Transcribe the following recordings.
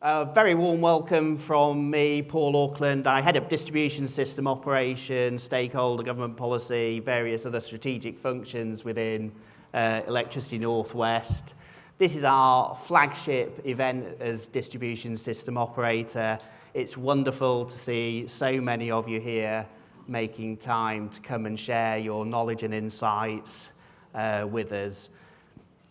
A very warm welcome from me, Paul Auckland. I head up distribution system operations, stakeholder government policy, various other strategic functions within Electricity North West. This is our flagship event as distribution system operator. It's wonderful to see so many of you here making time to come and share your knowledge and insights with us.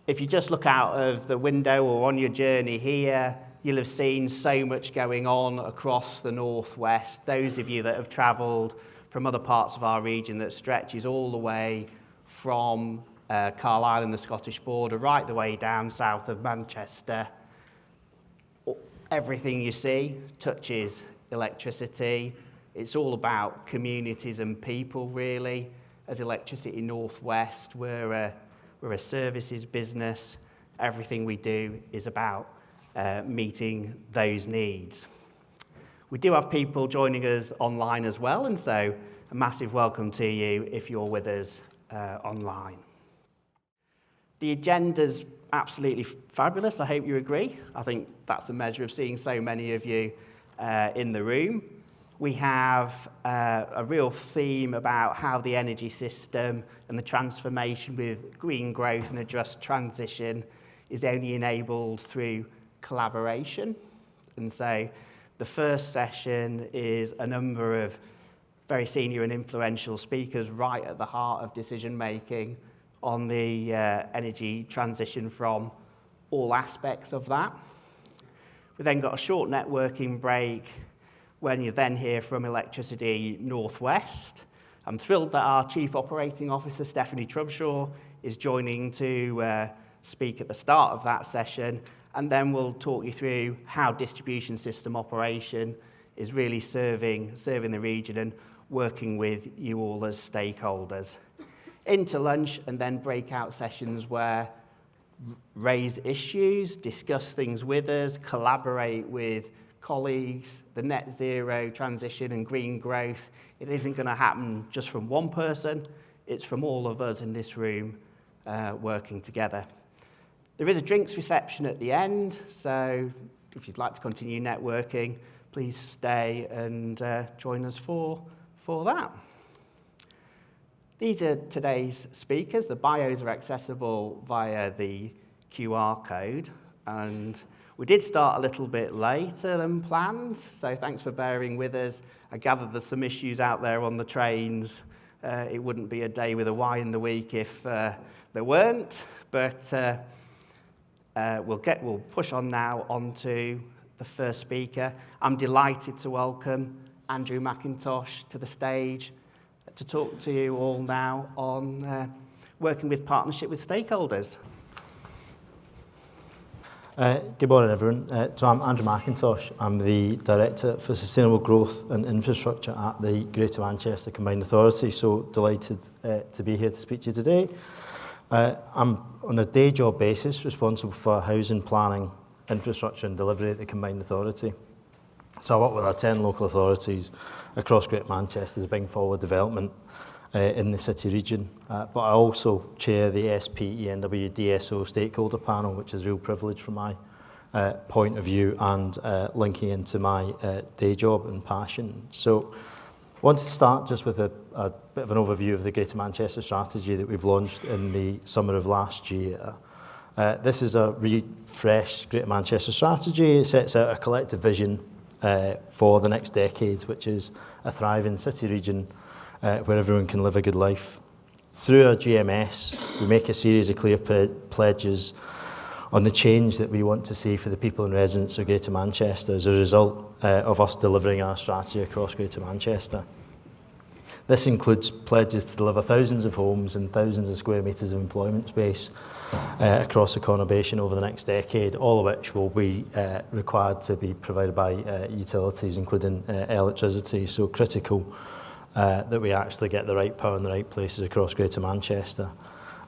If you just look out of the window or on your journey here, you'll have seen so much going on across the Northwest. Those of you that have travelled from other parts of our region that stretches all the way from Carlisle and the Scottish border, right the way down south of Manchester. Everything you see touches electricity. It's all about communities and people, really. As Electricity North West, we're a services business. Everything we do is about meeting those needs. We do have people joining us online as well, and so a massive welcome to you if you're with us online. The agenda's absolutely fabulous, I hope you agree. I think that's a measure of seeing so many of you in the room. We have a real theme about how the energy system and the transformation with green growth and a just transition is only enabled through collaboration. And so the first session is a number of very senior and influential speakers right at the heart of decision making on the energy transition from all aspects of that. We then got a short networking break when you then hear from Electricity North West. I'm thrilled that our Chief Operating Officer, Stephanie Trubshaw, is joining to speak at the start of that session, and then we'll talk you through how distribution system operation is really serving the region and working with you all as stakeholders. Into lunch and then breakout sessions where raise issues, discuss things with us, collaborate with colleagues. The net zero transition and green growth, it isn't going to happen just from one person, it's from all of us in this room working together. There is a drinks reception at the end, so if you'd like to continue networking, please stay and join us for that. These are today's speakers. The bios are accessible via the QR code, and we did start a little bit later than planned, so thanks for bearing with us. I gather there's some issues out there on the trains. It wouldn't be a day with a Y in the week if there weren't, but we'll push on now onto the first speaker. I'm delighted to welcome Andrew McIntosh to the stage to talk to you all now on working with partnership with stakeholders. Good morning, everyone. So I'm Andrew McIntosh. I'm the Director for Sustainable Growth and Infrastructure at the Greater Manchester Combined Authority, so delighted to be here to speak to you today. I'm on a day job basis responsible for housing planning, infrastructure and delivery at the Combined Authority. So I work with our 10 local authorities across Greater Manchester to bring forward development in the city region, but I also chair the SPENW DSO stakeholder panel, which is a real privilege from my point of view and linking into my day job and passion. So I wanted to start just with a bit of an overview of the Greater Manchester strategy that we've launched in the summer of last year. This is a refreshed Greater Manchester strategy. It sets out a collective vision for the next decade, which is a thriving city region where everyone can live a good life. Through our GMS, we make a series of clear pledges on the change that we want to see for the people and residents of Greater Manchester as a result of us delivering our strategy across Greater Manchester. This includes pledges to deliver thousands of homes and thousands of square metres of employment space across the conurbation over the next decade, all of which will be required to be provided by utilities, including electricity. So critical that we actually get the right power in the right places across Greater Manchester.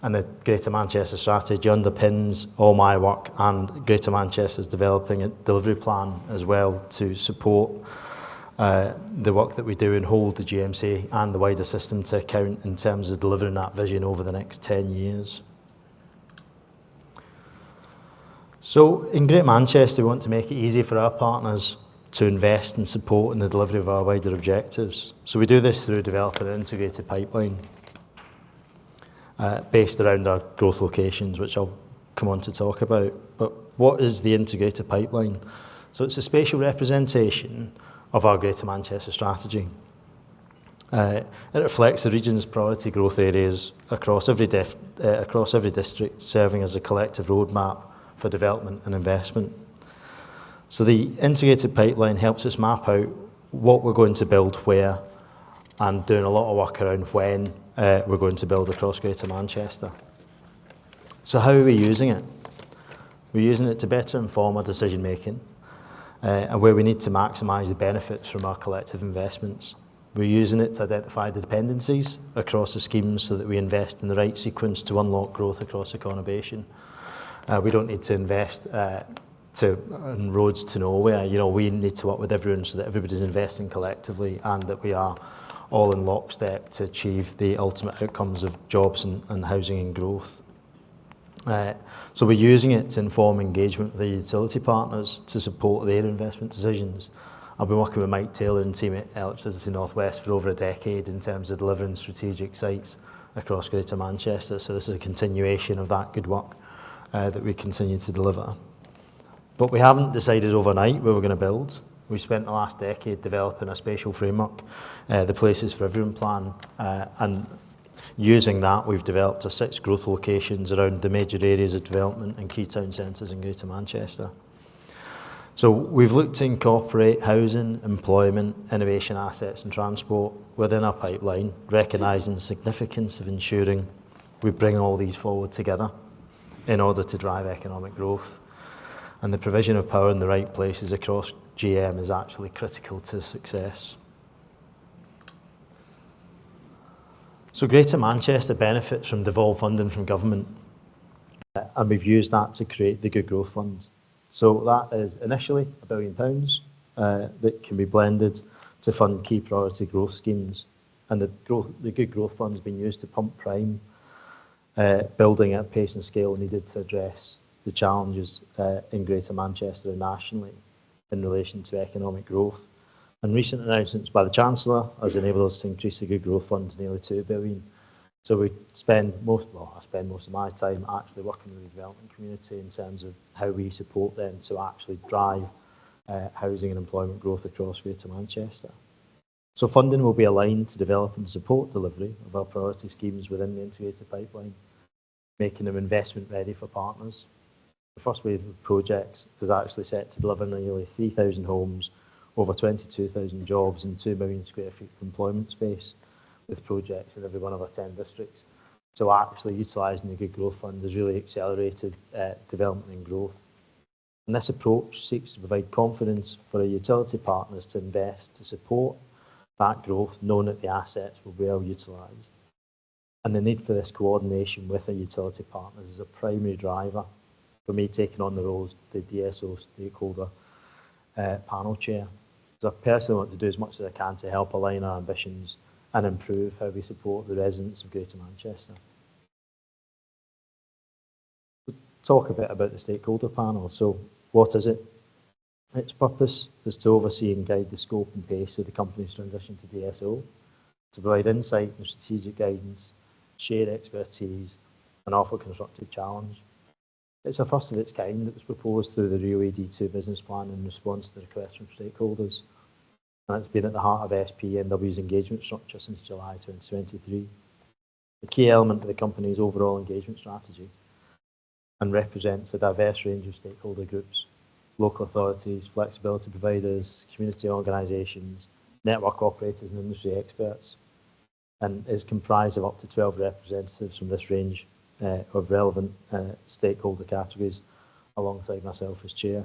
And the Greater Manchester strategy underpins all my work, and Greater Manchester's developing a delivery plan as well to support the work that we do and hold the GMC and the wider system to account in terms of delivering that vision over the next 10 years. So in Greater Manchester, we want to make it easy for our partners to invest and support in the delivery of our wider objectives. So we do this through developing an integrated pipeline based around our growth locations, which I'll come on to talk about. But what is the integrated pipeline? So it's a spatial representation of our Greater Manchester strategy. It reflects the region's priority growth areas across every district, serving as a collective roadmap for development and investment. So the integrated pipeline helps us map out what we're going to build where, and doing a lot of work around when we're going to build across Greater Manchester. So how are we using it? We're using it to better inform our decision making and where we need to maximise the benefits from our collective investments. We're using it to identify the dependencies across the schemes so that we invest in the right sequence to unlock growth across the conurbation. We don't need to invest in roads to nowhere. You know, we need to work with everyone so that everybody's investing collectively and that we are all in lockstep to achieve the ultimate outcomes of jobs and housing and growth. So we're using it to inform engagement with the utility partners to support their investment decisions. I've been working with Mike Taylor and team at Electricity North West for over a decade in terms of delivering strategic sites across Greater Manchester. So this is a continuation of that good work that we continue to deliver. But we haven't decided overnight where we're going to build. We spent the last decade developing a spatial framework, the Places for Everyone plan, and using that we've developed our 6 growth locations around the major areas of development and key town centres in Greater Manchester. So we've looked to incorporate housing, employment, innovation assets and transport within our pipeline, recognising the significance of ensuring we bring all these forward together in order to drive economic growth. And the provision of power in the right places across GM is actually critical to success. So Greater Manchester benefits from devolved funding from government, and we've used that to create the Good Growth Fund. So that is initially £1 billion that can be blended to fund key priority growth schemes. And the Good Growth Fund has been used to pump prime building at pace and scale needed to address the challenges in Greater Manchester and nationally in relation to economic growth. And recent announcements by the Chancellor has enabled us to increase the Good Growth Fund to nearly £2 billion. So I spend most of my time actually working with the development community in terms of how we support them to actually drive housing and employment growth across Greater Manchester. So funding will be aligned to develop and support delivery of our priority schemes within the integrated pipeline, making them investment ready for partners. The first wave of projects is actually set to deliver nearly 3,000 homes, over 22,000 jobs and 2 million square feet of employment space, with projects in every one of our 10 districts. So actually utilising the Good Growth Fund has really accelerated development and growth. And this approach seeks to provide confidence for our utility partners to invest to support that growth, knowing that the assets will be well utilised. And the need for this coordination with our utility partners is a primary driver for me taking on the role as the DSO stakeholder panel chair. So I personally want to do as much as I can to help align our ambitions and improve how we support the residents of Greater Manchester. We'll talk a bit about the stakeholder panel. So what is it? Its purpose is to oversee and guide the scope and pace of the company's transition to DSO, to provide insight and strategic guidance, share expertise and offer constructive challenge. It's a first of its kind that was proposed through the Rio ED2 business plan in response to the request from stakeholders. And it's been at the heart of SPNW's engagement structure since July 2023. The key element of the company's overall engagement strategy and represents a diverse range of stakeholder groups, local authorities, flexibility providers, community organisations, network operators and industry experts, and is comprised of up to 12 representatives from this range of relevant stakeholder categories alongside myself as chair.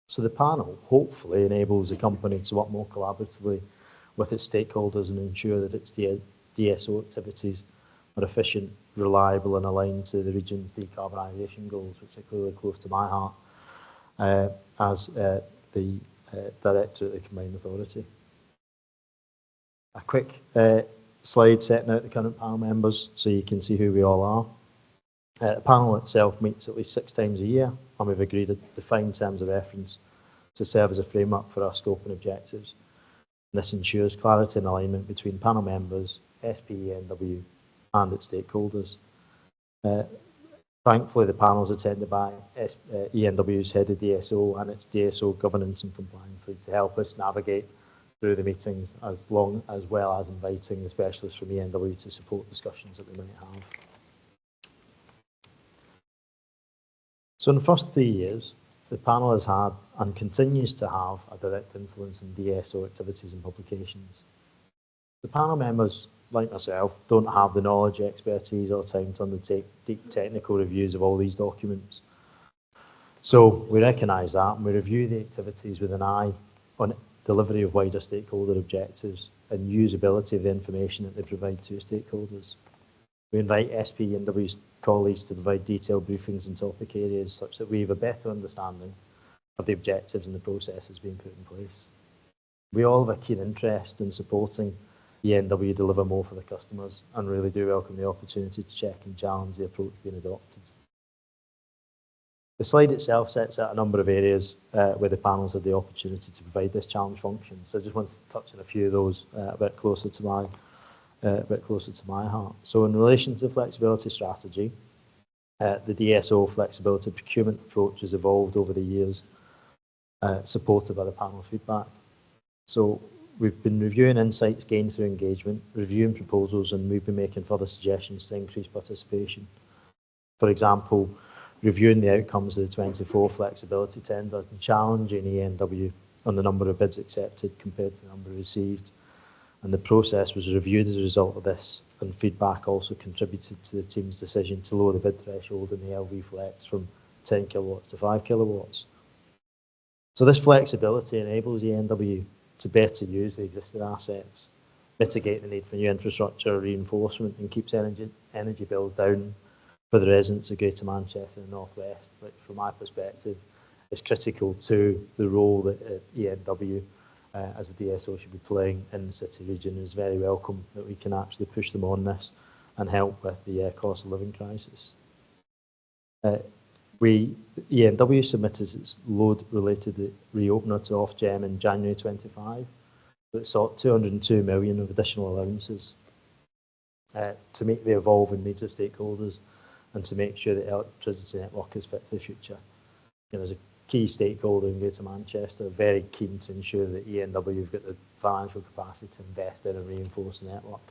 So the panel hopefully enables the company to work more collaboratively with its stakeholders and ensure that its DSO activities are efficient, reliable and aligned to the region's decarbonisation goals, which are clearly close to my heart as the Director at the Combined Authority. A quick slide setting out the current panel members so you can see who we all are. The panel itself meets at least 6 times a year, and we've agreed defined terms of reference to serve as a framework for our scope and objectives. And this ensures clarity and alignment between panel members, SPENW, and its stakeholders. Thankfully, the panel is attended by ENW's head of DSO and its DSO governance and compliance lead to help us navigate through the meetings, as well as inviting the specialists from ENW to support discussions that we might have. So in the first 3 years, the panel has had and continues to have a direct influence on DSO activities and publications. The panel members, like myself, don't have the knowledge, expertise or time to undertake deep technical reviews of all these documents. So we recognise that and we review the activities with an eye on delivery of wider stakeholder objectives and usability of the information that they provide to stakeholders. We invite SPENW's colleagues to provide detailed briefings in topic areas such that we have a better understanding of the objectives and the processes being put in place. We all have a keen interest in supporting ENW deliver more for the customers and really do welcome the opportunity to check and challenge the approach being adopted. The slide itself sets out a number of areas where the panels have the opportunity to provide this challenge function. So I just wanted to touch on a few of those a bit closer to my heart. So in relation to the flexibility strategy, the DSO flexibility procurement approach has evolved over the years, supported by the panel feedback. So we've been reviewing insights gained through engagement, reviewing proposals, and we've been making further suggestions to increase participation. For example, reviewing the outcomes of the 24 flexibility tender and challenging ENW on the number of bids accepted compared to the number received. And the process was reviewed as a result of this, and feedback also contributed to the team's decision to lower the bid threshold in the LV Flex from 10 kilowatts to 5 kilowatts. So this flexibility enables ENW to better use the existing assets, mitigate the need for new infrastructure reinforcement, and keeps energy bills down for the residents of Greater Manchester and North West, which from my perspective is critical to the role that ENW as a DSO should be playing in the city region. Is very welcome that we can actually push them on this and help with the cost of living crisis. ENW submitted its load-related reopener to Ofgem in January 25 that sought 202 million of additional allowances to meet the evolving needs of stakeholders and to make sure that the electricity network is fit for the future. You know, as a key stakeholder in Greater Manchester, very keen to ensure that ENW have got the financial capacity to invest in and reinforce the network.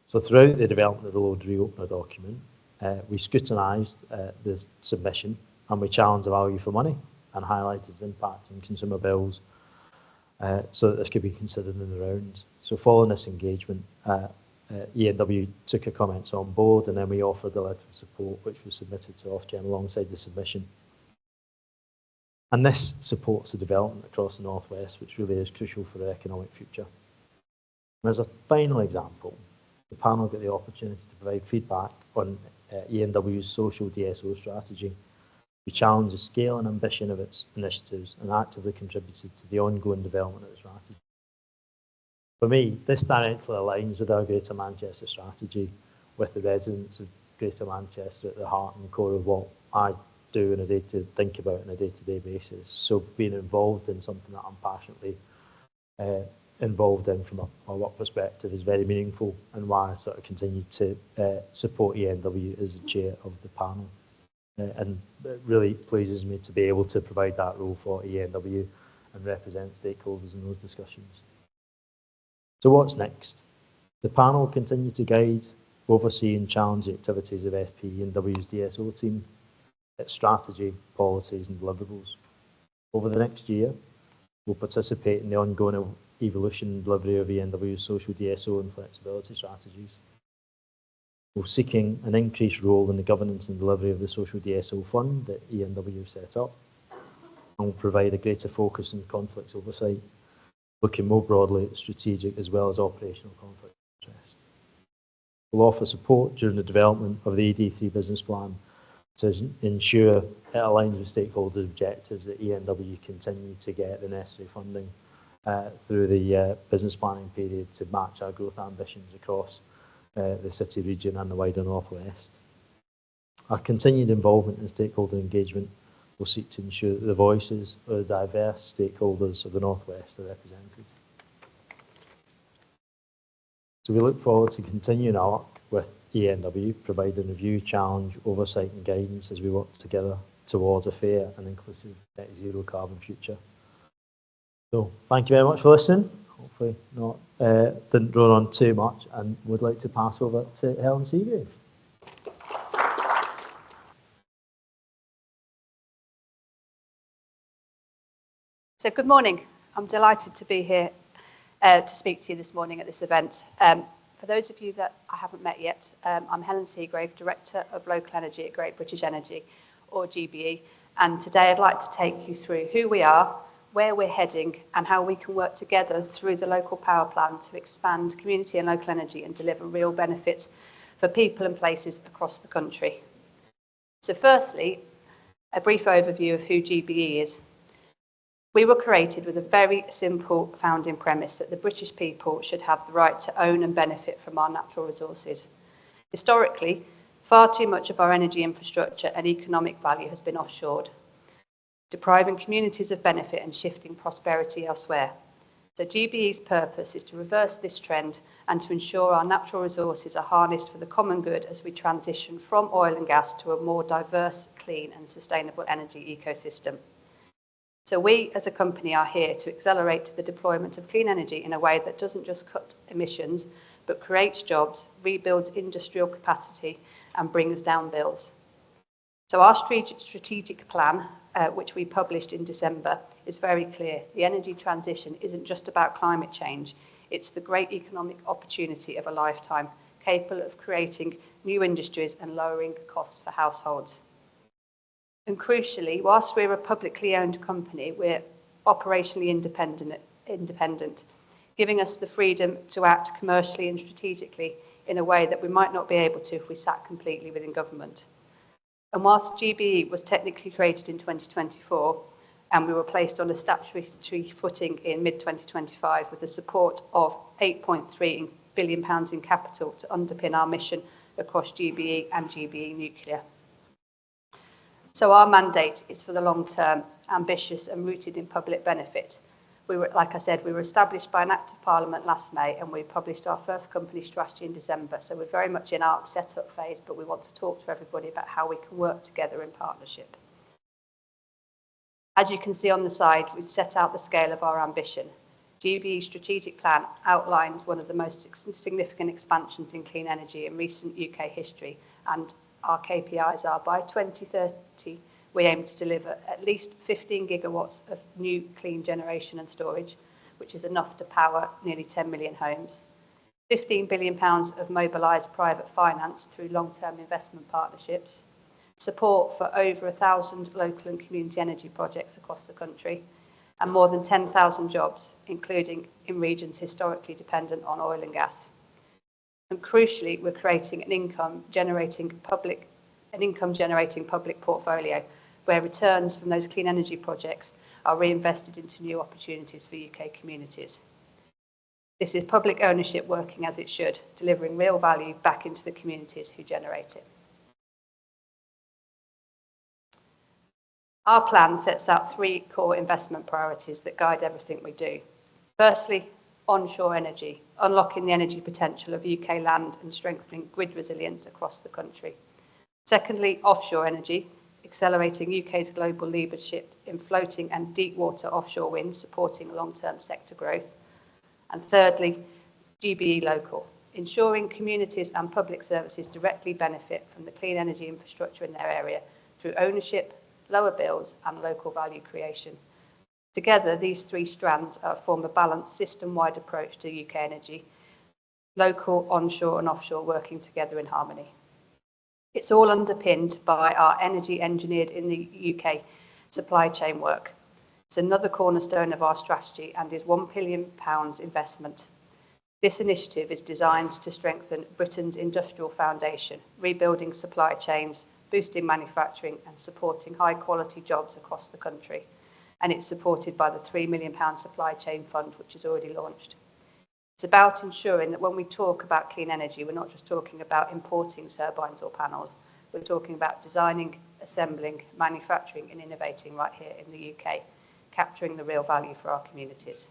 So throughout the development of the load reopener document, we scrutinised the submission and we challenged the value for money and highlighted its impact on consumer bills so that this could be considered in the round. So following this engagement, ENW took our comments on board, and then we offered a letter of support which was submitted to Ofgem alongside the submission. And this supports the development across the North West, which really is crucial for our economic future. And as a final example, the panel got the opportunity to provide feedback on ENW's social DSO strategy. We challenged the scale and ambition of its initiatives and actively contributed to the ongoing development of the strategy. For me, this directly aligns with our Greater Manchester strategy, with the residents of Greater Manchester at the heart and core of what I do think about on a day-to-day basis. So being involved in something that I'm passionately involved in from a work perspective is very meaningful, and why I sort of continue to support ENW as the chair of the panel. And it really pleases me to be able to provide that role for ENW and represent stakeholders in those discussions. So what's next? The panel will continue to guide, oversee and challenge the activities of SPENW's DSO team, its strategy, policies and deliverables. Over the next year, we'll participate in the ongoing evolution and delivery of ENW's social DSO and flexibility strategies. We're seeking an increased role in the governance and delivery of the social DSO fund that ENW set up, and will provide a greater focus on conflicts oversight, looking more broadly at strategic as well as operational conflict of interest. We'll offer support during the development of the ED3 business plan to ensure it aligns with stakeholders' objectives that ENW continue to get the necessary funding through the business planning period to match our growth ambitions across the city region and the wider North West. Our continued involvement in stakeholder engagement will seek to ensure that the voices of the diverse stakeholders of the North West are represented. So we look forward to continuing our work with ENW, providing review, challenge, oversight and guidance as we work together towards a fair and inclusive net zero carbon future. So thank you very much for listening. Hopefully not didn't drone on too much, and would like to pass over to Helen Seagrave. So good morning. I'm delighted to be here to speak to you this morning at this event. For those of you that I haven't met yet, I'm Helen Seagrave, Director of Local Energy at Great British Energy, or GBE, and today I'd like to take you through who we are, where we're heading, and how we can work together through the local power plan to expand community and local energy and deliver real benefits for people and places across the country. So firstly, a brief overview of who GBE is. We were created with a very simple founding premise that the British people should have the right to own and benefit from our natural resources. Historically, far too much of our energy infrastructure and economic value has been offshored, depriving communities of benefit and shifting prosperity elsewhere. So GBE's purpose is to reverse this trend and to ensure our natural resources are harnessed for the common good as we transition from oil and gas to a more diverse, clean and sustainable energy ecosystem. So we as a company are here to accelerate the deployment of clean energy in a way that doesn't just cut emissions, but creates jobs, rebuilds industrial capacity and brings down bills. So our strategic plan, which we published in December, is very clear. The energy transition isn't just about climate change, it's the great economic opportunity of a lifetime, capable of creating new industries and lowering costs for households. And crucially, whilst we're a publicly owned company, we're operationally independent, giving us the freedom to act commercially and strategically in a way that we might not be able to if we sat completely within government. And whilst GBE was technically created in 2024, and we were placed on a statutory footing in mid-2025 with the support of £8.3 billion in capital to underpin our mission across GBE and GBE Nuclear. So our mandate is for the long term, ambitious and rooted in public benefit. Like I said, we were established by an Act of Parliament last May and we published our first company strategy in December. So we're very much in our setup phase, but we want to talk to everybody about how we can work together in partnership. As you can see on the side, we've set out the scale of our ambition. GBE's strategic plan outlines one of the most significant expansions in clean energy in recent UK history, and our KPIs are by 2030, we aim to deliver at least 15 gigawatts of new clean generation and storage, which is enough to power nearly 10 million homes. £15 billion of mobilised private finance through long-term investment partnerships, support for over 1,000 local and community energy projects across the country, and more than 10,000 jobs, including in regions historically dependent on oil and gas. And crucially, we're creating an income-generating public portfolio where returns from those clean energy projects are reinvested into new opportunities for UK communities. This is public ownership working as it should, delivering real value back into the communities who generate it. Our plan sets out three core investment priorities that guide everything we do. Firstly, onshore energy, unlocking the energy potential of UK land and strengthening grid resilience across the country. Secondly, offshore energy, accelerating UK's global leadership in floating and deep water offshore wind, supporting long-term sector growth. And thirdly, GBE local, ensuring communities and public services directly benefit from the clean energy infrastructure in their area through ownership, lower bills and local value creation. Together, these three strands form a balanced system-wide approach to UK energy, local, onshore and offshore working together in harmony. It's all underpinned by our energy engineered in the UK supply chain work. It's another cornerstone of our strategy and is £1 billion investment. This initiative is designed to strengthen Britain's industrial foundation, rebuilding supply chains, boosting manufacturing and supporting high-quality jobs across the country. And it's supported by the £3 million supply chain fund, which is already launched. It's about ensuring that when we talk about clean energy, we're not just talking about importing turbines or panels, We're talking about designing, assembling, manufacturing and innovating right here in the UK, capturing the real value for our communities.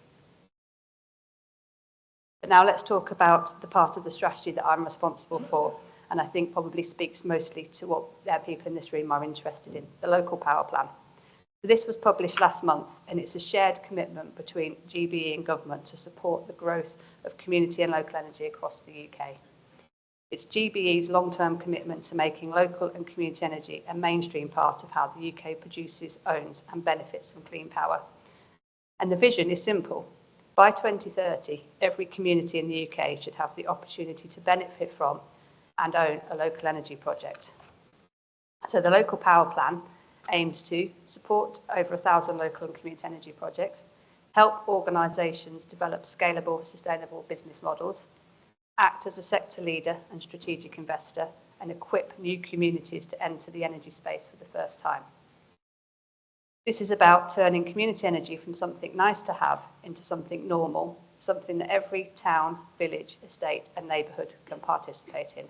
But now let's talk about the part of the strategy that I'm responsible for, and I think probably speaks mostly to what people in this room are interested in, the local power plan. This was published last month, and it's a shared commitment between GBE and government to support the growth of community and local energy across the UK. It's GBE's long-term commitment to making local and community energy a mainstream part of how the UK produces, owns and benefits from clean power. And the vision is simple. By 2030, every community in the UK should have the opportunity to benefit from and own a local energy project. So the local power plan aims to support over 1,000 local and community energy projects, help organisations develop scalable, sustainable business models, act as a sector leader and strategic investor, and equip new communities to enter the energy space for the first time. This is about turning community energy from something nice to have into something normal, something that every town, village, estate and neighbourhood can participate in.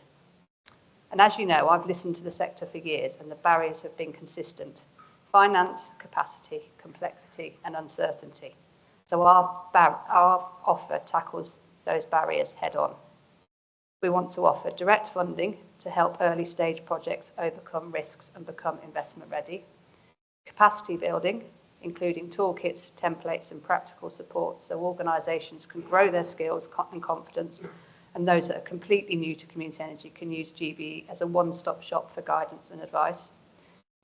And as you know, I've listened to the sector for years and the barriers have been consistent. Finance, capacity, complexity and uncertainty. So our offer tackles those barriers head on. We want to offer direct funding to help early stage projects overcome risks and become investment ready. Capacity building, including toolkits, templates and practical support so organisations can grow their skills and confidence, and those that are completely new to community energy can use GBE as a one-stop shop for guidance and advice.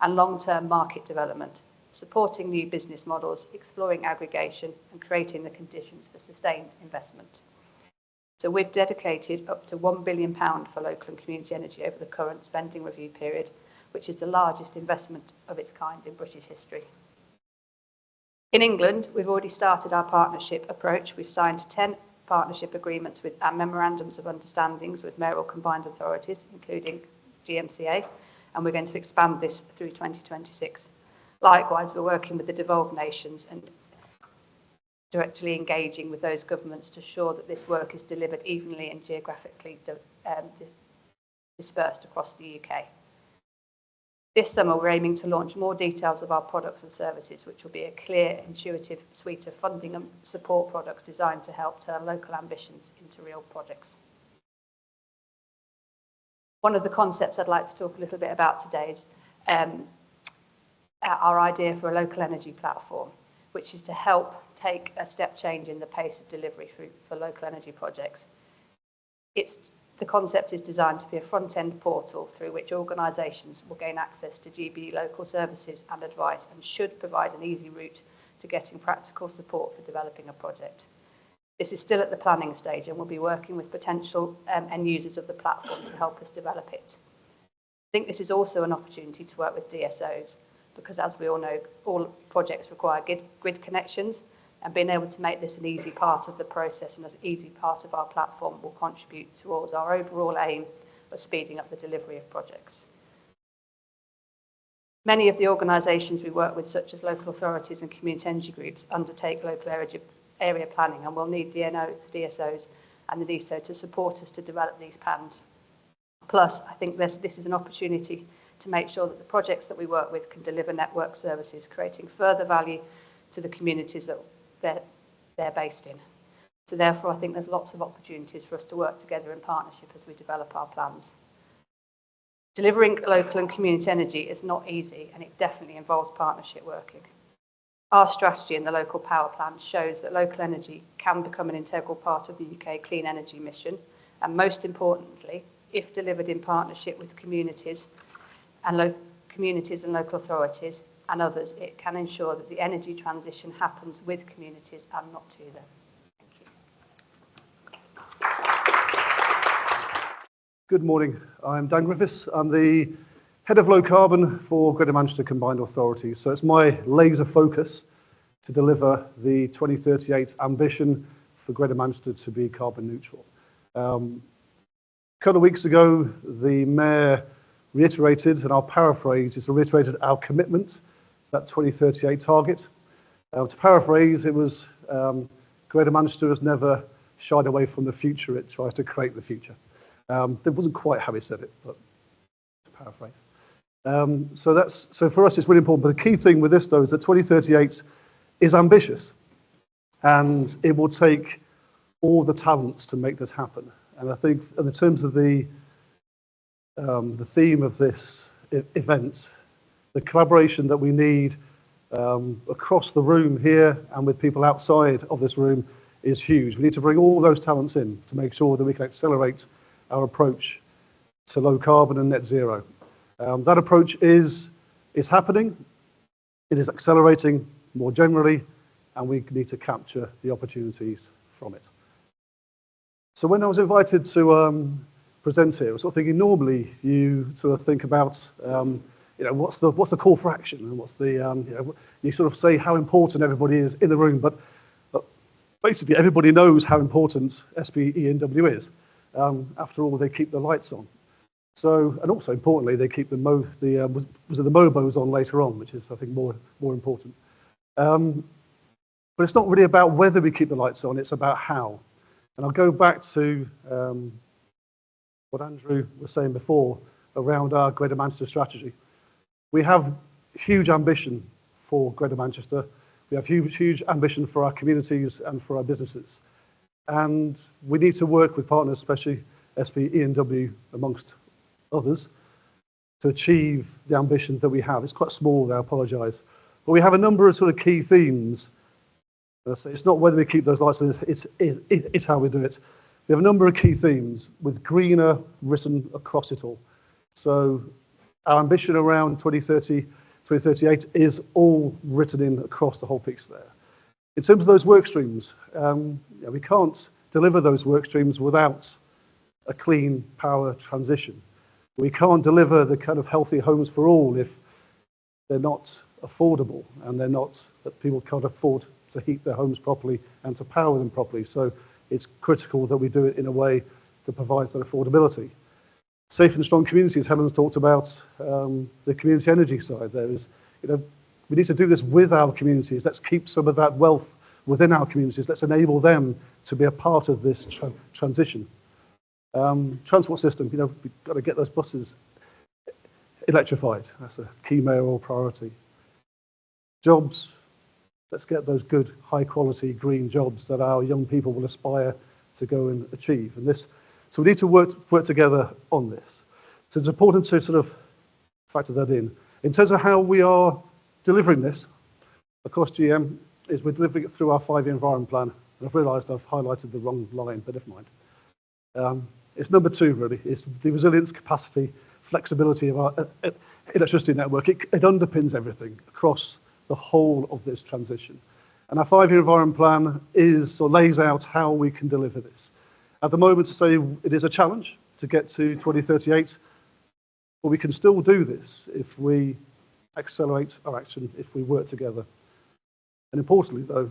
And long-term market development, supporting new business models, exploring aggregation and creating the conditions for sustained investment. So we've dedicated up to £1 billion for local and community energy over the current spending review period, which is the largest investment of its kind in British history. In England, we've already started our partnership approach. We've signed 10 partnership agreements and memorandums of understandings with mayoral combined authorities, including GMCA, and we're going to expand this through 2026. Likewise, we're working with the devolved nations and directly engaging with those governments to ensure that this work is delivered evenly and geographically dispersed across the UK. This summer, we're aiming to launch more details of our products and services, which will be a clear, intuitive suite of funding and support products designed to help turn local ambitions into real projects. One of the concepts I'd like to talk a little bit about today is our idea for a local energy platform, which is to help take a step change in the pace of delivery for local energy projects. The concept is designed to be a front-end portal through which organisations will gain access to GBE local services and advice and should provide an easy route to getting practical support for developing a project. This is still at the planning stage and we'll be working with potential end users of the platform to help us develop it. I think this is also an opportunity to work with DSOs because, as we all know, all projects require grid connections, and being able to make this an easy part of the process and an easy part of our platform will contribute towards our overall aim of speeding up the delivery of projects. Many of the organisations we work with, such as local authorities and community energy groups, undertake local area planning and will need DSOs and the DSO to support us to develop these plans. Plus, I think this is an opportunity to make sure that the projects that we work with can deliver network services, creating further value to the communities that they're based in. So therefore, I think there's lots of opportunities for us to work together in partnership as we develop our plans. Delivering local and community energy is not easy, and it definitely involves partnership working. Our strategy in the local power plan shows that local energy can become an integral part of the UK clean energy mission, and most importantly, if delivered in partnership with communities and local authorities and others, it can ensure that the energy transition happens with communities and not to them. Thank you. Good morning. I'm Dan Griffiths. I'm the Head of Low Carbon for Greater Manchester Combined Authority. So it's my laser focus to deliver the 2038 ambition for Greater Manchester to be carbon neutral. A couple of weeks ago, the Mayor reiterated, and I'll paraphrase, it's reiterated our commitment to that 2038 target. To paraphrase, it was Greater Manchester has never shied away from the future, it tries to create the future. That wasn't quite how he said it, but to paraphrase. So for us, it's really important. But the key thing with this, though, is that 2038 is ambitious, and it will take all the talents to make this happen. And I think, in terms of the theme of this event, the collaboration that we need across the room here and with people outside of this room is huge. We need to bring all those talents in to make sure that we can accelerate our approach to low carbon and net zero. That approach is happening, it is accelerating more generally, and we need to capture the opportunities from it. So when I was invited to present here, I was sort of thinking, normally you sort of think about, what's the call for action, and what's the, you sort of say how important everybody is in the room, but basically everybody knows how important SPE&W is. After all, they keep the lights on. So, and also importantly, they keep the Mobos on later on, which is, I think, more important. But it's not really about whether we keep the lights on, it's about how. And I'll go back to what Andrew was saying before around our Greater Manchester strategy. We have huge ambition for Greater Manchester. We have huge ambition for our communities and for our businesses. And we need to work with partners, especially SPE&W amongst others, to achieve the ambition that we have. It's quite small there, I apologise. But we have a number of sort of key themes. It's not whether we keep those lights on, it's how we do it. We have a number of key themes with greener written across it all. So our ambition around 2038 is all written in across the whole piece there. In terms of those work streams, we can't deliver those work streams without a clean power transition. We can't deliver the kind of healthy homes for all if they're not affordable and that people can't afford to heat their homes properly and to power them properly. So it's critical that we do it in a way that provides that affordability. Safe and strong communities, Helen's talked about the community energy side. There is, we need to do this with our communities. Let's keep some of that wealth within our communities. Let's enable them to be a part of this transition. Transport system, we've got to get those buses electrified. That's a key mayoral priority. Jobs, let's get those good, high quality green jobs that our young people will aspire to go and achieve. So we need to work together on this. So it's important to sort of factor that in. In terms of how we are delivering this across GM, is we're delivering it through our 5-year environment plan. And I've realised I've highlighted the wrong line, but never mind. It's number 2, really. It's the resilience, capacity, flexibility of our electricity network. It underpins everything across the whole of this transition. And our 5-year environment plan lays out how we can deliver this. At the moment, to say it is a challenge to get to 2038, but we can still do this if we accelerate our action, if we work together. And importantly, though,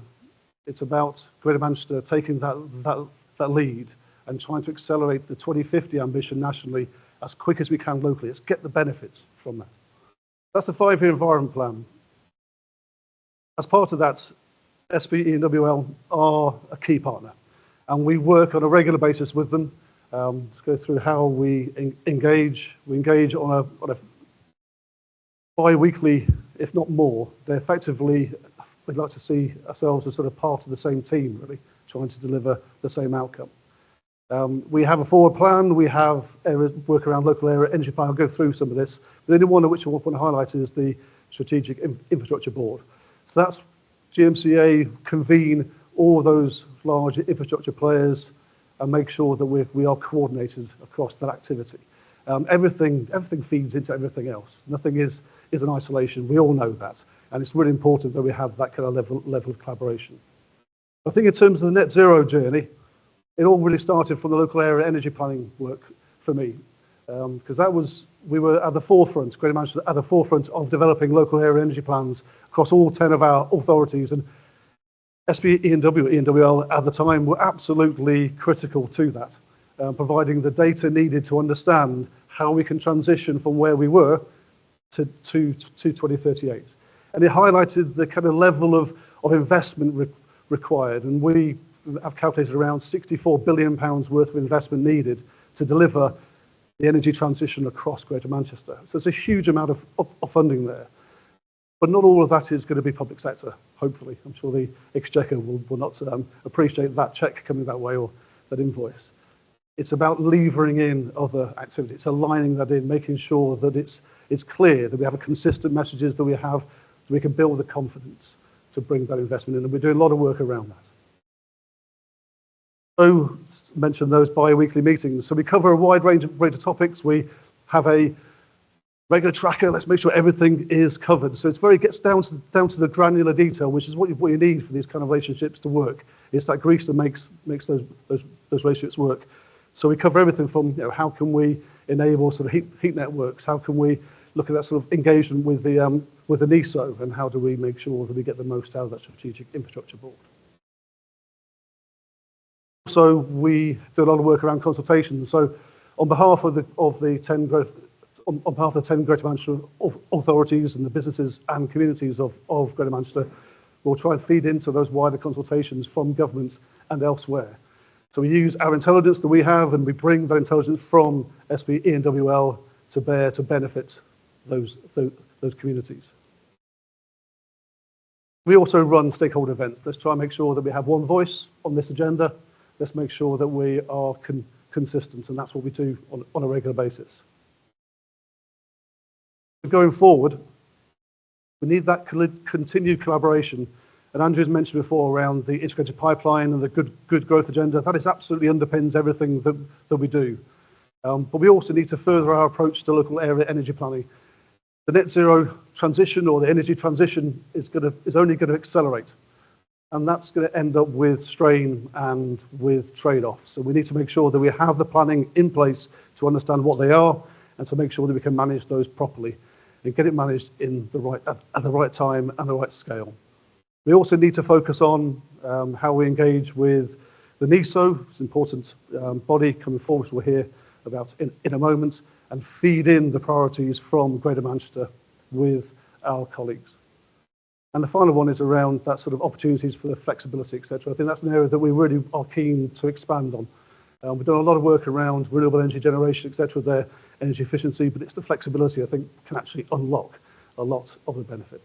it's about Greater Manchester taking that lead and trying to accelerate the 2050 ambition nationally as quick as we can locally. Let's get the benefits from that. That's the 5-year environment plan. As part of that, SPE&WL are a key partner, and we work on a regular basis with them. Let's go through how we engage. We engage on a bi-weekly, if not more. They're effectively, we'd like to see ourselves as sort of part of the same team, really, trying to deliver the same outcome. We have a forward plan. We have areas, work around local area energy plan. I'll go through some of this. The only one of which I want to highlight is the Strategic Infrastructure Board. So that's GMCA convene all those large infrastructure players and make sure that we are coordinated across that activity. Everything feeds into everything else. Nothing is in isolation. We all know that. And it's really important that we have that kind of level of collaboration. I think in terms of the net zero journey, it all really started from the local area energy planning work for me, because we were at the forefront, Greater Manchester, at the forefront of developing local area energy plans across all 10 of our authorities, and SPE&WL at the time were absolutely critical to that, providing the data needed to understand how we can transition from where we were to 2038. And it highlighted the kind of level of investment required, and we have calculated around £64 billion worth of investment needed to deliver the energy transition across Greater Manchester. So there's a huge amount of funding there. But not all of that is going to be public sector, hopefully. I'm sure the Exchequer will not appreciate that cheque coming that way or that invoice. It's about levering in other activities, aligning that in, making sure that it's clear, that we have a consistent messages that we have, that we can build the confidence to bring that investment in. And we're doing a lot of work around that. So, mentioned those bi-weekly meetings. So we cover a wide range of topics. We have a regular tracker. Let's make sure everything is covered. So gets down to the granular detail, which is what you need for these kind of relationships to work. It's that grease that makes those relationships work. So we cover everything from, how can we enable sort of heat networks? How can we look at that sort of engagement with the DSO, and how do we make sure that we get the most out of that strategic infrastructure board? So we do a lot of work around consultations. So on behalf of the 10 Greater Manchester authorities and the businesses and communities of Greater Manchester, we'll try and feed into those wider consultations from government and elsewhere. So we use our intelligence that we have, and we bring that intelligence from SB, ENWL to bear to benefit those communities. We also run stakeholder events. Let's try and make sure that we have one voice on this agenda. Let's make sure that we are consistent, and that's what we do on a regular basis. Going forward, we need that continued collaboration. And Andrew's mentioned before around the integrated pipeline and the good growth agenda. That is absolutely underpins everything that we do. But we also need to further our approach to local area energy planning. The net zero transition, or the energy transition, is only going to accelerate. And that's going to end up with strain and with trade-offs. So we need to make sure that we have the planning in place to understand what they are, and to make sure that we can manage those properly and get it managed at the right time and the right scale. We also need to focus on how we engage with the DSO. It's an important body coming forward, which we'll hear about in a moment, and feed in the priorities from Greater Manchester with our colleagues. And the final one is around that sort of opportunities for the flexibility, etc. I think that's an area that we really are keen to expand on. We've done a lot of work around renewable energy generation, etc., their energy efficiency, but it's the flexibility, I think, can actually unlock a lot of the benefit.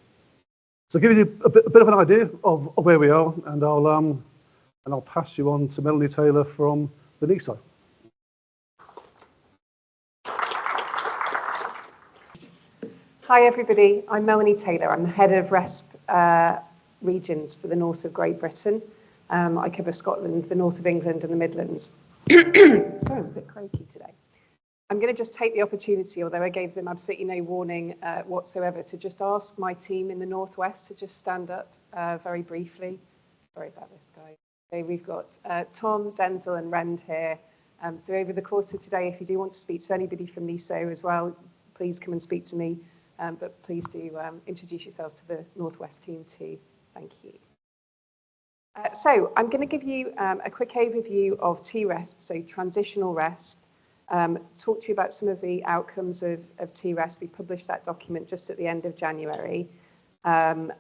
So I'll give you a bit of an idea of where we are, and I'll pass you on to Melanie Taylor from the DSO. Hi everybody, I'm Melanie Taylor. I'm the head of RESP regions for the north of Great Britain. I cover Scotland, the north of England and the Midlands. Sorry, I'm a bit croaky today. I'm going to just take the opportunity, although I gave them absolutely no warning whatsoever, to just ask my team in the northwest to just stand up very briefly. Sorry about this, guys. So we've got Tom, Denzel and Rend here. So over the course of today, if you do want to speak to anybody from DSO as well, please come and speak to me. But please do introduce yourselves to the Northwest team too. Thank you. So I'm going to give you a quick overview of TRESP, so transitional RESP. Talk to you about some of the outcomes of TRESP. We published that document just at the end of January. And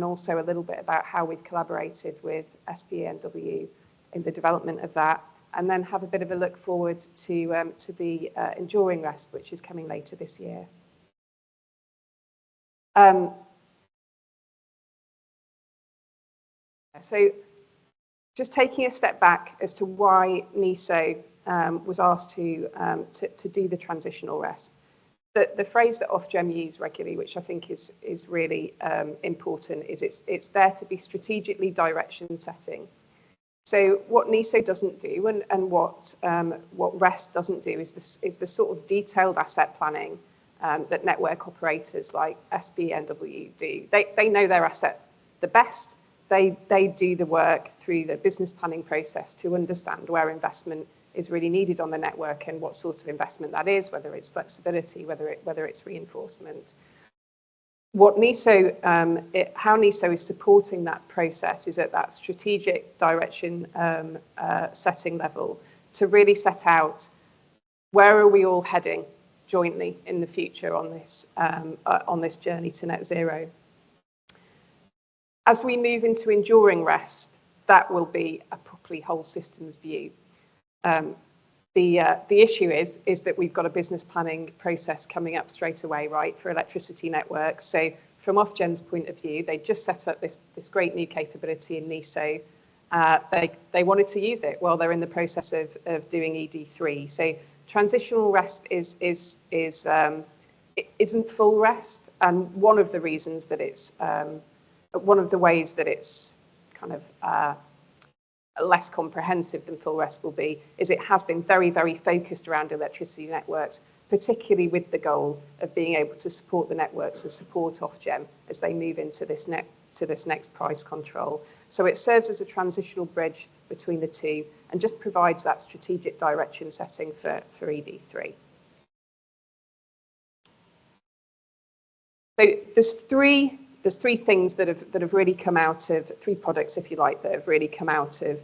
also a little bit about how we've collaborated with SBNW in the development of that. And then have a bit of a look forward to the enduring RESP, which is coming later this year. So just taking a step back as to why DSO was asked to do the transitional RESP. The phrase that Ofgem use regularly, which I think is really important, is it's there to be strategically direction setting. So what DSO doesn't do, and what RESP doesn't do, is the sort of detailed asset planning that network operators like SBNW do. They know their asset the best. They do the work through the business planning process to understand where investment is really needed on the network and what sort of investment that is, whether it's flexibility, whether it's reinforcement. What DSO, how DSO is supporting that process is at that strategic direction setting level to really set out where are we all heading jointly in the future on this journey to net zero. As we move into enduring RESP, that will be a properly whole systems view. The The issue is that we've got a business planning process coming up straight away, right, for electricity networks. So from Ofgem's point of view, they just set up this great new capability in NESO. They wanted to use it while they're in the process of doing ED3. So transitional RESP isn't full RESP, and one of the reasons that it's one of the ways that it's kind of less comprehensive than full RESP will be is it has been very, very focused around electricity networks, particularly with the goal of being able to support the networks and support Ofgem as they move into this next price control. So it serves as a transitional bridge between the two and just provides that strategic direction setting for ED3. So there's three things that have really come out of, three products, if you like, that have really come out of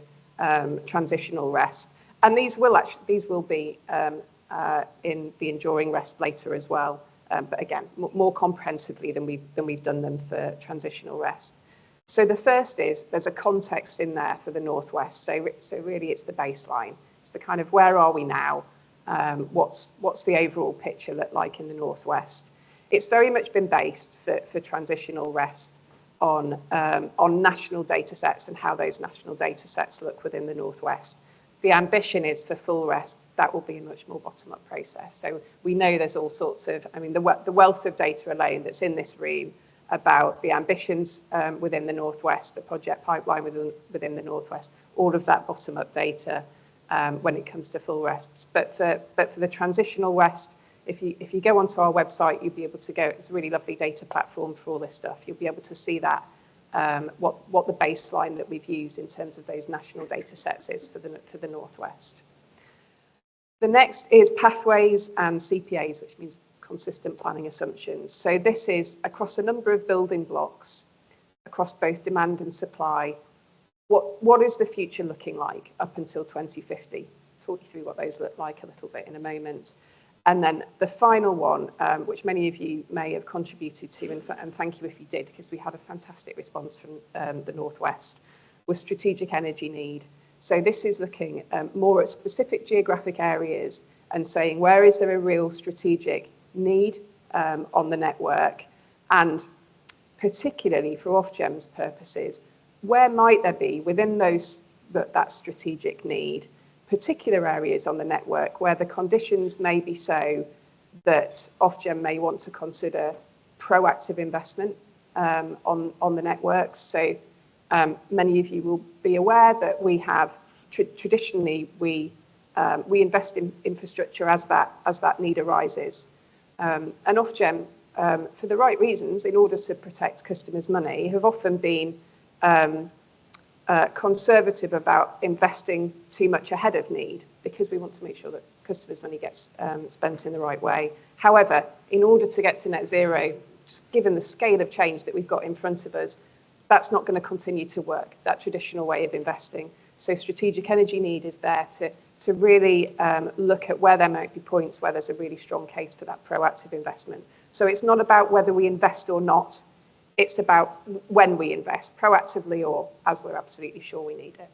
transitional RESP, and these will be in the enduring RESP later as well, but again, more comprehensively than we've done them for transitional RESP. So the first is there's a context in there for the Northwest. So really, it's the baseline. It's the kind of where are we now? What's the overall picture look like in the Northwest? It's very much been based for transitional RESP on national data sets and how those national data sets look within the Northwest. The ambition is for full RESP, that will be a much more bottom-up process. So we know there's all sorts of, I mean, the wealth of data alone that's in this room about the ambitions within the Northwest, the project pipeline within the Northwest, all of that bottom-up data when it comes to full RESP. But for the transitional RESP, if you go onto our website, you'll be able to go, it's a really lovely data platform for all this stuff. You'll be able to see that, what the baseline that we've used in terms of those national data sets is for the Northwest. The next is pathways and CPAs, which means consistent planning assumptions. So this is across a number of building blocks, across both demand and supply. What is the future looking like up until 2050? I'll talk you through what those look like a little bit in a moment. And then the final one, which many of you may have contributed to, and thank you if you did, because we had a fantastic response from the Northwest, was strategic energy need. So this is looking more at specific geographic areas and saying, where is there a real strategic need on the network? And particularly for Ofgem's purposes, where might there be within that strategic need particular areas on the network where the conditions may be so that Ofgem may want to consider proactive investment on the networks. So many of you will be aware that we have traditionally we invest in infrastructure as that need arises, and Ofgem, for the right reasons, in order to protect customers' money, have often been conservative about investing too much ahead of need because we want to make sure that customers' money gets spent in the right way. However, in order to get to net zero, just given the scale of change that we've got in front of us, that's not going to continue to work, that traditional way of investing. So strategic energy need is there to really look at where there might be points where there's a really strong case for that proactive investment. So it's not about whether we invest or not, it's about when we invest, proactively or as we're absolutely sure we need it.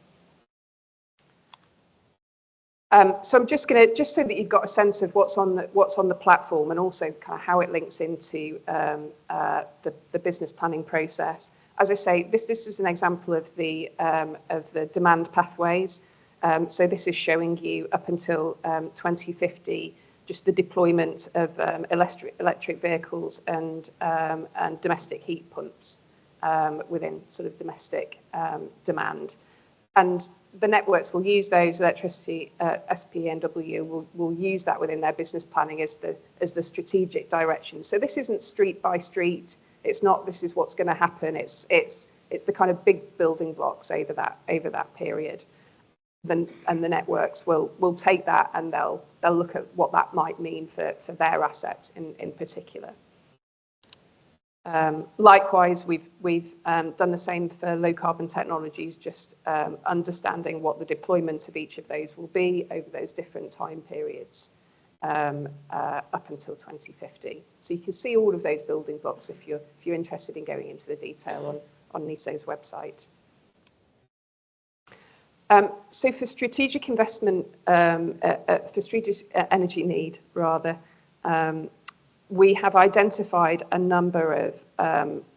So I'm just going to, just so that you've got a sense of what's on the platform and also kind of how it links into the business planning process. As I say, this is an example of the demand pathways. So this is showing you up until 2050 just the deployment of electric vehicles and domestic heat pumps within sort of domestic demand. And the networks will use those, electricity, SPNW will use that within their business planning as the strategic direction. So this isn't street by street. It's not this is what's going to happen. It's the kind of big building blocks over that period. And the networks will take that and they'll look at what that might mean for their assets in particular. Likewise, we've done the same for low carbon technologies, just understanding what the deployment of each of those will be over those different time periods up until 2050. So you can see all of those building blocks if you're interested in going into the detail on NESO's website. So for strategic investment, for strategic energy need, rather, we have identified a number of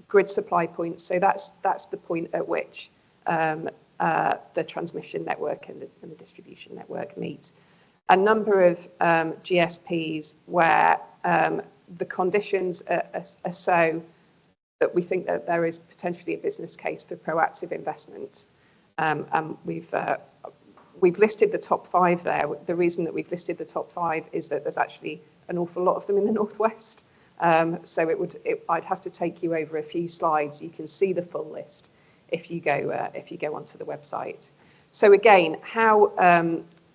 grid supply points. So that's the point at which the transmission network and the distribution network meet. A number of GSPs where the conditions are so that we think that there is potentially a business case for proactive investment. And we've listed the top 5 there. The reason that we've listed the top 5 is that there's actually an awful lot of them in the Northwest. So I'd have to take you over a few slides. You can see the full list if you go onto the website. So again, how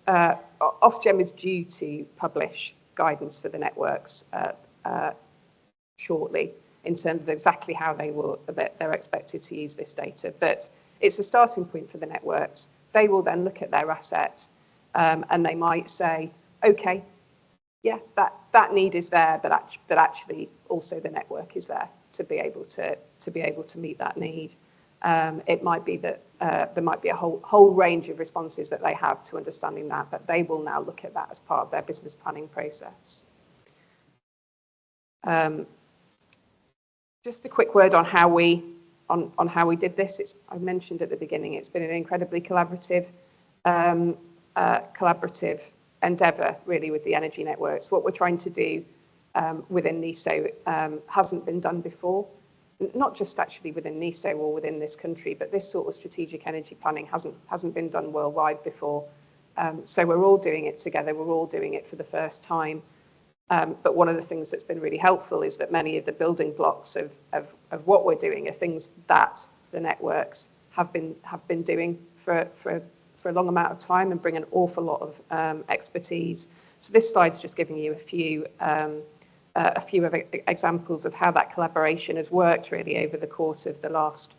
Ofgem is due to publish guidance for the networks shortly in terms of exactly how they're expected to use this data. But it's a starting point for the networks. They will then look at their assets and they might say, okay, yeah, that need is there, but actually also the network is there to be able to meet that need. It might be that there might be a whole range of responses that they have to understanding that, but they will now look at that as part of their business planning process. Just a quick word on how we did this. I mentioned at the beginning, it's been an incredibly collaborative endeavour, really, with the energy networks. What we're trying to do within NESO hasn't been done before, not just actually within NESO or within this country, but this sort of strategic energy planning hasn't been done worldwide before. So we're all doing it together. We're all doing it for the first time. But one of the things that's been really helpful is that many of the building blocks of what we're doing are things that the networks have been doing for a long amount of time and bring an awful lot of expertise. So this slide's just giving you a few examples of how that collaboration has worked really over the course of the last,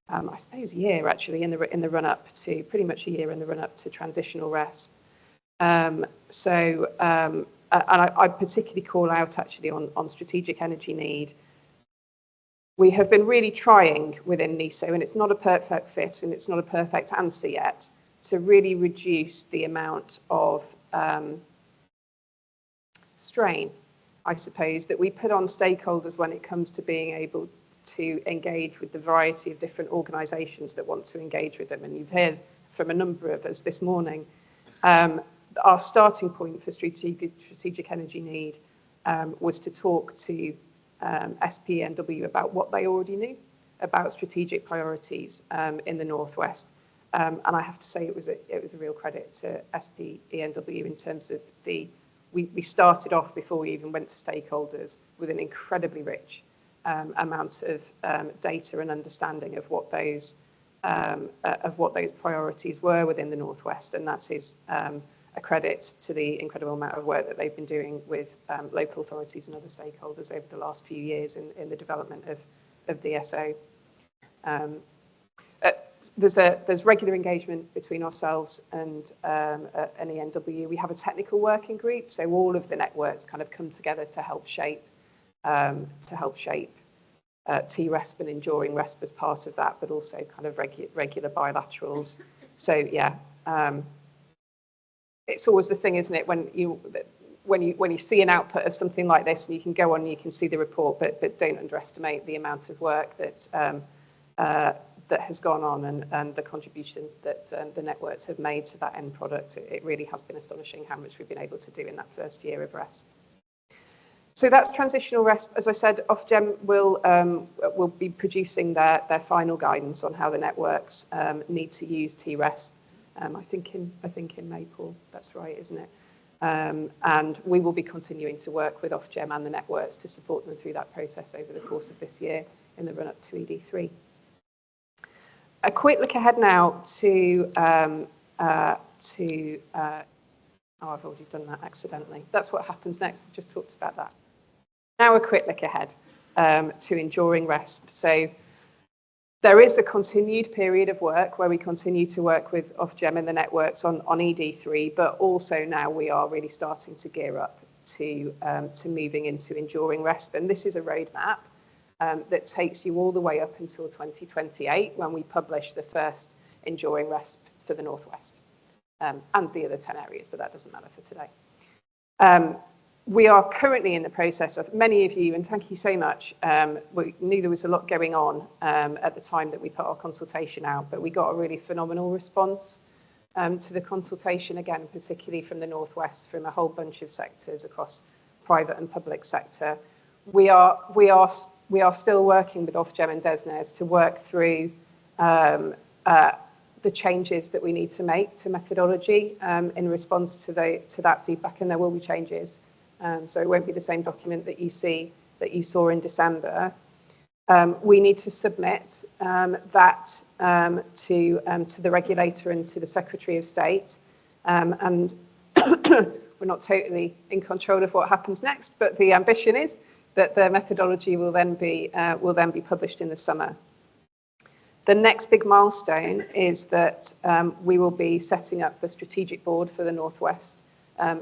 I suppose, year actually in the run up to pretty much a year in the run up to transitional RESP. And I particularly call out actually on strategic energy need. We have been really trying within NESO, and it's not a perfect fit and it's not a perfect answer yet, to really reduce the amount of strain, I suppose, that we put on stakeholders when it comes to being able to engage with the variety of different organisations that want to engage with them. And you've heard from a number of us this morning. Our starting point for strategic energy need was to talk to SPENW about what they already knew about strategic priorities in the Northwest. And I have to say it was a real credit to SPENW in terms of we started off before we even went to stakeholders with an incredibly rich amount of data and understanding of what those priorities were within the Northwest, and that is a credit to the incredible amount of work that they've been doing with local authorities and other stakeholders over the last few years in the development of DSO. There's regular engagement between ourselves and ENW. We have a technical working group, so all of the networks kind of come together to help shape TRESP and enduring RESP as part of that, but also kind of regular bilaterals. So yeah, it's always the thing, isn't it, when you see an output of something like this, and you can go on and you can see the report, but don't underestimate the amount of work that has gone on and the contribution that the networks have made to that end product. It really has been astonishing how much we've been able to do in that first year of RESP. So that's transitional RESP. As I said, Ofgem will be producing their final guidance on how the networks need to use TRESP. I think in May, Paul. That's right, isn't it? And we will be continuing to work with Ofgem and the networks to support them through that process over the course of this year in the run-up to ED3. A quick look ahead now to I've already done that accidentally. That's what happens next. We've just talked about that. Now a quick look ahead to enduring RESP. So there is a continued period of work where we continue to work with Ofgem and the networks on ED3, but also now we are really starting to gear up to moving into enduring RESP. And this is a roadmap that takes you all the way up until 2028, when we publish the first enduring RESP for the Northwest, and the other 10 areas, but that doesn't matter for today. We are currently in the process of, many of you, and thank you so much, we knew there was a lot going on at the time that we put our consultation out, but we got a really phenomenal response to the consultation, again, particularly from the Northwest, from a whole bunch of sectors across private and public sector. We are still working with Ofgem and DESNZ to work through the changes that we need to make to methodology in response to that feedback, and there will be changes. So it won't be the same document that you saw in December. We need to submit that to the regulator and to the Secretary of State, and we're not totally in control of what happens next, but the ambition is that the methodology will then be published in the summer. The next big milestone is that we will be setting up the strategic board for the Northwest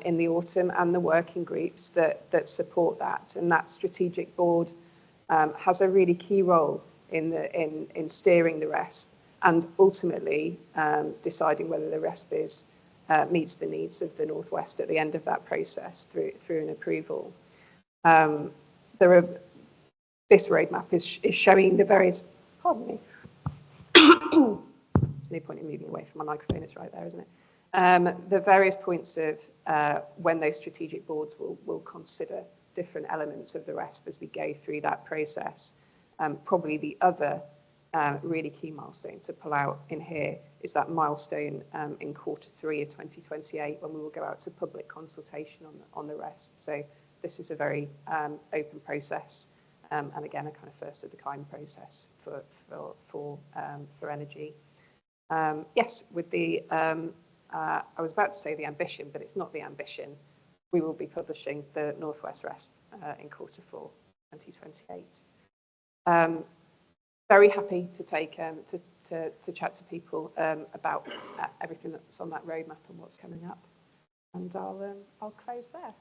in the autumn, and the working groups that support that. And that strategic board has a really key role in steering the RESP and ultimately deciding whether the RESP meets the needs of the Northwest at the end of that process through an approval. This roadmap is showing the various, pardon me, there's no point in moving away from my microphone, it's right there, isn't it? The various points of when those strategic boards will consider different elements of the RESP as we go through that process. Probably the other really key milestone to pull out in here is that milestone in Q3 of 2028 when we will go out to public consultation on the RESP. So this is a very open process, and again a kind of first of the kind process for energy. Yes, with the I was about to say the ambition, but it's not the ambition. We will be publishing the Northwest RESP in Q4 2028. Very happy to take to chat to people about everything that's on that roadmap and what's coming up. And I'll close there.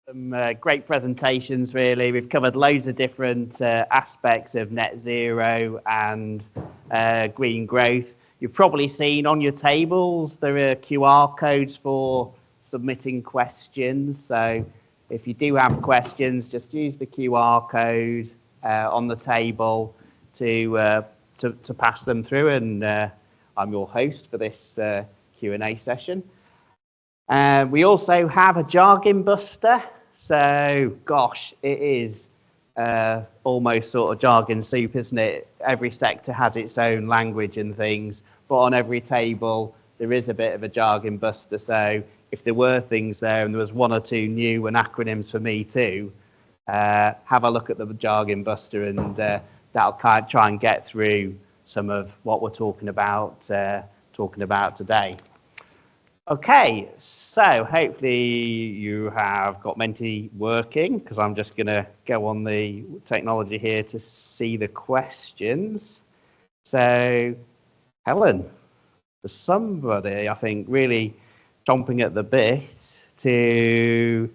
Some great presentations, really. We've covered loads of different aspects of net zero and green growth. You've probably seen on your tables there are QR codes for submitting questions. So if you do have questions, just use the QR code on the table to pass them through. And I'm your host for this Q&A session. We also have a jargon buster. So, gosh, it is almost sort of jargon soup, isn't it? Every sector has its own language and things, but on every table there is a bit of a jargon buster. So if there were things there and there was one or two new and acronyms for me too, have a look at the jargon buster, and that'll kind of try and get through some of what we're talking about today. Okay, so hopefully you have got Menti working, because I'm just going to go on the technology here to see the questions. So, Helen, there's somebody, I think, really chomping at the bit to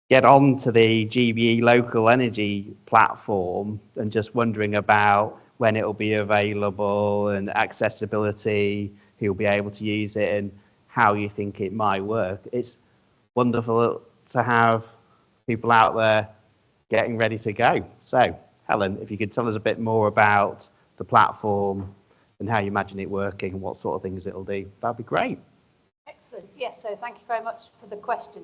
get onto the GBE local energy platform and just wondering about when it will be available and accessibility, who'll be able to use it, and how you think it might work. It's wonderful to have people out there getting ready to go. So, Helen, if you could tell us a bit more about the platform and how you imagine it working and what sort of things it'll do, that'd be great. Excellent. Yes, so thank you very much for the question.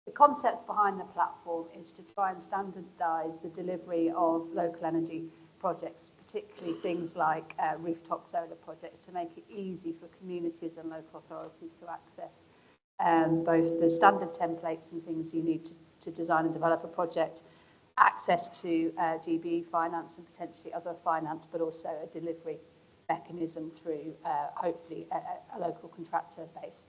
The concept behind the platform is to try and standardise the delivery of local energy projects, particularly things like rooftop solar projects, to make it easy for communities and local authorities to access both the standard templates and things you need to design and develop a project, access to GBE finance and potentially other finance, but also a delivery mechanism through hopefully a local contractor base.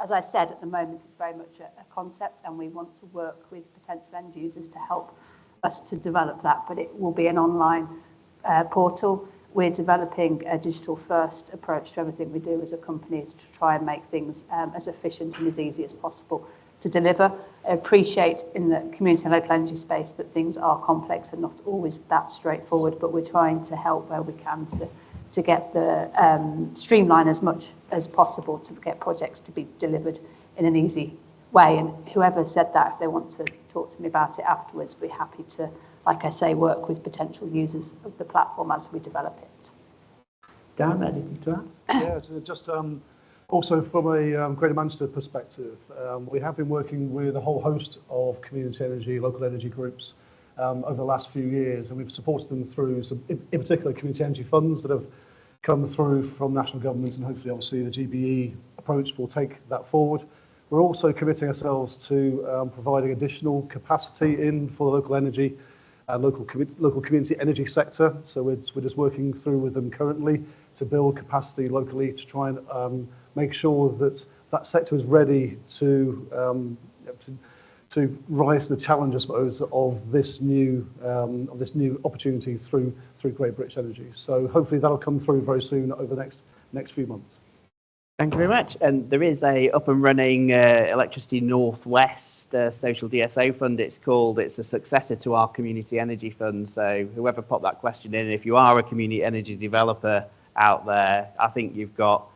As I said, at the moment it's very much a concept, and we want to work with potential end users to help us to develop that, but it will be an online portal. We're developing a digital first approach to everything we do as a company to try and make things as efficient and as easy as possible. to deliver. I appreciate in the community and local energy space that things are complex and not always that straightforward, but we're trying to help where we can to get the streamline as much as possible to get projects to be delivered in an easy way. And whoever said that, if they want to talk to me about it afterwards, be happy to, like I say, work with potential users of the platform as we develop it. Dan, anything to add? Yeah, just also from a Greater Manchester perspective, we have been working with a whole host of community energy, local energy groups over the last few years, and we've supported them through some, in particular, community energy funds that have come through from national government, and hopefully, obviously, the GBE approach will take that forward. We're also committing ourselves to providing additional capacity in for the local energy and local community energy sector. So we're just working through with them currently to build capacity locally to try and make sure that that sector is ready to rise to the challenge, I suppose, of this new opportunity through Great British Energy. So hopefully that'll come through very soon over the next few months. Thank you very much. And there is a up and running Electricity Northwest social DSO fund, it's called. It's a successor to our community energy fund. So whoever popped that question in, if you are a community energy developer out there, I think you've got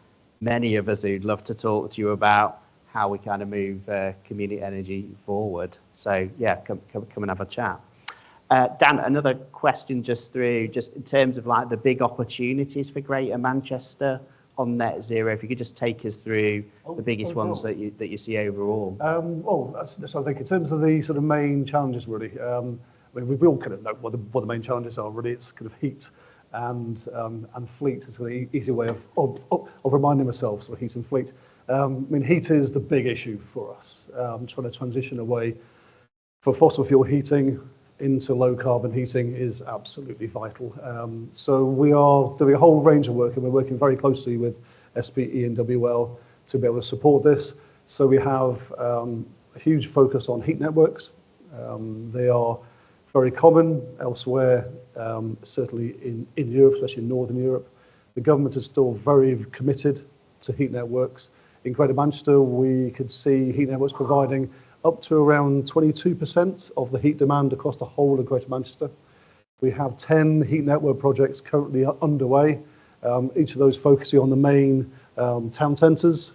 many of us who'd love to talk to you about how we kind of move community energy forward. So yeah, come and have a chat. Dan, another question just in terms of like the big opportunities for Greater Manchester on net zero, if you could just take us through the biggest ones that you see overall. So I think in terms of the sort of main challenges, really, I mean, we all kind of know what the main challenges are. Really, it's kind of heat and fleet. It's an easy way of reminding myself. So heat and fleet. I mean, heat is the big issue for us. Trying to transition away from fossil fuel heating into low carbon heating is absolutely vital. So we are doing a whole range of work, and we're working very closely with SPE and WL to be able to support this. So we have a huge focus on heat networks. They are very common elsewhere, certainly in Europe, especially in Northern Europe. The government is still very committed to heat networks. In Greater Manchester, we could see heat networks providing up to around 22% of the heat demand across the whole of Greater Manchester. We have 10 heat network projects currently underway, each of those focusing on the main town centres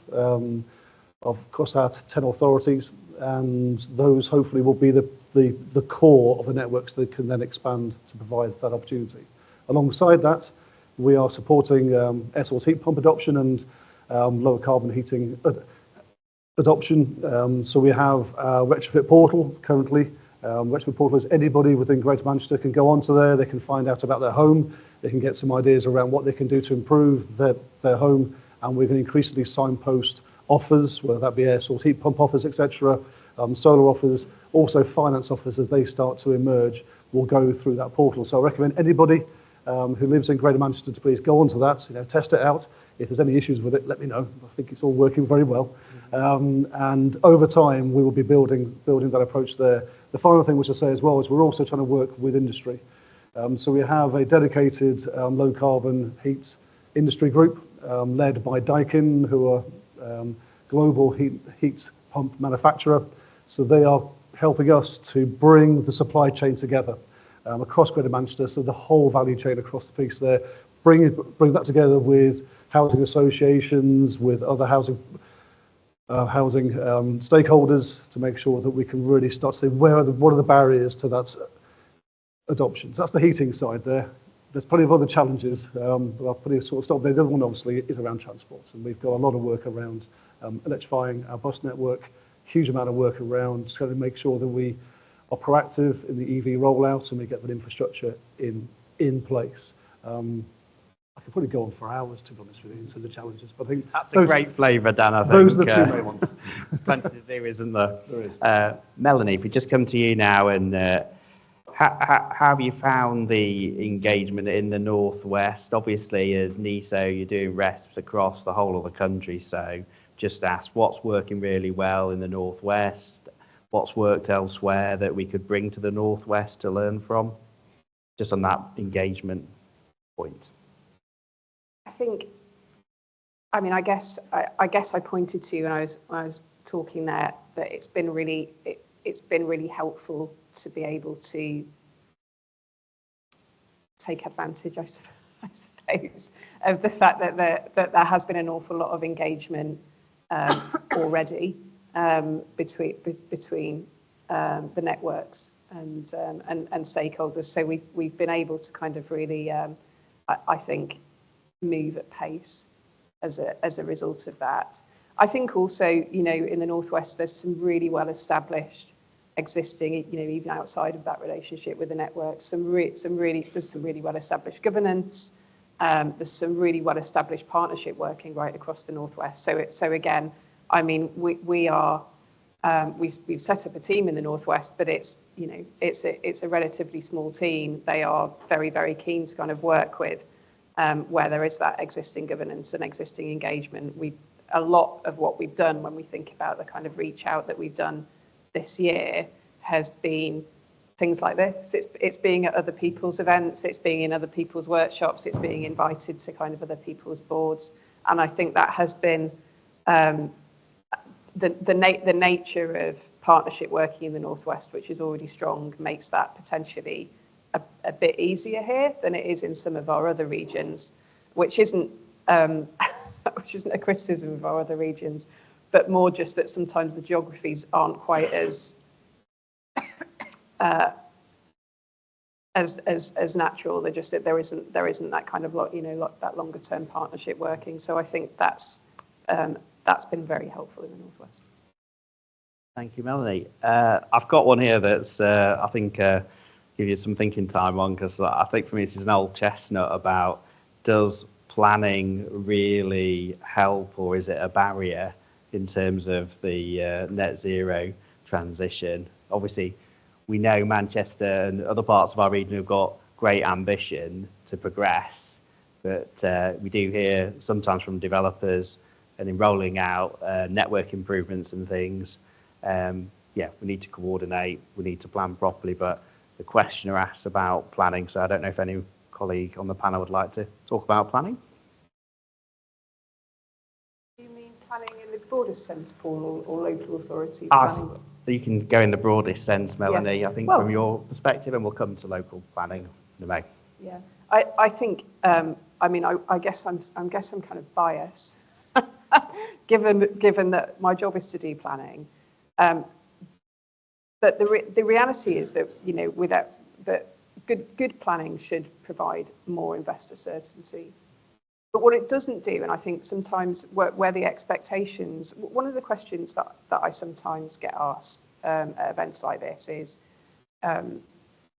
across our 10 authorities, and those hopefully will be the core of the networks that can then expand to provide that opportunity. Alongside that, we are supporting air source heat pump adoption and lower carbon heating adoption. So we have a retrofit portal currently. Retrofit portal is anybody within Greater Manchester can go onto there. They can find out about their home. They can get some ideas around what they can do to improve their home. And we're going to increasingly signpost offers, whether that be air source heat pump offers, etc., solar offers, also finance offers as they start to emerge will go through that portal. So I recommend anybody who lives in Greater Manchester to please go onto that, test it out. If there's any issues with it, let me know. I think it's all working very well. And over time, we will be building that approach there. The final thing which I'll say as well is we're also trying to work with industry. So we have a dedicated low carbon heat industry group led by Daikin, who are global heat pump manufacturer. So they are helping us to bring the supply chain together across Greater Manchester, so the whole value chain across the piece there. Bring that together with housing associations, with other housing stakeholders to make sure that we can really start to see what are the barriers to that adoption. So that's the heating side there. There's plenty of other challenges, but I'll put a sort of stop there. The other one obviously is around transport, and we've got a lot of work around electrifying our bus network, huge amount of work around trying to make sure that we are proactive in the EV rollout and we get that infrastructure in place. I could probably go on for hours, to be honest with you, into the challenges. But I think that's a great flavour, Dan. I think those are the two main ones. There's plenty to do, isn't there? There is. Melanie, if we just come to you now, and how have you found the engagement in the Northwest? Obviously, as NESO, you're doing RESPs across the whole of the country. So just ask what's working really well in the Northwest, what's worked elsewhere that we could bring to the Northwest to learn from, just on that engagement point. I guess I pointed to when I was talking there, that it's been really helpful to be able to take advantage, I suppose, of the fact that there has been an awful lot of engagement already between the networks and stakeholders. So we've been able to kind of really, I think, move at pace as a result of that. I think also, you know, in the Northwest, there's some really well-established existing, you know, even outside of that relationship with the network, there's some really well-established governance. There's some really well-established partnership working right across the Northwest. So again, I mean, we've set up a team in the Northwest, but it's, you know, it's a relatively small team. They are very, very keen to kind of work with where there is that existing governance and existing engagement. A lot of what we've done when we think about the kind of reach out that we've done this year has been things like this. It's being at other people's events, it's being in other people's workshops, it's being invited to kind of other people's boards. And I think that has been the nature of partnership working in the Northwest, which is already strong, makes that potentially a bit easier here than it is in some of our other regions, which isn't which isn't a criticism of our other regions, but more just that sometimes the geographies aren't quite as natural. They're just that there isn't that kind of that longer term partnership working. So I think that's been very helpful in the Northwest. Thank you, Melanie. I've got one here that's I think give you some thinking time on, because I think for me this is an old chestnut about, does planning really help, or is it a barrier in terms of the net zero transition? Obviously, we know Manchester and other parts of our region have got great ambition to progress, but we do hear sometimes from developers and in rolling out network improvements and things, we need to coordinate, we need to plan properly, but the questioner asks about planning, so I don't know if any colleague on the panel would like to talk about planning. Do you mean planning in the broadest sense, Paul, or local authority planning? You can go in the broadest sense, Melanie, Yeah. I think, Well, from your perspective, and we'll come to local planning in a May. Yeah, I think, I mean, I guess I'm kind of biased, given that my job is to do planning. But the reality is that, you know, good planning should provide more investor certainty. But what it doesn't do, and I think sometimes where the expectations, one of the questions that I sometimes get asked at events like this is, you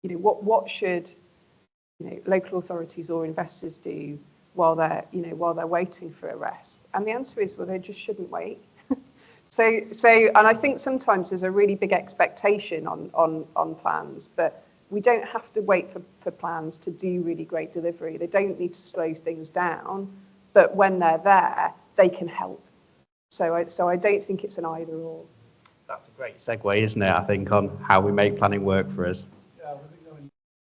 know, what should, you know, local authorities or investors do while they're waiting for a RESP? And the answer is, well, they just shouldn't wait. So, and I think sometimes there's a really big expectation on plans, but we don't have to wait for plans to do really great delivery. They don't need to slow things down, but when they're there, they can help. So I don't think it's an either or. That's a great segue, isn't it, I think, on how we make planning work for us. Yeah,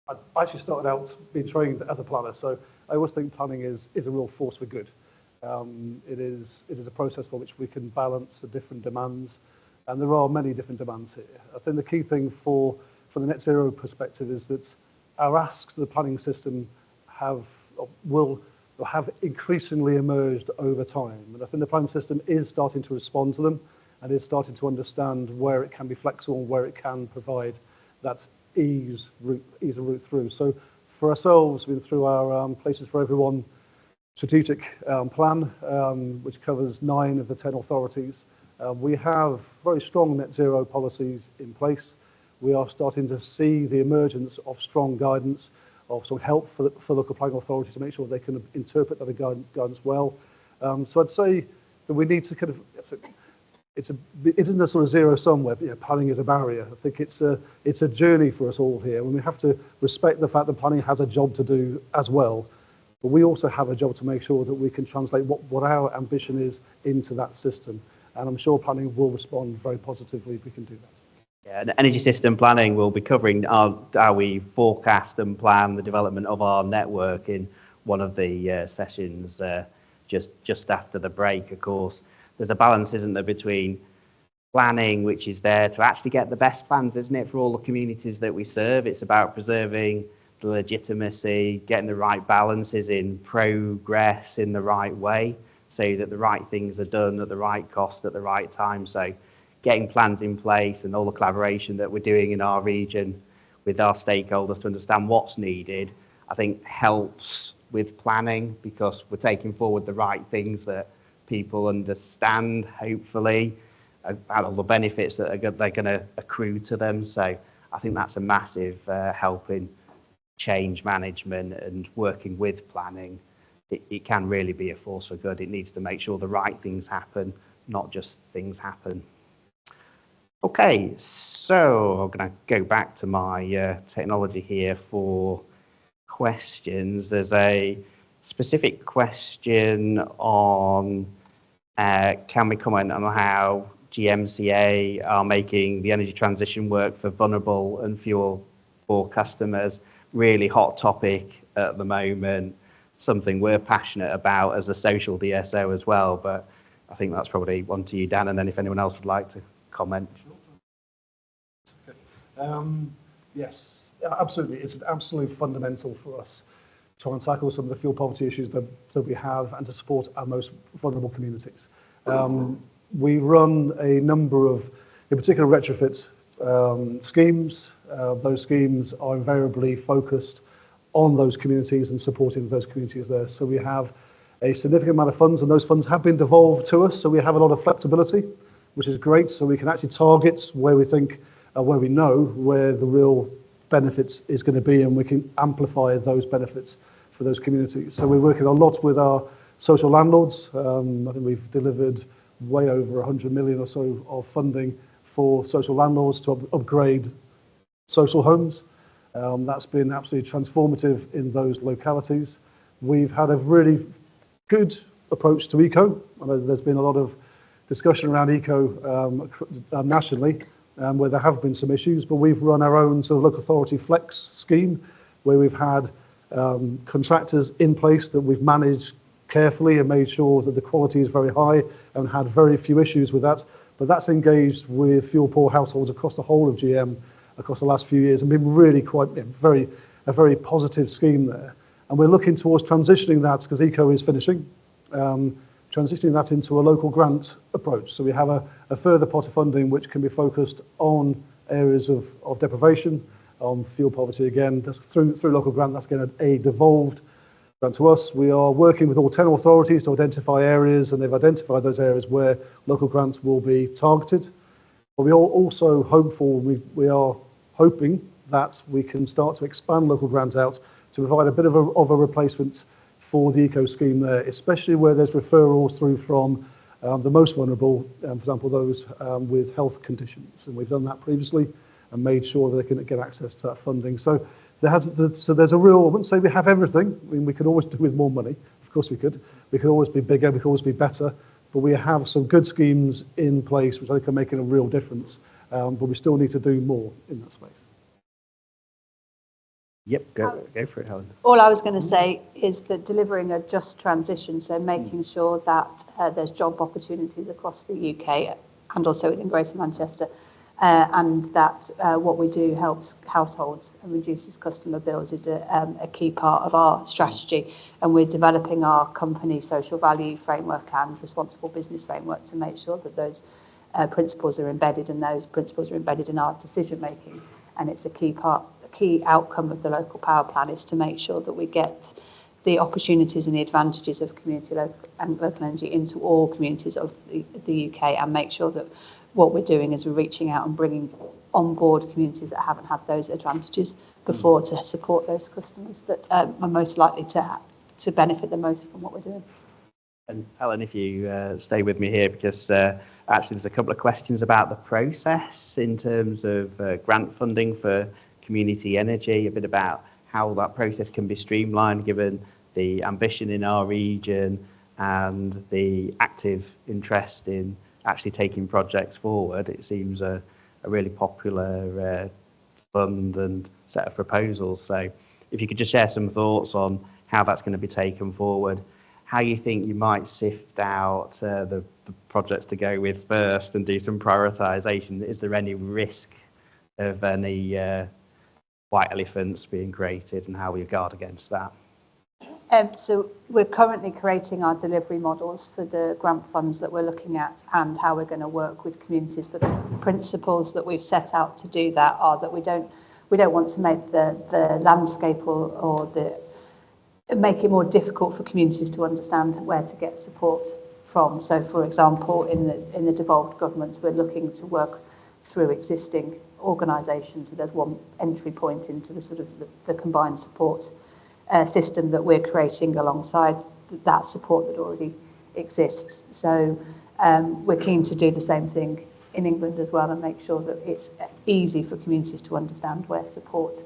I actually started out being trained as a planner, so I always think planning is a real force for good. It is a process for which we can balance the different demands, and there are many different demands here. I think the key thing for the net zero perspective is that our asks to the planning system will have increasingly emerged over time, and I think the planning system is starting to respond to them and is starting to understand where it can be flexible, where it can provide that ease a route through. So for ourselves, through our Places for Everyone strategic plan, which covers 9 of the 10 authorities, we have very strong net zero policies in place. We are starting to see the emergence of strong guidance, of some help for local planning authorities to make sure they can interpret that guidance well. So I'd say that we need to kind of, it isn't a sort of zero sum where, you know, planning is a barrier. I think it's a journey for us all here, and we have to respect the fact that planning has a job to do as well. But we also have a job to make sure that we can translate what our ambition is into that system. And I'm sure planning will respond very positively if we can do that. Yeah, and energy system planning will be covering how we forecast and plan the development of our network in one of the sessions just after the break. Of course, there's a balance, isn't there, between planning which is there to actually get the best plans, isn't it, for all the communities that we serve. It's about preserving the legitimacy, getting the right balances in progress in the right way, so that the right things are done at the right cost at the right time. So getting plans in place and all the collaboration that we're doing in our region with our stakeholders to understand what's needed, I think helps with planning, because we're taking forward the right things that people understand, hopefully, about all the benefits that they're going to accrue to them. So I think that's a massive help in change management and working with planning. It can really be a force for good. It needs to make sure the right things happen, not just things happen. Okay, so I'm going to go back to my technology here for questions. There's a specific question on can we comment on how GMCA are making the energy transition work for vulnerable and fuel poor customers. Really hot topic at the moment, something we're passionate about as a social DSO as well, but I think that's probably one to you, Dan, and then if anyone else would like to comment. Yes, absolutely. It's absolutely fundamental for us to try and tackle some of the fuel poverty issues that we have and to support our most vulnerable communities. We run a number of, in particular, retrofit schemes. Those schemes are invariably focused on those communities and supporting those communities there. So we have a significant amount of funds, and those funds have been devolved to us, so we have a lot of flexibility, which is great. So we can actually target where we think, where we know where the real benefits is going to be, and we can amplify those benefits for those communities. So we're working a lot with our social landlords. I think we've delivered way over 100 million or so of funding for social landlords to upgrade social homes. That's been absolutely transformative in those localities. We've had a really good approach to eco. I know there's been a lot of discussion around eco nationally, where there have been some issues, but we've run our own sort of local authority flex scheme, where we've had contractors in place that we've managed carefully and made sure that the quality is very high and had very few issues with that. But that's engaged with fuel poor households across the whole of GM across the last few years and been really quite a very positive scheme there. And we're looking towards transitioning that, because eco is finishing, transitioning that into a local grant approach. So we have a further pot of funding which can be focused on areas of deprivation, on fuel poverty again. That's through local grant, that's getting a devolved grant to us. We are working with all 10 authorities to identify areas, and they've identified those areas where local grants will be targeted. But we are also hopeful, we are hoping that we can start to expand local grants out to provide a bit of a replacement for the eco scheme there, especially where there's referrals through from the most vulnerable, for example, those with health conditions. And we've done that previously and made sure that they can get access to that funding. So there's a real, I wouldn't say we have everything. I mean, we could always do with more money. Of course we could. We could always be bigger, we could always be better. But we have some good schemes in place which I think are making a real difference. But we still need to do more in that space. Yep, go for it, Helen. All I was going to say is that delivering a just transition, so making sure that there's job opportunities across the UK and also within Greater Manchester, and that what we do helps households and reduces customer bills is a key part of our strategy. And we're developing our company social value framework and responsible business framework to make sure that those principles are embedded, and those principles are embedded in our decision making. And it's a key outcome of the local power plan is to make sure that we get the opportunities and the advantages of local energy into all communities of the UK, and make sure that what we're doing is we're reaching out and bringing on board communities that haven't had those advantages before to support those customers that are most likely to benefit the most from what we're doing. And Helen, if you stay with me here, because actually there's a couple of questions about the process in terms of grant funding for community energy, a bit about how that process can be streamlined given the ambition in our region and the active interest in actually taking projects forward. It seems a really popular fund and set of proposals. So if you could just share some thoughts on how that's going to be taken forward, how you think you might sift out the projects to go with first and do some prioritisation. Is there any risk of any white elephants being created, and how we guard against that? So we're currently creating our delivery models for the grant funds that we're looking at and how we're going to work with communities. But the principles that we've set out to do that are that we don't want to make the landscape or make it more difficult for communities to understand where to get support from. So, for example, in the devolved governments, we're looking to work through existing organisations. So there's one entry point into the sort of the combined support system that we're creating alongside that support that already exists. So we're keen to do the same thing in England as well and make sure that it's easy for communities to understand where support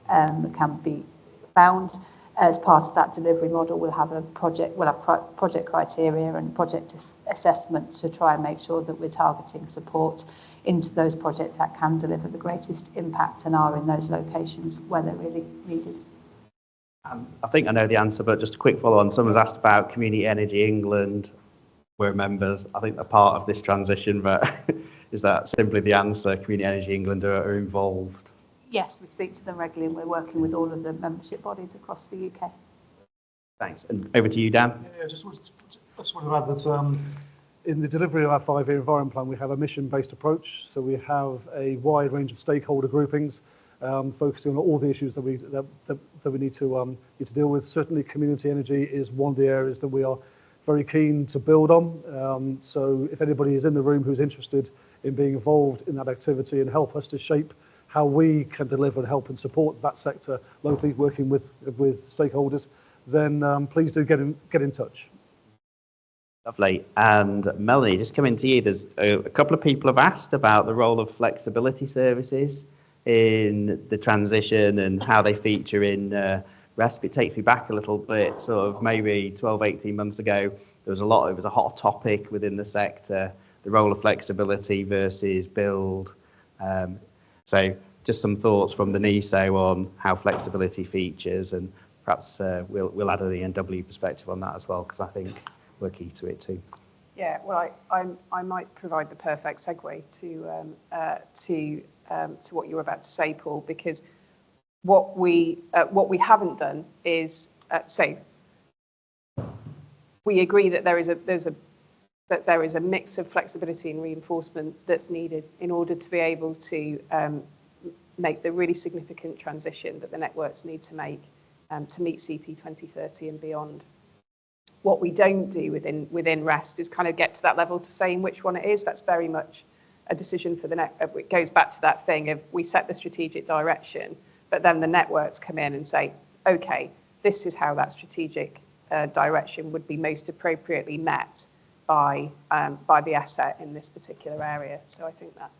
can be found. As part of that delivery model, we'll have project criteria and project assessment to try and make sure that we're targeting support into those projects that can deliver the greatest impact and are in those locations where they're really needed. I think I know the answer, but just a quick follow on. Someone's asked about Community Energy England. We're members. I think they're part of this transition, but is that simply the answer? Community Energy England are involved? Yes, we speak to them regularly and we're working with all of the membership bodies across the UK. Thanks. And over to you, Dan. Yeah, I just want to add that in the delivery of our 5-year environment plan, we have a mission-based approach. So we have a wide range of stakeholder groupings focusing on all the issues that we need to deal with. Certainly, community energy is one of the areas that we are very keen to build on. So if anybody is in the room who's interested in being involved in that activity and help us to shape how we can deliver and help and support that sector locally, working with stakeholders, then please do get in touch. Lovely. And Melanie, just coming to you, there's a couple of people have asked about the role of flexibility services in the transition and how they feature in RESP. It takes me back a little bit, sort of maybe 12, 18 months ago, it was a hot topic within the sector, the role of flexibility versus build. So just some thoughts from the NESO on how flexibility features, and perhaps we'll add an E&W perspective on that as well, because I think we're key to it too. Yeah, well, I might provide the perfect segue to what you were about to say, Paul, because what we haven't done is say we agree that there is a mix of flexibility and reinforcement that's needed in order to be able to make the really significant transition that the networks need to make to meet CP 2030 and beyond. What we don't do within RESP is kind of get to that level to saying which one it is. That's very much a decision for the network. It goes back to that thing of we set the strategic direction, but then the networks come in and say, okay, this is how that strategic direction would be most appropriately met by the asset in this particular area. So I think that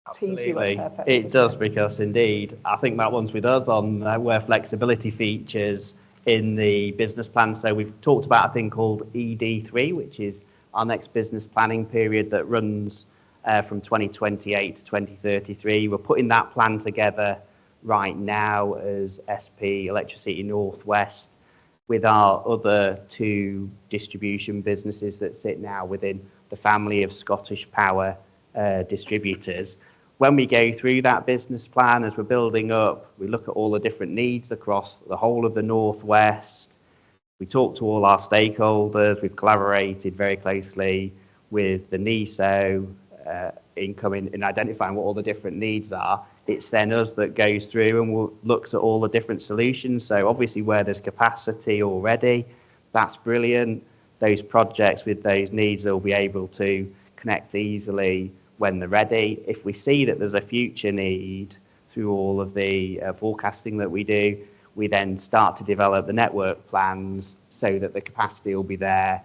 absolutely it does, because indeed I think that one's with us on where flexibility features in the business plan. So we've talked about a thing called ED3, which is our next business planning period that runs from 2028 to 2033. We're putting that plan together right now as SP Electricity Northwest with our other two distribution businesses that sit now within the family of Scottish Power distributors. When we go through that business plan, as we're building up, we look at all the different needs across the whole of the Northwest. We talk to all our stakeholders. We've collaborated very closely with the NESO in identifying what all the different needs are. It's then us that goes through and looks at all the different solutions. So obviously where there's capacity already, that's brilliant. Those projects with those needs will be able to connect easily when they're ready. If we see that there's a future need through all of the forecasting that we do, we then start to develop the network plans so that the capacity will be there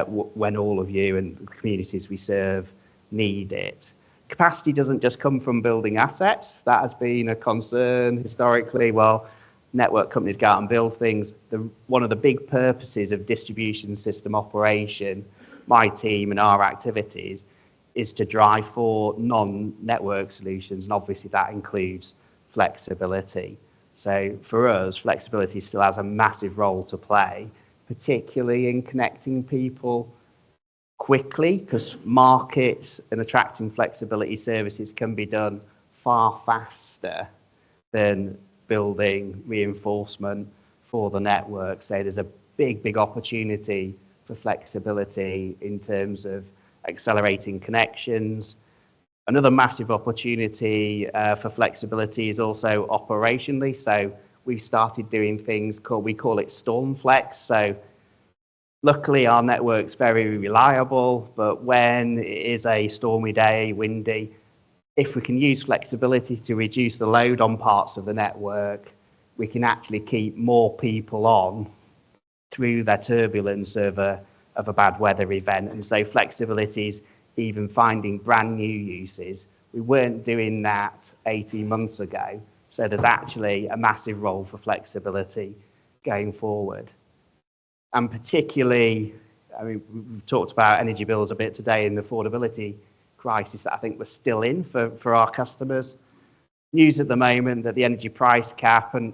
when all of you and the communities we serve need it. Capacity doesn't just come from building assets. That has been a concern historically. Well, network companies go out and build things. One of the big purposes of distribution system operation, my team and our activities, is to drive for non-network solutions, and obviously that includes flexibility. So for us, flexibility still has a massive role to play particularly in connecting people quickly, because markets and attracting flexibility services can be done far faster than building reinforcement for the network. So there's a big opportunity for flexibility in terms of accelerating connections. Another massive opportunity for flexibility is also operationally. So we've started doing things we call it Storm Flex. So luckily our network's very reliable, but when it is a stormy day, windy, if we can use flexibility to reduce the load on parts of the network, we can actually keep more people on through the turbulence of a bad weather event. And so flexibility is even finding brand new uses. We weren't doing that 18 months ago. So there's actually a massive role for flexibility going forward. And particularly, I mean, we've talked about energy bills a bit today and the affordability crisis that I think we're still in for our customers. News at the moment that the energy price cap, and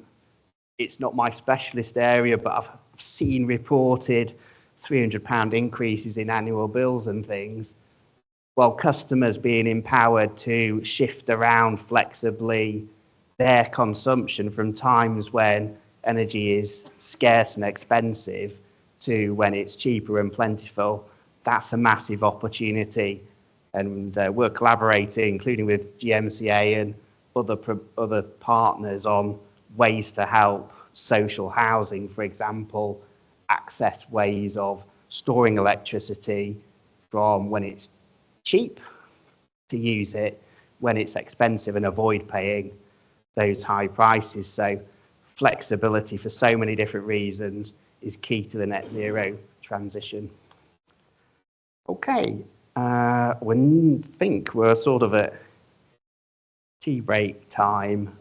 it's not my specialist area, but I've seen reported £300 increases in annual bills and things. Well, customers being empowered to shift around flexibly their consumption from times when energy is scarce and expensive to when it's cheaper and plentiful, that's a massive opportunity. And we're collaborating, including with GMCA and other partners, on ways to help social housing, for example, access ways of storing electricity from when it's cheap to use it when it's expensive and avoid paying those high prices. So flexibility for so many different reasons is key to the net zero transition. Okay, we think we're sort of at tea break time.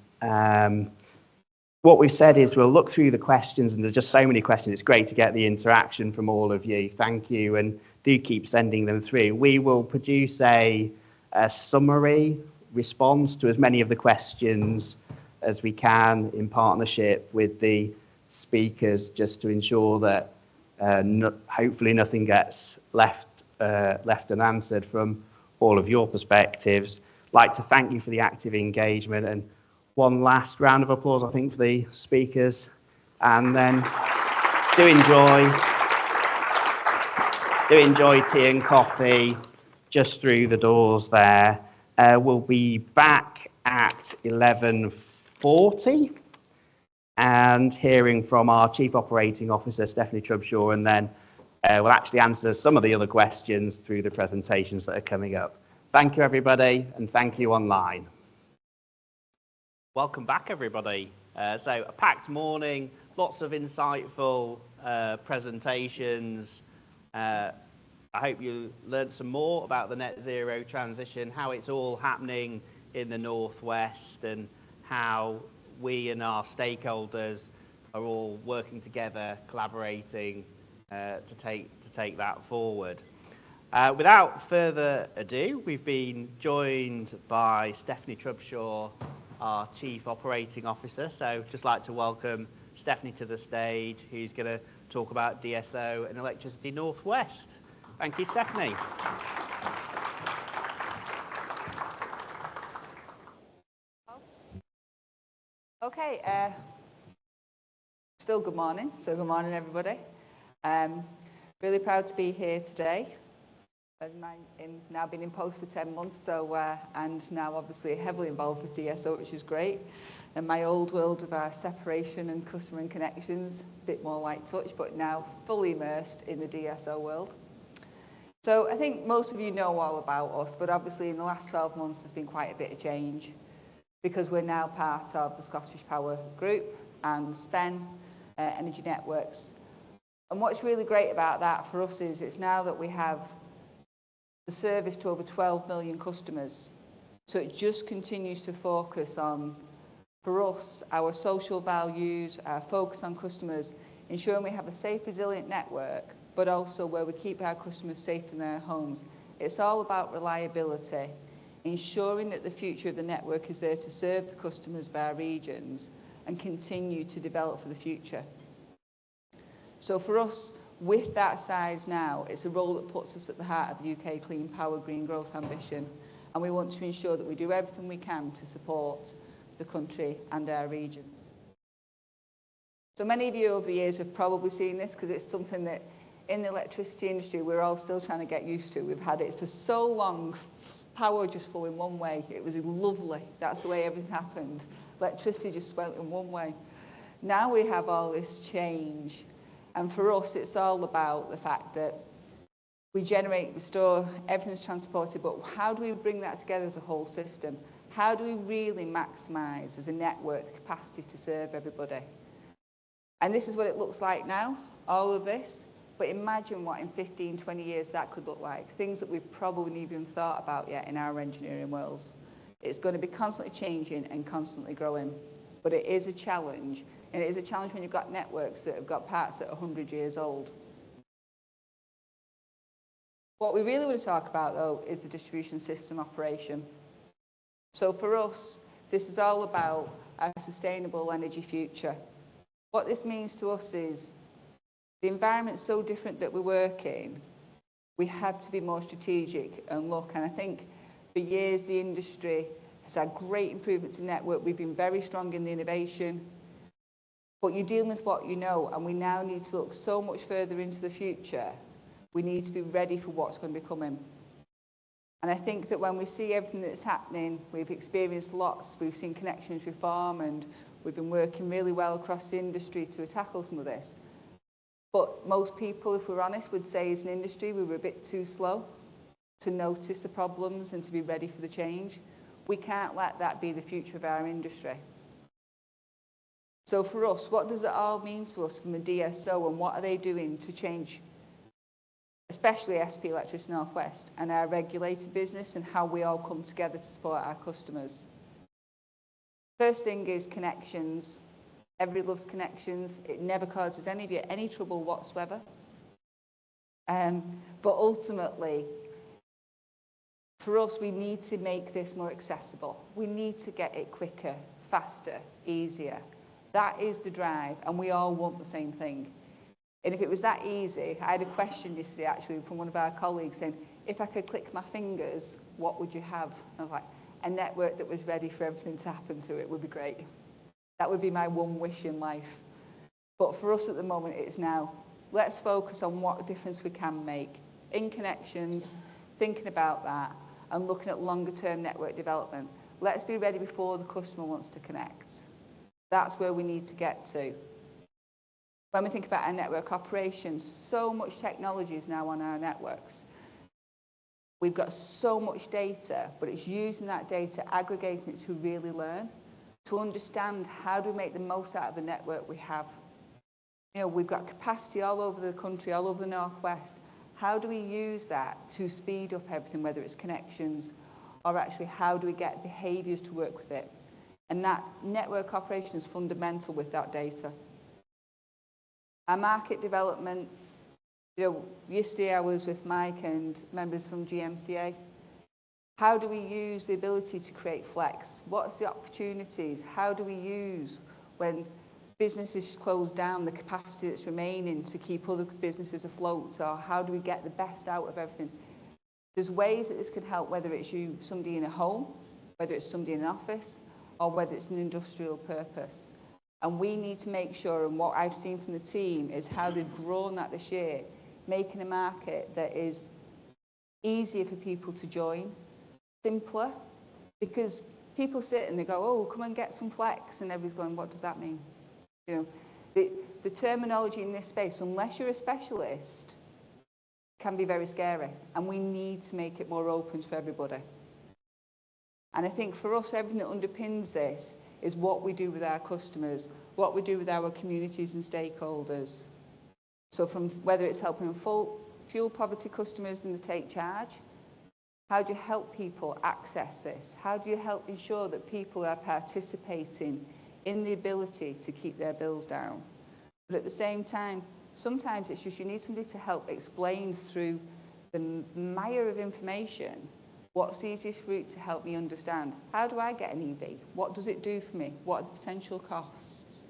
What we've said is we'll look through the questions, and there's just so many questions. It's great to get the interaction from all of you. Thank you, and do keep sending them through. We will produce a summary response to as many of the questions as we can in partnership with the speakers, just to ensure that hopefully nothing gets left unanswered from all of your perspectives. I'd like to thank you for the active engagement, and one last round of applause, I think, for the speakers. And then do enjoy tea and coffee just through the doors there. We'll be back at 11:40 and hearing from our Chief Operating Officer, Stephanie Trubshaw, and then we'll actually answer some of the other questions through the presentations that are coming up. Thank you, everybody, and thank you online. Welcome back, everybody. So a packed morning, lots of insightful presentations. I hope you learned some more about the net zero transition, how it's all happening in the Northwest, and how we and our stakeholders are all working together, collaborating to take that forward. Without further ado, we've been joined by Stephanie Trubshaw, our Chief Operating Officer. So just like to welcome Stephanie to the stage, who's going to talk about DSO and Electricity Northwest. Thank you, Stephanie. Okay, still good morning. So good morning, everybody. Really proud to be here today. I've now been in post for 10 months, so and now obviously heavily involved with DSO, which is great. And my old world of separation and customer and connections, a bit more light touch, but now fully immersed in the DSO world. So I think most of you know all about us, but obviously in the last 12 months there's been quite a bit of change, because we're now part of the Scottish Power Group and SPEN Energy Networks. And what's really great about that for us is it's now that we have the service to over 12 million customers. So it just continues to focus on, for us, our social values, our focus on customers, ensuring we have a safe, resilient network, but also where we keep our customers safe in their homes. It's all about reliability, ensuring that the future of the network is there to serve the customers of our regions and continue to develop for the future. So for us, with that size now, it's a role that puts us at the heart of the UK Clean Power Green Growth ambition, and we want to ensure that we do everything we can to support the country and our regions. So many of you over the years have probably seen this because it's something that in the electricity industry we're all still trying to get used to. We've had it for so long, power just flowing one way. It was lovely. That's the way everything happened. Electricity just went in one way. Now we have all this change. And for us, it's all about the fact that we generate, we store, everything's transported, but how do we bring that together as a whole system? How do we really maximise, as a network, the capacity to serve everybody? And this is what it looks like now, all of this. But imagine what in 15, 20 years that could look like. Things that we've probably not even thought about yet in our engineering worlds. It's going to be constantly changing and constantly growing. But it is a challenge. And it is a challenge when you've got networks that have got parts that are 100 years old. What we really want to talk about, though, is the distribution system operation. So for us, this is all about our sustainable energy future. What this means to us is the environment's so different that we work in, we have to be more strategic and look. And I think for years the industry has had great improvements in network. We've been very strong in the innovation. But you're dealing with what you know, and we now need to look so much further into the future. We need to be ready for what's going to be coming. And I think that when we see everything that's happening, we've experienced lots, we've seen connections reform, and we've been working really well across the industry to tackle some of this. But most people, if we're honest, would say as an industry we were a bit too slow to notice the problems and to be ready for the change. We can't let that be the future of our industry. So for us, what does it all mean to us from a DSO, and what are they doing to change, especially SP Electricity North West and our regulated business, and how we all come together to support our customers? First thing is connections. Everybody loves connections. It never causes any of you any trouble whatsoever. But ultimately, for us, we need to make this more accessible. We need to get it quicker, faster, easier. That is the drive, and we all want the same thing. And if it was that easy, I had a question yesterday actually from one of our colleagues saying, if I could click my fingers, what would you have? And I was like, a network that was ready for everything to happen to it would be great. That would be my one wish in life. But for us at the moment, it's now, let's focus on what difference we can make in connections, thinking about that, and looking at longer term network development. Let's be ready before the customer wants to connect. That's where we need to get to. When we think about our network operations, so much technology is now on our networks. We've got so much data, but it's using that data, aggregating it to really learn, to understand how do we make the most out of the network we have. You know, we've got capacity all over the country, all over the Northwest. How do we use that to speed up everything, whether it's connections, or actually how do we get behaviours to work with it? And that network operation is fundamental with that data. Our market developments, you know, yesterday I was with Mike and members from GMCA. How do we use the ability to create flex? What's the opportunities? How do we use, when businesses close down, the capacity that's remaining to keep other businesses afloat? Or how do we get the best out of everything? There's ways that this could help, whether it's somebody in a home, whether it's somebody in an office, or whether it's an industrial purpose. And we need to make sure, and what I've seen from the team is how they've grown that this year, making a market that is easier for people to join, simpler, because people sit and they go, oh, come and get some flex, and everybody's going, what does that mean? You know, the terminology in this space, unless you're a specialist, can be very scary, and we need to make it more open to everybody. And I think for us, everything that underpins this is what we do with our customers, what we do with our communities and stakeholders. So from whether it's helping fuel poverty customers in the take charge, how do you help people access this? How do you help ensure that people are participating in the ability to keep their bills down? But at the same time, sometimes it's just you need somebody to help explain through the mire of information what's the easiest route to help me understand. How do I get an EV? What does it do for me? What are the potential costs?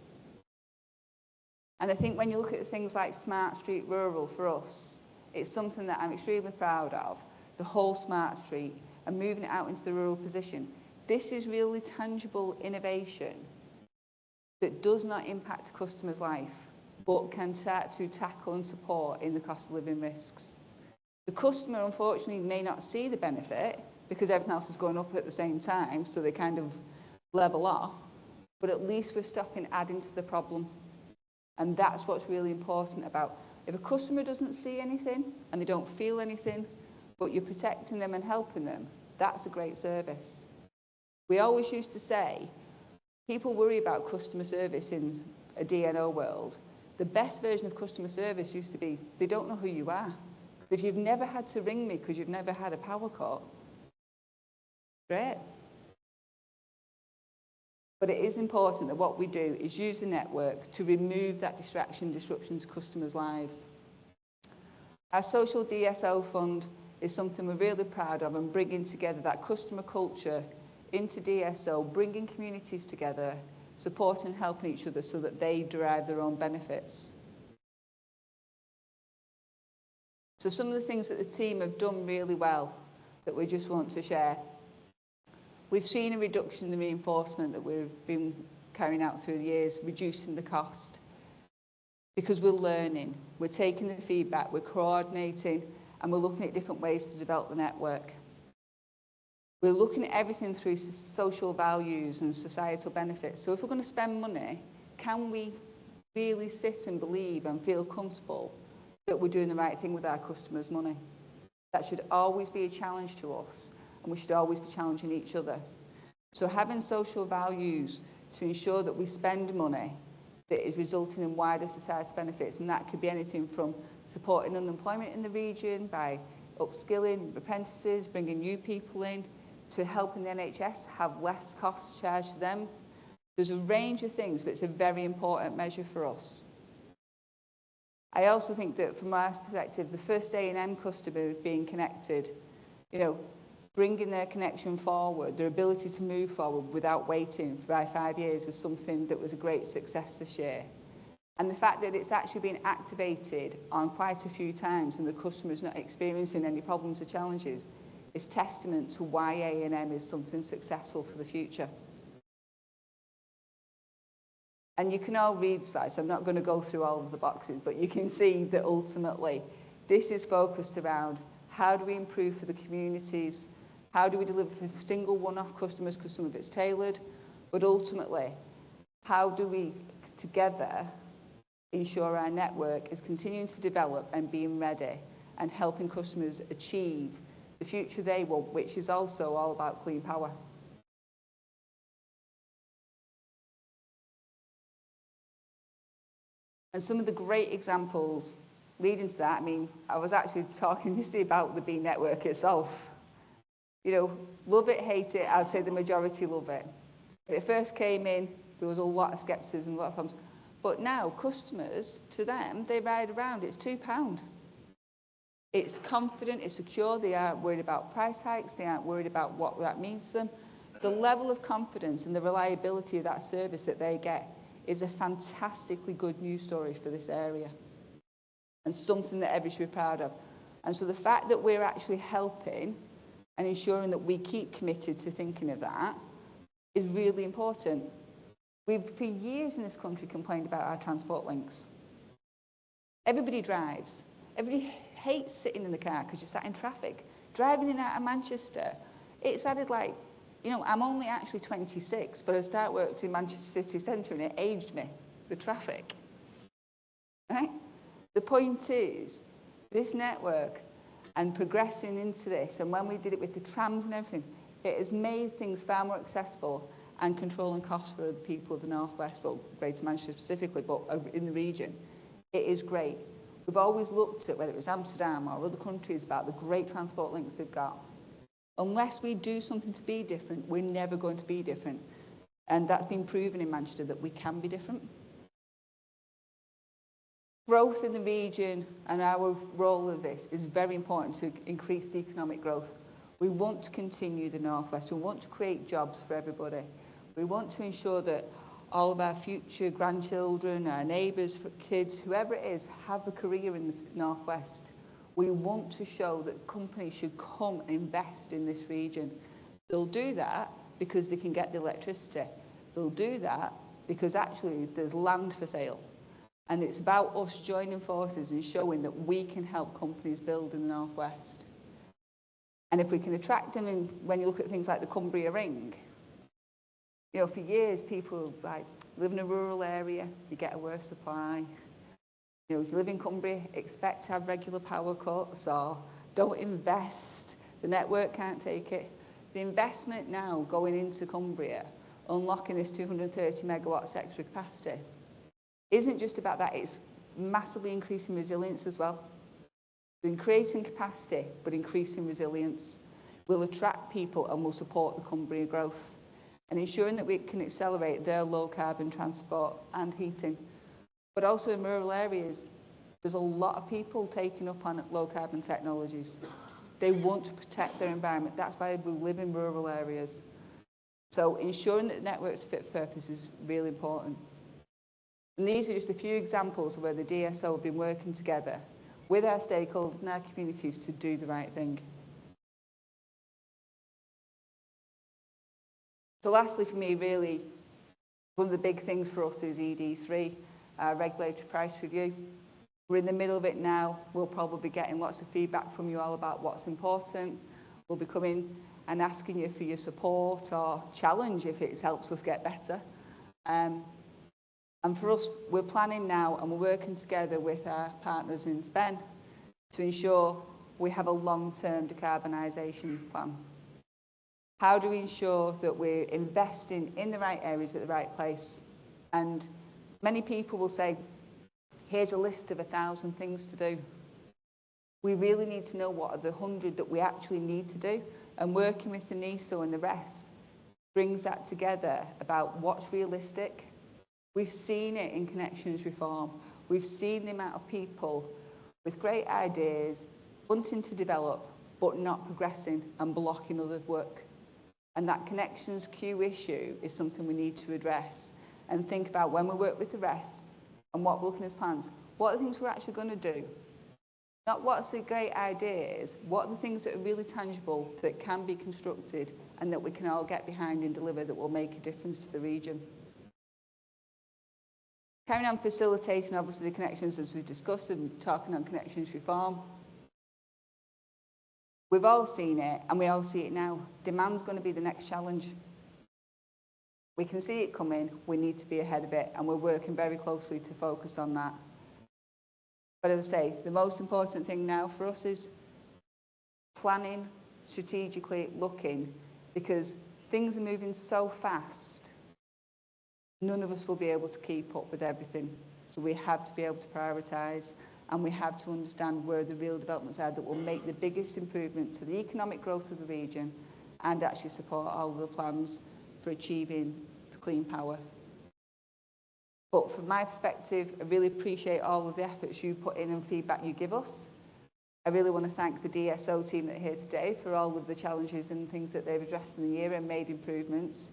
And I think when you look at things like Smart Street Rural for us, it's something that I'm extremely proud of, the whole Smart Street and moving it out into the rural position. This is really tangible innovation that does not impact a customer's life, but can start to tackle and support in the cost of living risks. The customer, unfortunately, may not see the benefit because everything else is going up at the same time, so they kind of level off, but at least we're stopping adding to the problem. And that's what's really important about, if a customer doesn't see anything and they don't feel anything, but you're protecting them and helping them, that's a great service. We always used to say, people worry about customer service in a DNO world. The best version of customer service used to be, they don't know who you are. If you've never had to ring me because you've never had a power cut, great. But it is important that what we do is use the network to remove that disruption to customers' lives. Our social DSO fund is something we're really proud of, and bringing together that customer culture into DSO, bringing communities together, supporting and helping each other so that they derive their own benefits. So some of the things that the team have done really well that we just want to share. We've seen a reduction in the reinforcement that we've been carrying out through the years, reducing the cost. Because we're learning, we're taking the feedback, we're coordinating, and we're looking at different ways to develop the network. We're looking at everything through social values and societal benefits. So if we're going to spend money, can we really sit and believe and feel comfortable that we're doing the right thing with our customers' money? That should always be a challenge to us, and we should always be challenging each other. So having social values to ensure that we spend money that is resulting in wider societal benefits, and that could be anything from supporting unemployment in the region by upskilling apprentices, bringing new people in, to helping the NHS have less costs charged to them. There's a range of things, but it's a very important measure for us. I also think that from our perspective, the first A&M customer being connected, bringing their connection forward, their ability to move forward without waiting by 5 years is something that was a great success this year. And the fact that it's actually been activated on quite a few times and the customer's not experiencing any problems or challenges is testament to why A&M is something successful for the future. And you can all read slides, so I'm not going to go through all of the boxes, but you can see that ultimately this is focused around how do we improve for the communities, how do we deliver for single one-off customers because some of it's tailored, but ultimately how do we together ensure our network is continuing to develop and being ready and helping customers achieve the future they want, which is also all about clean power. And some of the great examples leading to that, I was actually talking yesterday about the Bee network itself. Love it, hate it, I'd say the majority love it. When it first came in, there was a lot of scepticism, a lot of problems. But now, customers, to them, they ride around, it's £2. It's confident, it's secure, they aren't worried about price hikes, they aren't worried about what that means to them. The level of confidence and the reliability of that service that they get is a fantastically good news story for this area and something that everybody should be proud of. And so the fact that we're actually helping and ensuring that we keep committed to thinking of that is really important. We've, for years in this country, complained about our transport links. Everybody drives. Everybody hates sitting in the car because you're sat in traffic. Driving in and out of Manchester, it's added I'm only actually 26, but I started working in Manchester city centre and it aged me, the traffic. Right? The point is, this network and progressing into this, and when we did it with the trams and everything, it has made things far more accessible and controlling costs for the people of the North West, well, Greater Manchester specifically, but in the region. It is great. We've always looked at, whether it was Amsterdam or other countries, about the great transport links they've got. Unless we do something to be different, we're never going to be different. And that's been proven in Manchester that we can be different. Growth in the region and our role in this is very important to increase the economic growth. We want to continue the North West. We want to create jobs for everybody. We want to ensure that all of our future grandchildren, our neighbours, kids, whoever it is, have a career in the Northwest. We want to show that companies should come and invest in this region. They'll do that because they can get the electricity. They'll do that because actually there's land for sale. And it's about us joining forces and showing that we can help companies build in the Northwest. And if we can attract them, in, when you look at things like the Cumbria Ring, you know, for years people like live in a rural area, you get a worse supply. You know, if you live in Cumbria, expect to have regular power cuts or don't invest. The network can't take it. The investment now going into Cumbria, unlocking this 230 megawatts extra capacity, isn't just about that, it's massively increasing resilience as well. We're creating capacity, but increasing resilience. We'll attract people and we'll support the Cumbria growth, and ensuring that we can accelerate their low carbon transport and heating. But also in rural areas, there's a lot of people taking up on low carbon technologies. They want to protect their environment. That's why we live in rural areas. So ensuring that the network's fit for purpose is really important. And these are just a few examples of where the DSO have been working together with our stakeholders and our communities to do the right thing. So lastly for me, really, one of the big things for us is ED3, our regulatory price review. We're in the middle of it now. We'll probably be getting lots of feedback from you all about what's important. We'll be coming and asking you for your support or challenge if it helps us get better. And for us, we're planning now and we're working together with our partners in Spain to ensure we have a long-term decarbonisation plan. How do we ensure that we're investing in the right areas at the right place? And many people will say, here's a list of 1,000 things to do. We really need to know what are the 100 that we actually need to do, and working with the DSO and the rest brings that together about what's realistic. We've seen it in connections reform. We've seen the amount of people with great ideas wanting to develop but not progressing and blocking other work. And that connections queue issue is something we need to address and think about when we work with the rest and what we're looking at as plans. What are the things we're actually going to do? Not what's the great ideas, what are the things that are really tangible that can be constructed and that we can all get behind and deliver that will make a difference to the region. Carrying on facilitating, obviously, the connections as we've discussed and talking on connections reform. We've all seen it, and we all see it now. Demand's going to be the next challenge. We can see it coming, we need to be ahead of it, and we're working very closely to focus on that. But as I say, the most important thing now for us is planning, strategically looking, because things are moving so fast. None of us will be able to keep up with everything. So we have to be able to prioritise, and we have to understand where the real developments are that will make the biggest improvement to the economic growth of the region and actually support all of the plans for achieving clean power. But from my perspective, I really appreciate all of the efforts you put in and feedback you give us. I really want to thank the DSO team that are here today for all of the challenges and things that they've addressed in the year and made improvements.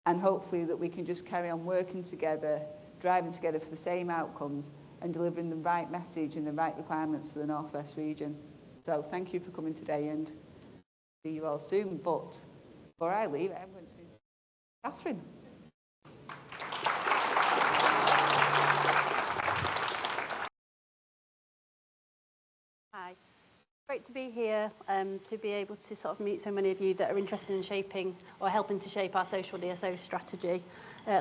And hopefully that we can just carry on working together, driving together for the same outcomes and delivering the right message and the right requirements for the North West region. So thank you for coming today and see you all soon. But before I leave, I'm going to Catherine. Hi. Great to be here, to be able to sort of meet so many of you that are interested in shaping or helping to shape our social DSO strategy.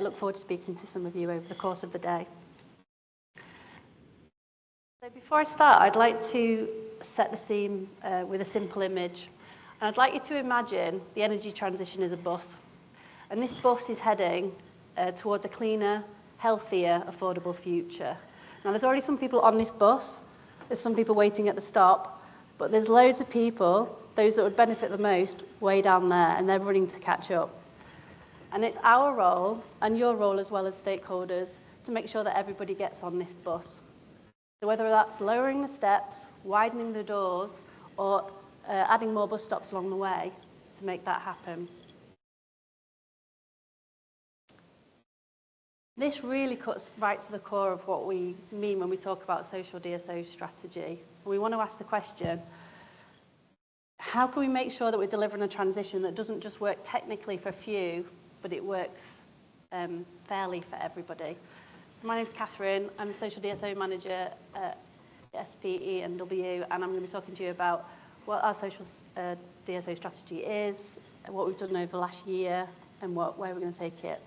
Look forward to speaking to some of you over the course of the day. So before I start, I'd like to set the scene with a simple image. And I'd like you to imagine the energy transition as a bus. And this bus is heading towards a cleaner, healthier, affordable future. Now, there's already some people on this bus. There's some people waiting at the stop. But there's loads of people, those that would benefit the most, way down there, and they're running to catch up. And it's our role, and your role as well as stakeholders, to make sure that everybody gets on this bus. So whether that's lowering the steps, widening the doors, or adding more bus stops along the way to make that happen. This really cuts right to the core of what we mean when we talk about social DSO strategy. We want to ask the question, how can we make sure that we're delivering a transition that doesn't just work technically for a few, but it works fairly for everybody? So my name's Catherine. I'm a social DSO manager at SPE&W, and I'm going to be talking to you about what our social DSO strategy is, what we've done over the last year, and where we're going to take it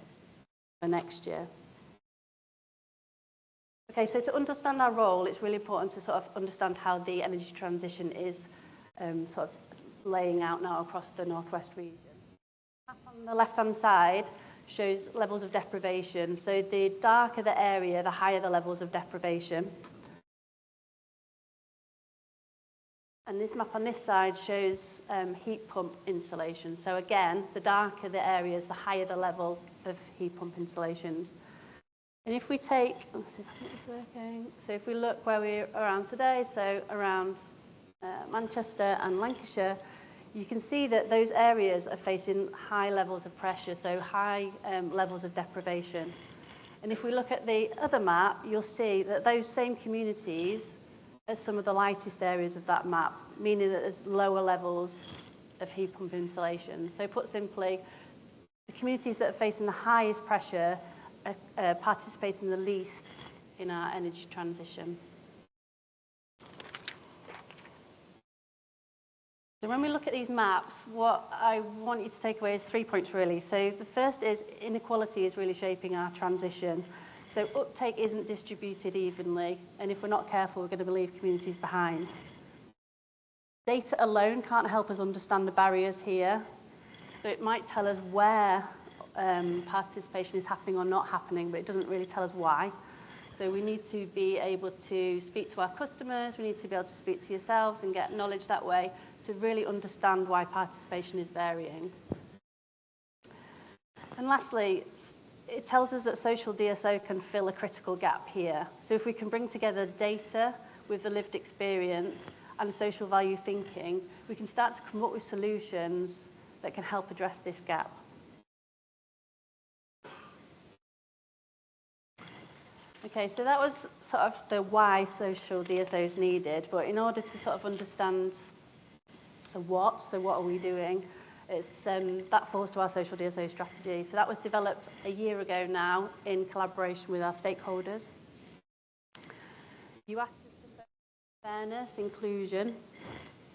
for next year. Okay, so to understand our role, it's really important to sort of understand how the energy transition is sort of laying out now across the Northwest region. The map on the left-hand side shows levels of deprivation. So the darker the area, the higher the levels of deprivation. And this map on this side shows heat pump installation. So again, the darker the areas, the higher the level of heat pump installations. And if we take, let's see if I get this working. So if we look where we're around today, so around Manchester and Lancashire, you can see that those areas are facing high levels of pressure, so high levels of deprivation. And if we look at the other map, you'll see that those same communities are some of the lightest areas of that map, meaning that there's lower levels of heat pump installation. So put simply, the communities that are facing the highest pressure are participating the least in our energy transition. So when we look at these maps, what I want you to take away is 3 points really. So the first is inequality is really shaping our transition. So uptake isn't distributed evenly, and if we're not careful, we're going to leave communities behind. Data alone can't help us understand the barriers here. So it might tell us where participation is happening or not happening, but it doesn't really tell us why. So we need to be able to speak to our customers, we need to be able to speak to yourselves and get knowledge that way to really understand why participation is varying. And lastly, it tells us that social DSO can fill a critical gap here. So if we can bring together data with the lived experience and social value thinking, we can start to come up with solutions that can help address this gap. Okay, so that was sort of the why social DSO is needed, but in order to sort of understand the what, so what are we doing, it's, that falls to our social DSO strategy. So that was developed a year ago now in collaboration with our stakeholders. You asked us to focus on fairness, inclusion,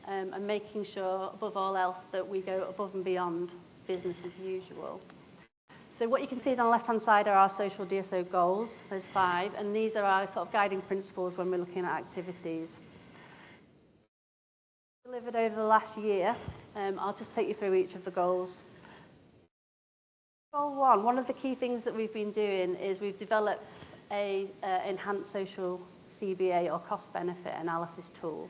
and making sure, above all else, that we go above and beyond business as usual. So what you can see on the left-hand side are our social DSO goals. There's 5, and these are our sort of guiding principles when we're looking at activities. Delivered over the last year, I'll just take you through each of the goals. Goal 1, one of the key things that we've been doing is we've developed a enhanced social CBA or cost benefit analysis tool.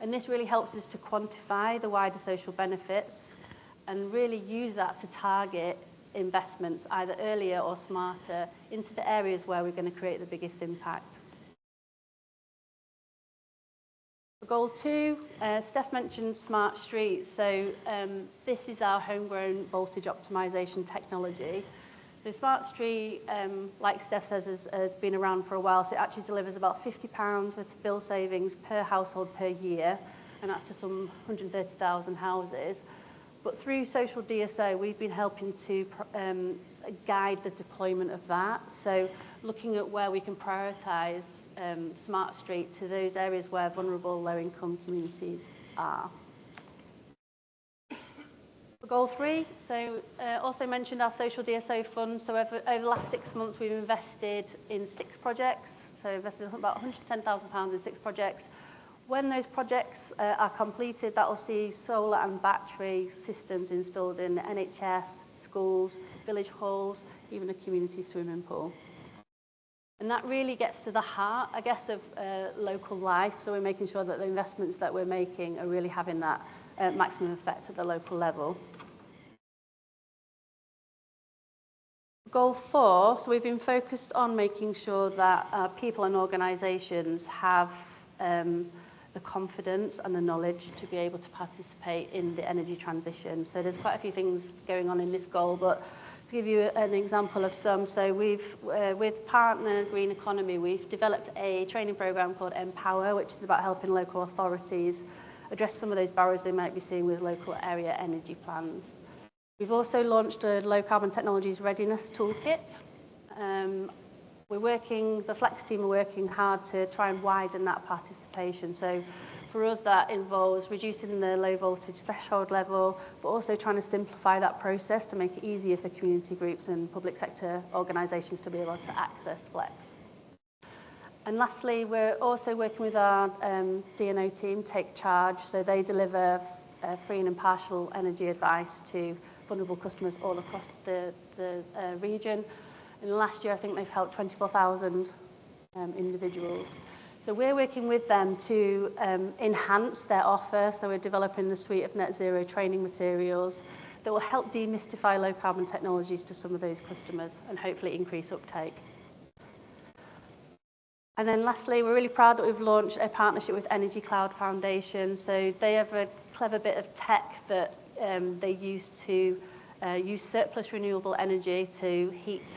And this really helps us to quantify the wider social benefits and really use that to target investments either earlier or smarter into the areas where we're going to create the biggest impact. For goal 2, Steph mentioned smart streets. So this is our homegrown voltage optimization technology. So smart street, like Steph says, has been around for a while. So it actually delivers about £50 worth of bill savings per household per year, and up to some 130,000 houses. But through social DSO, we've been helping to guide the deployment of that. So looking at where we can prioritise smart street to those areas where vulnerable low-income communities are. For goal 3, so also mentioned our social DSO fund. So over the last 6 months, we've invested in 6 projects. So invested about £110,000 in 6 projects. When those projects are completed, that will see solar and battery systems installed in the NHS, schools, village halls, even a community swimming pool. And that really gets to the heart, I guess, of local life. So we're making sure that the investments that we're making are really having that maximum effect at the local level. Goal 4, so we've been focused on making sure that people and organisations have the confidence and the knowledge to be able to participate in the energy transition. So there's quite a few things going on in this goal, but To give you an example of some, so we've, with Partner Green Economy, we've developed a training program called Empower, which is about helping local authorities address some of those barriers they might be seeing with local area energy plans. We've also launched a low carbon technologies readiness toolkit. The Flex team are working hard to try and widen that participation. So for us, that involves reducing the low voltage threshold level, but also trying to simplify that process to make it easier for community groups and public sector organisations to be able to access Flex. And lastly, we're also working with our DNO team, Take Charge. So they deliver free and impartial energy advice to vulnerable customers all across the region. In the last year, I think they've helped 24,000 individuals. So we're working with them to enhance their offer. So we're developing the suite of net zero training materials that will help demystify low carbon technologies to some of those customers and hopefully increase uptake. And then lastly, we're really proud that we've launched a partnership with Energy Cloud Foundation. So they have a clever bit of tech that they use to use surplus renewable energy to heat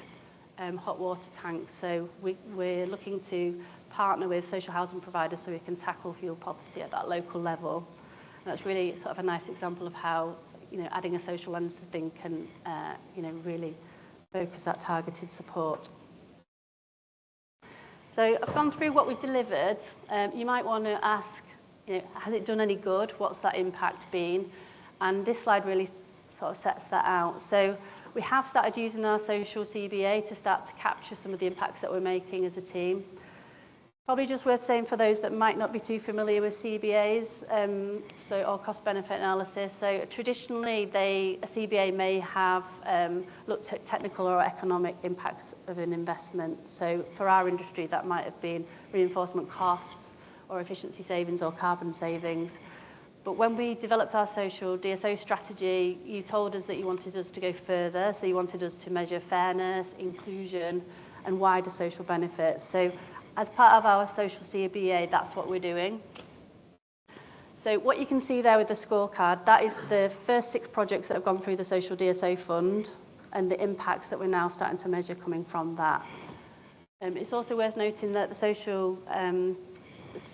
hot water tanks. So we're looking to partner with social housing providers so we can tackle fuel poverty at that local level. And that's really sort of a nice example of how, adding a social lens to things can, really focus that targeted support. So I've gone through what we delivered. You might want to ask, has it done any good? What's that impact been? And this slide really sort of sets that out. So we have started using our social CBA to start to capture some of the impacts that we're making as a team. Probably just worth saying for those that might not be too familiar with CBAs, or cost benefit analysis. So traditionally, a CBA may have looked at technical or economic impacts of an investment. So for our industry, that might have been reinforcement costs or efficiency savings or carbon savings. But when we developed our social DSO strategy, you told us that you wanted us to go further. So you wanted us to measure fairness, inclusion, and wider social benefits. So as part of our social CBA, that's what we're doing. So what you can see there with the scorecard, that is the first 6 projects that have gone through the social DSO fund and the impacts that we're now starting to measure coming from that. It's also worth noting that the social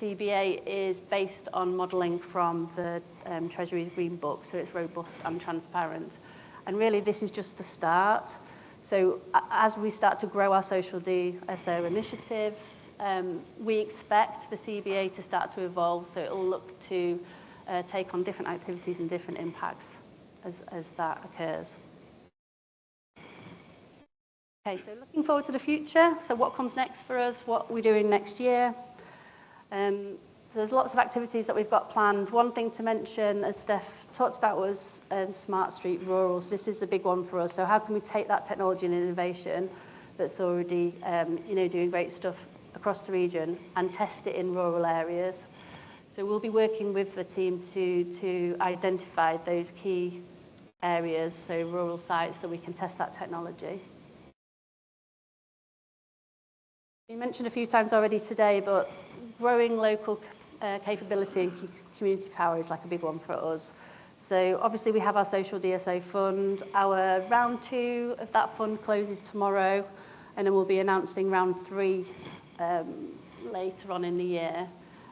CBA is based on modelling from the Treasury's Green Book, so it's robust and transparent. And really, this is just the start. So as we start to grow our social DSO initiatives, we expect the CBA to start to evolve, so it will look to take on different activities and different impacts as that occurs. Okay, so looking forward to the future. So what comes next for us? What are we doing next year? There's lots of activities that we've got planned. One thing to mention, as Steph talked about, was Smart Street Rural. So this is a big one for us. So how can we take that technology and innovation that's already doing great stuff across the region and test it in rural areas? So we'll be working with the team to identify those key areas, so rural sites, that we can test that technology. You mentioned a few times already today, but growing local capability and community power is like a big one for us. So obviously we have our social DSO fund. Our round 2 of that fund closes tomorrow, and then we'll be announcing round 3 later on in the year.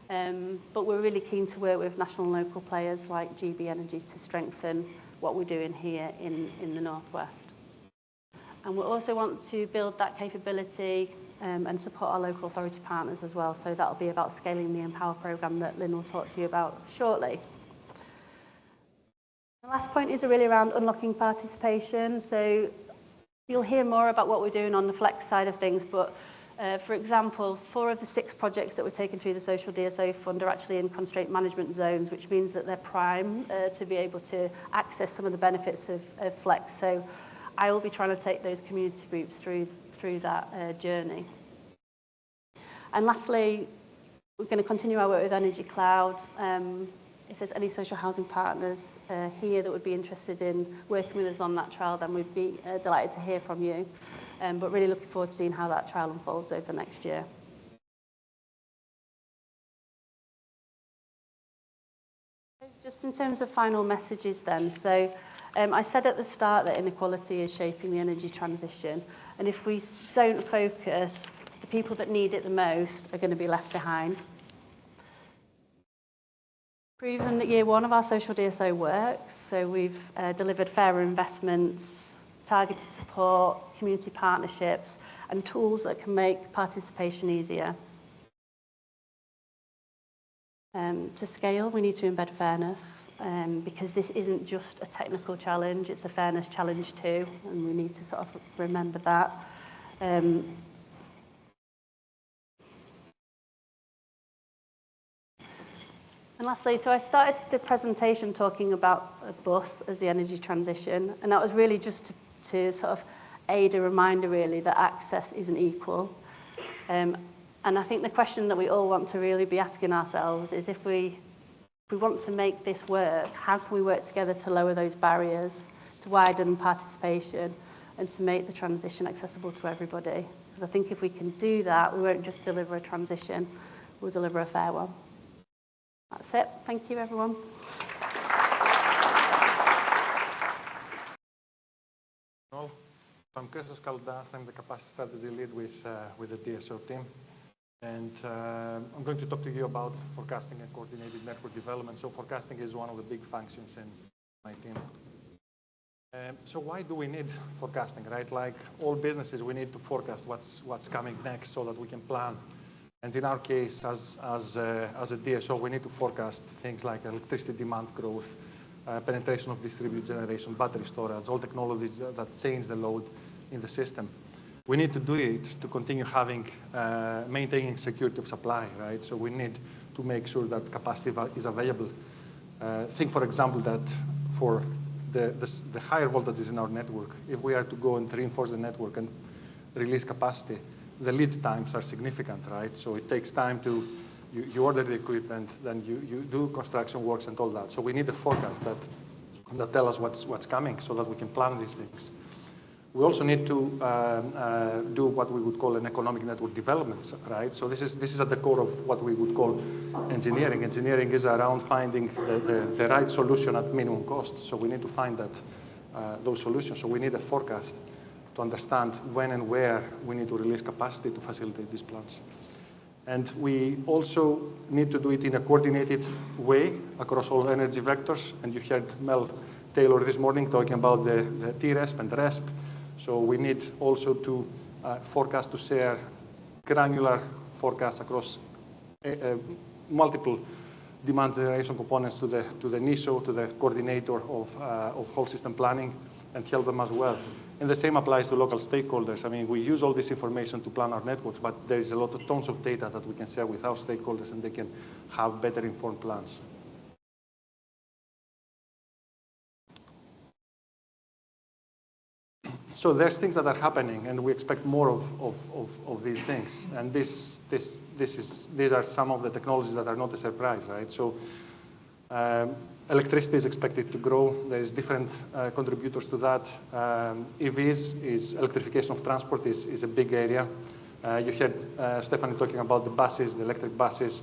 But we're really keen to work with national and local players like GB Energy to strengthen what we're doing here in the Northwest. And we also want to build that capability and support our local authority partners as well. So that'll be about scaling the Empower programme that Lynn will talk to you about shortly. The last point is really around unlocking participation. So you'll hear more about what we're doing on the Flex side of things, but for example, 4 of the 6 projects that we're taking through the social DSO fund are actually in constraint management zones, which means that they're prime to be able to access some of the benefits of Flex. So I will be trying to take those community groups through that journey. And lastly, we're going to continue our work with Energy Cloud. If there's any social housing partners here that would be interested in working with us on that trial, then we'd be delighted to hear from you. But really looking forward to seeing how that trial unfolds over the next year. Just in terms of final messages then, so I said at the start that inequality is shaping the energy transition, and if we don't focus, the people that need it the most are going to be left behind. Proven that year one of our social DSO works, so we've delivered fairer investments, targeted support, community partnerships, and tools that can make participation easier. To scale, we need to embed fairness, because this isn't just a technical challenge, it's a fairness challenge too, and we need to sort of remember that. And lastly, so I started the presentation talking about a bus as the energy transition, and that was really just to sort of aid a reminder really that access isn't equal. And I think the question that we all want to really be asking ourselves is if we want to make this work, how can we work together to lower those barriers, to widen participation, and to make the transition accessible to everybody? Because I think if we can do that, we won't just deliver a transition, we'll deliver a fair one. That's it. Thank you, everyone. Well, I'm Christos Kaldas. I'm the capacity strategy lead with the DSO team. And I'm going to talk to you about forecasting and coordinated network development. So forecasting is one of the big functions in my team. So why do we need forecasting, right? Like all businesses, we need to forecast what's coming next so that we can plan. And in our case, as a DSO, we need to forecast things like electricity demand growth, penetration of distributed generation, battery storage, all technologies that change the load in the system. We need to do it to continue maintaining security of supply, right? So we need to make sure that capacity is available. Think, for example, that for the higher voltages in our network, if we are to go and reinforce the network and release capacity, the lead times are significant, right? So it takes time to, you order the equipment, then you do construction works and all that. So we need a forecast that tell us what's coming so that we can plan these things. We also need to do what we would call an economic network development, right? So this is at the core of what we would call engineering. Engineering is around finding the right solution at minimum cost. So we need to find those solutions. So we need a forecast to understand when and where we need to release capacity to facilitate these plans. And we also need to do it in a coordinated way across all energy vectors. And you heard Mel Taylor this morning talking about the TRESP and RESP. So we need also to forecast, to share granular forecasts across multiple demand generation components to the NISO, to the coordinator of whole system planning, and tell them as well. And the same applies to local stakeholders. I mean, we use all this information to plan our networks, but there is a lot of tons of data that we can share with our stakeholders, and they can have better informed plans. So there's things that are happening, and we expect more of these things. And these are some of the technologies that are not a surprise, right? So electricity is expected to grow. There's different contributors to that. EVs, electrification of transport is a big area. You heard Stephanie talking about the buses, the electric buses,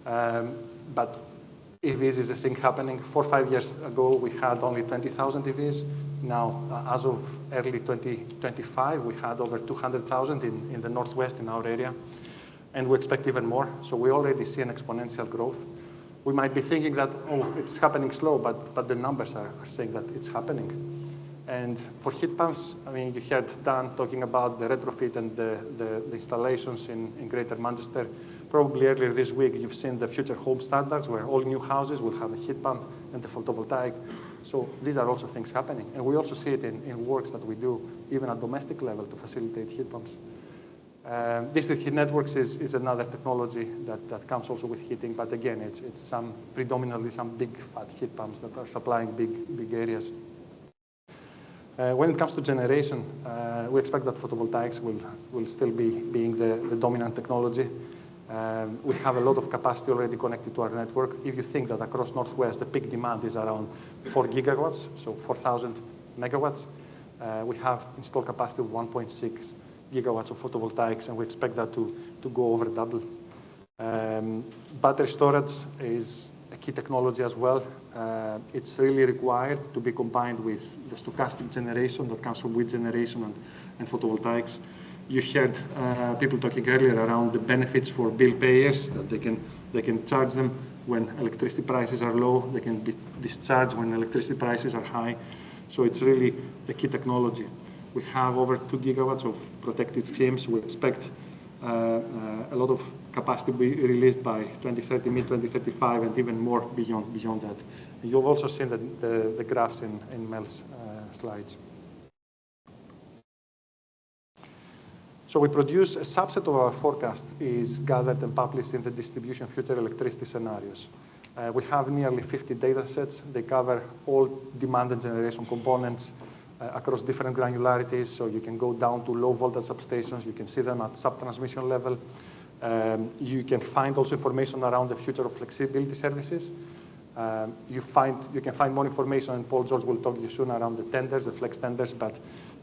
but EVs is a thing happening. 4 or 5 years ago, we had only 20,000 EVs. Now, as of early 2025, we had over 200,000 in the Northwest in our area, and we expect even more. So we already see an exponential growth. We might be thinking that, oh, it's happening slow, but the numbers are saying that it's happening. And for heat pumps, I mean, you heard Dan talking about the retrofit and the installations in Greater Manchester. Probably earlier this week, you've seen the future home standards where all new houses will have a heat pump and the photovoltaic. So these are also things happening. And we also see it in works that we do, even at domestic level, to facilitate heat pumps. District heat networks is another technology that comes also with heating, but again, it's predominantly some big fat heat pumps that are supplying big areas. When it comes to generation, we expect that photovoltaics will still be being the dominant technology. We have a lot of capacity already connected to our network. If you think that across Northwest, the peak demand is around 4 gigawatts, so 4,000 megawatts, we have installed capacity of 1.6 gigawatts of photovoltaics, and we expect that to go over double. Battery storage is a key technology as well. It's really required to be combined with the stochastic generation that comes from wind generation and photovoltaics. You heard people talking earlier around the benefits for bill payers, that they can charge them when electricity prices are low, they can be discharged when electricity prices are high. So it's really a key technology. We have over 2 gigawatts of protected schemes. We expect a lot of capacity to be released by 2030, mid-2035, and even more beyond that. And you've also seen the graphs in Mel's slides. So we produce a subset of our forecast is gathered and published in the distribution future electricity scenarios. We have nearly 50 data sets. They cover all demand and generation components across different granularities. So you can go down to low voltage substations. You can see them at sub-transmission level. You can find also information around the future of flexibility services. You can find more information, and Paul George will talk to you soon around the tenders, the flex tenders, but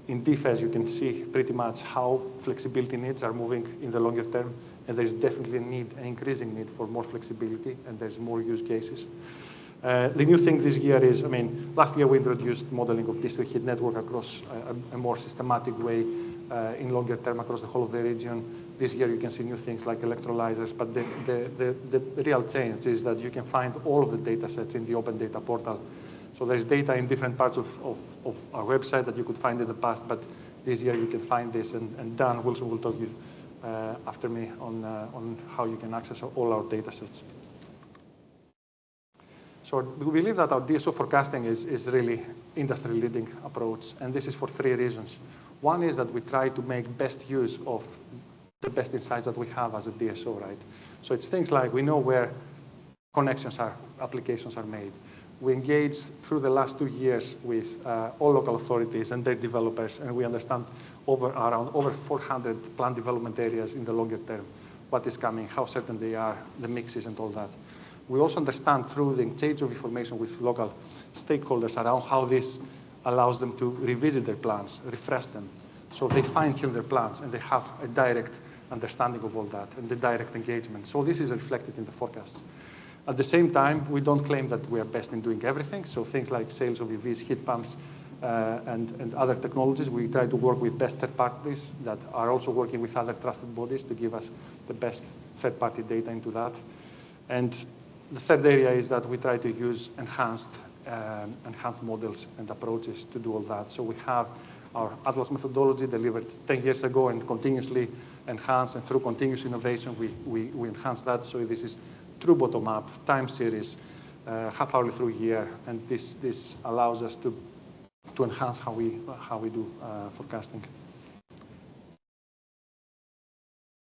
in DFES you can see pretty much how flexibility needs are moving in the longer term, and there's definitely a need, an increasing need for more flexibility, and there's more use cases. The new thing this year is, last year we introduced modeling of district heat network across a more systematic way in longer term across the whole of the region. This year you can see new things like electrolyzers, but the real change is that you can find all of the data sets in the open data portal. So there's data in different parts of our website that you could find in the past, but this year you can find this, and Dan Wilson will talk to you after me on how you can access all our data sets. So we believe that our DSO forecasting is really industry-leading approach, and this is for 3 reasons. One is that we try to make best use of the best insights that we have as a DSO, right? So it's things like we know where applications are made. We engaged through the last 2 years with all local authorities and their developers, and we understand around over 400 plant development areas in the longer term, what is coming, how certain they are, the mixes and all that. We also understand through the exchange of information with local stakeholders around how this allows them to revisit their plans, refresh them. So they fine-tune their plans and they have a direct understanding of all that and the direct engagement. So this is reflected in the forecasts. At the same time, we don't claim that we are best in doing everything. So things like sales of EVs, heat pumps, and other technologies, we try to work with best third parties that are also working with other trusted bodies to give us the best third-party data into that. And the third area is that we try to use enhanced models and approaches to do all that. So we have our Atlas methodology delivered 10 years ago and continuously enhanced, and through continuous innovation, we enhance that. So this is true bottom-up, time series, half-hourly through year, and this allows us to enhance how we do forecasting.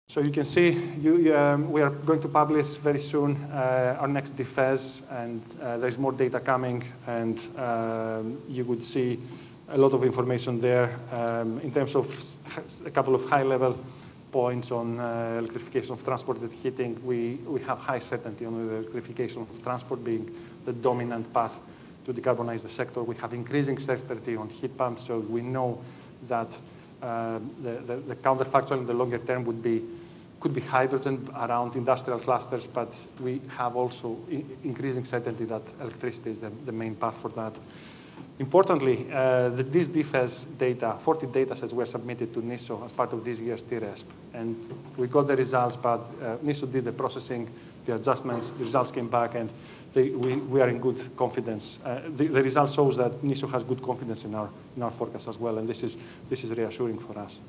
So you can see we are going to publish very soon our next DFES, and there's more data coming, and you would see a lot of information there in terms of a couple of high-level points on electrification of transported heating. We have high certainty on the electrification of transport being the dominant path to decarbonize the sector. We have increasing certainty on heat pumps, so we know that the counterfactual in the longer term could be hydrogen around industrial clusters, but we have also increasing certainty that electricity is the main path for that. Importantly, these DFES data, 40 data sets were submitted to NISO as part of this year's TRESP, and we got the results, but NISO did the processing, the adjustments, the results came back, and we are in good confidence. The result shows that NISO has good confidence in our forecast as well, and this is reassuring for us.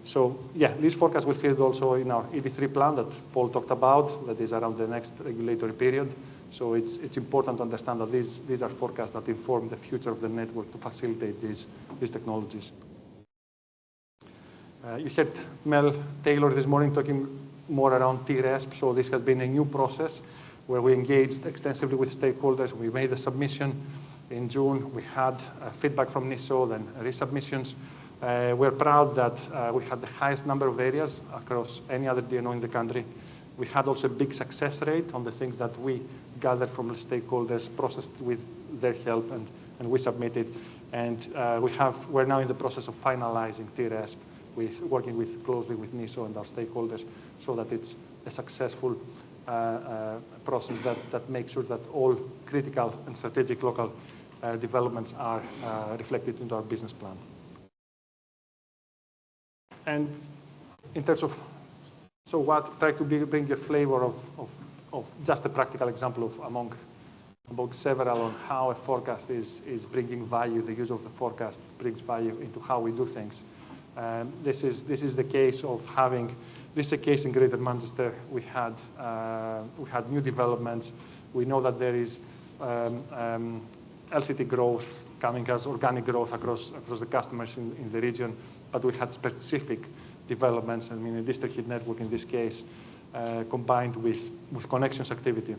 So yeah, this forecast will fit also in our ED3 plan that Paul talked about, that is around the next regulatory period. So it's important to understand that these are forecasts that inform the future of the network to facilitate these technologies. You heard Mel Taylor this morning talking more around TRESP. So this has been a new process where we engaged extensively with stakeholders. We made a submission in June. We had feedback from NISO, then resubmissions. We're proud that we had the highest number of areas across any other DNO in the country. We had also a big success rate on the things that we gathered from the stakeholders, processed with their help, and we submitted. And we're now in the process of finalizing TRESP, working closely with NISO and our stakeholders so that it's a successful process that makes sure that all critical and strategic local developments are reflected into our business plan. And in terms of, so what, try to bring a flavor of just a practical example of among several on how a forecast is bringing value. The use of the forecast brings value into how we do things. This is the case of having, this is a case in Greater Manchester. We had new developments. We know that there is LCT growth coming as organic growth across the customers in the region, but we had specific developments, I mean, a district heat network in this case, combined with connections activity.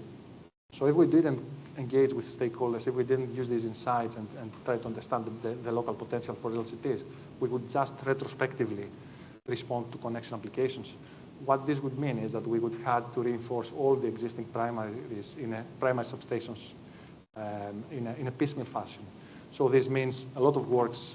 So if we didn't engage with stakeholders, if we didn't use these insights and try to understand the local potential for LCTs, we would just retrospectively respond to connection applications. What this would mean is that we would have to reinforce all the existing primaries in primary substations in a piecemeal fashion. So this means a lot of works,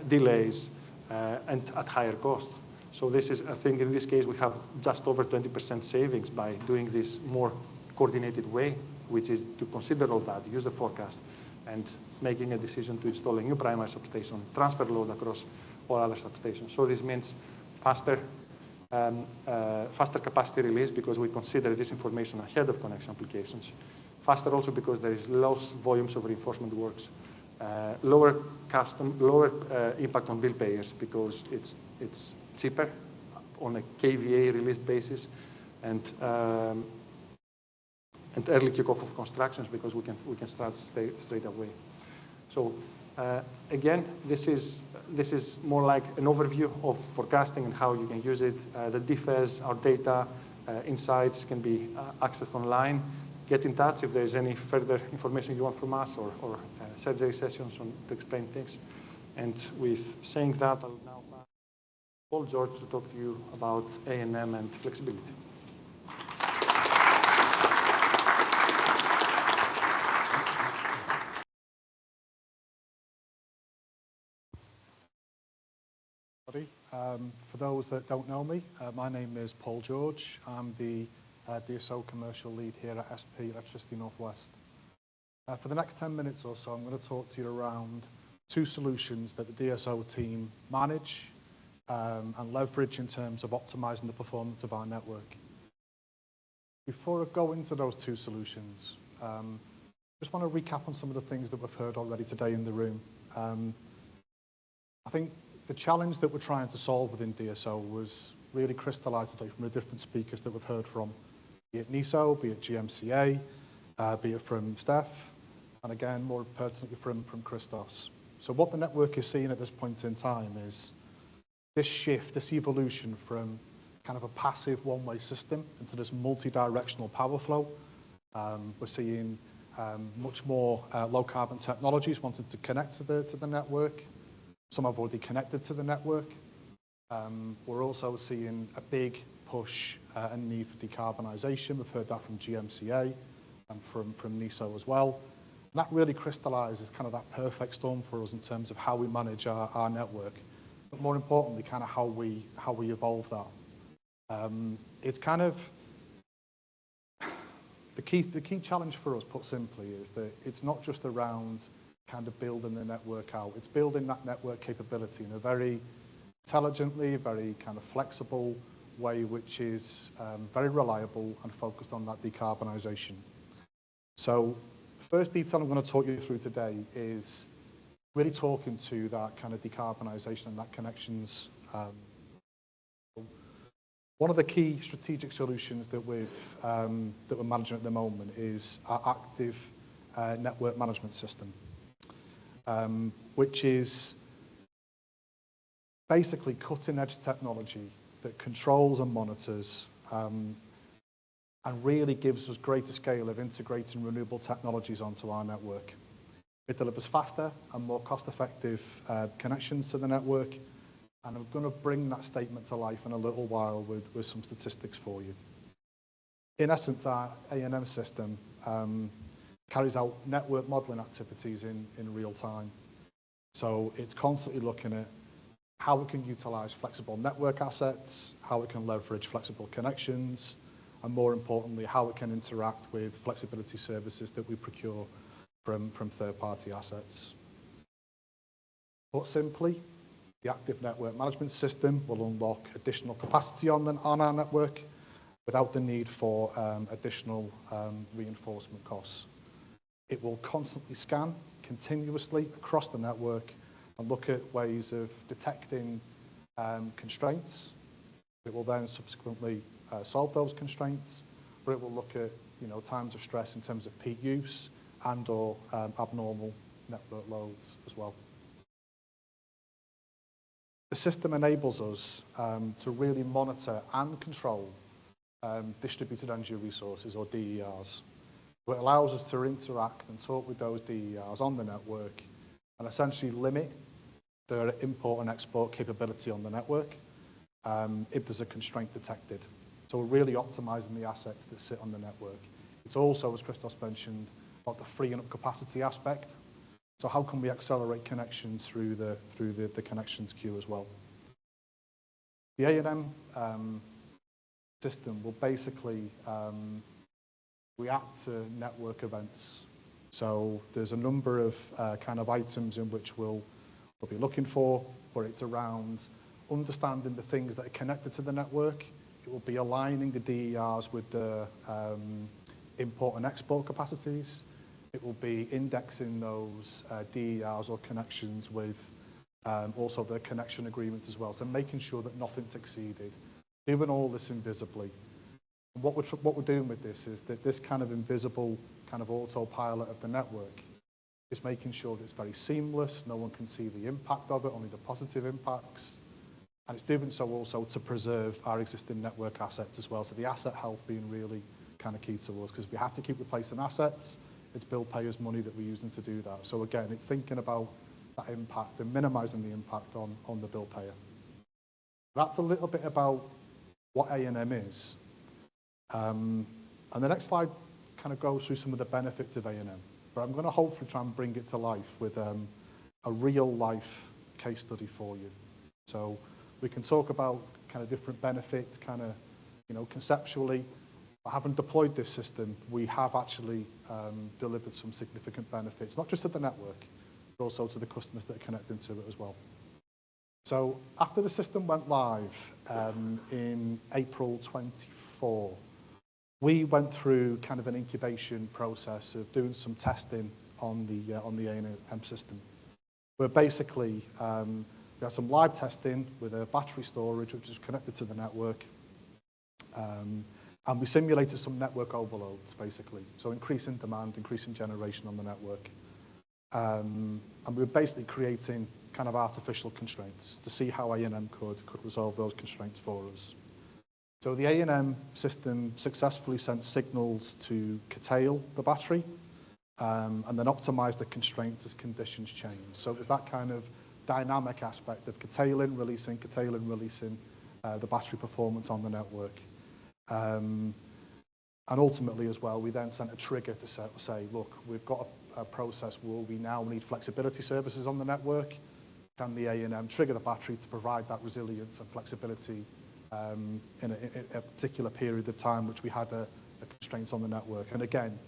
delays, and at higher cost. So this is, I think in this case, we have just over 20% savings by doing this more coordinated way, which is to consider all that, use the forecast, and making a decision to install a new primary substation, transfer load across all other substations. So this means faster capacity release because we consider this information ahead of connection applications. Faster also because there is less volumes of reinforcement works. Lower impact on bill payers because it's cheaper on a KVA released basis, and early kickoff of constructions because we can start straight away. So again, this is more like an overview of forecasting and how you can use it. The DFES, our data, insights can be accessed online. Get in touch if there's any further information you want from us or surgery sessions to explain things. And with saying that, I'll now pass Paul George to talk to you about A&M and flexibility. For those that don't know me, my name is Paul George. I'm the DSO commercial lead here at SP Electricity Northwest. For the next 10 minutes or so, I'm going to talk to you around two solutions that the DSO team manage and leverage in terms of optimizing the performance of our network. Before I go into those two solutions, I just want to recap on some of the things that we've heard already today in the room. I think the challenge that we're trying to solve within DSO was really crystallized today from the different speakers that we've heard from, be it NESO, be it GMCA, be it from Steph, and again, more pertinently from Christos. So what the network is seeing at this point in time is this shift, this evolution from kind of a passive one-way system into this multi-directional power flow. We're seeing much more low-carbon technologies wanting to connect to the network. Some have already connected to the network. We're also seeing a big push and need for decarbonisation. We've heard that from GMCA and from NESO as well. And that really crystallises kind of that perfect storm for us in terms of how we manage our network, but more importantly, kind of how we evolve that. It's kind of the key challenge for us, put simply, is that it's not just around kind of building the network out. It's building that network capability in a very intelligently, very kind of flexible way, which is very reliable and focused on that decarbonisation. So the first detail I'm going to talk you through today is really talking to that kind of decarbonisation and that connections. One of the key strategic solutions that we're managing at the moment is our active network management system. Which is basically cutting-edge technology that controls and monitors and really gives us greater scale of integrating renewable technologies onto our network. It delivers faster and more cost-effective connections to the network, and I'm going to bring that statement to life in a little while with some statistics for you. In essence, our A&M system carries out network modeling activities in real time. So it's constantly looking at how we can utilize flexible network assets, how we can leverage flexible connections, and more importantly, how it can interact with flexibility services that we procure from third-party assets. Put simply, the active network management system will unlock additional capacity on our network without the need for additional reinforcement costs. It will constantly scan continuously across the network and look at ways of detecting constraints. It will then subsequently solve those constraints, but it will look at times of stress in terms of peak use and or abnormal network loads as well. The system enables us to really monitor and control distributed energy resources, or DERs. It allows us to interact and talk with those DERs on the network and essentially limit their import and export capability on the network if there's a constraint detected. So we're really optimizing the assets that sit on the network. It's also, as Christos mentioned, about the freeing up capacity aspect. So how can we accelerate connections through the connections queue as well? The A&M system will basically react to network events. So there's a number of kind of items in which we'll be looking for, where it's around understanding the things that are connected to the network. It will be aligning the DERs with the import and export capacities. It will be indexing those DERs or connections with also the connection agreements as well. So making sure that nothing's exceeded, doing all this invisibly. And what we're doing with this is that this kind of invisible kind of autopilot of the network is making sure that it's very seamless. No one can see the impact of it, only the positive impacts. And it's doing so also to preserve our existing network assets as well. So the asset health being really kind of key to us, because we have to keep replacing assets. It's bill payers' money that we're using to do that. So again, it's thinking about that impact and minimizing the impact on the bill payer. That's a little bit about what A&M is. And the next slide kind of goes through some of the benefits of A&M. But I'm going to hopefully try and bring it to life with a real-life case study for you. So we can talk about kind of different benefits, kind of, conceptually. Having deployed this system, we have actually delivered some significant benefits, not just to the network, but also to the customers that are connecting to it as well. So after the system went live in April 24, we went through kind of an incubation process of doing some testing on the A&M system. Where basically we had some live testing with a battery storage which is connected to the network. And we simulated some network overloads, basically. So increasing demand, increasing generation on the network. And we were basically creating kind of artificial constraints to see how A&M could resolve those constraints for us. So the A&M system successfully sent signals to curtail the battery and then optimize the constraints as conditions change. So it was that kind of dynamic aspect of curtailing, releasing the battery performance on the network. And ultimately as well, we then sent a trigger to say, look, we've got a process where we now need flexibility services on the network. Can the A&M trigger the battery to provide that resilience and flexibility in a particular period of time, which we had a constraints on the network? And again,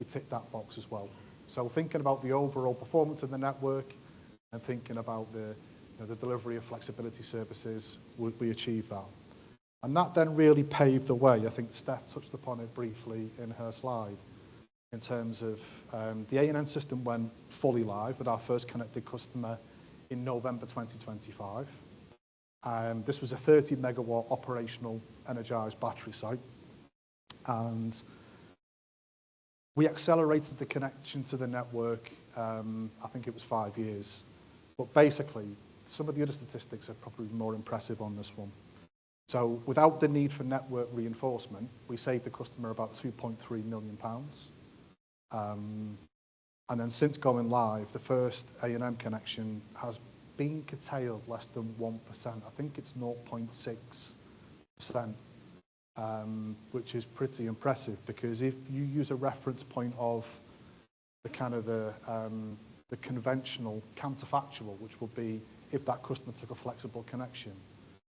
we ticked that box as well. So thinking about the overall performance of the network and thinking about the delivery of flexibility services, we achieved that. And that then really paved the way. I think Steph touched upon it briefly in her slide, in terms of the A&M system went fully live with our first connected customer in November 2025. This was a 30 megawatt operational energized battery site. And we accelerated the connection to the network, I think it was 5 years. But basically, some of the other statistics are probably more impressive on this one. So without the need for network reinforcement, we saved the customer about £2.3 million. And then since going live, the first A&M connection has been curtailed less than 1%. I think it's 0.6%, which is pretty impressive, because if you use a reference point of the kind of the conventional counterfactual, which will be if that customer took a flexible connection,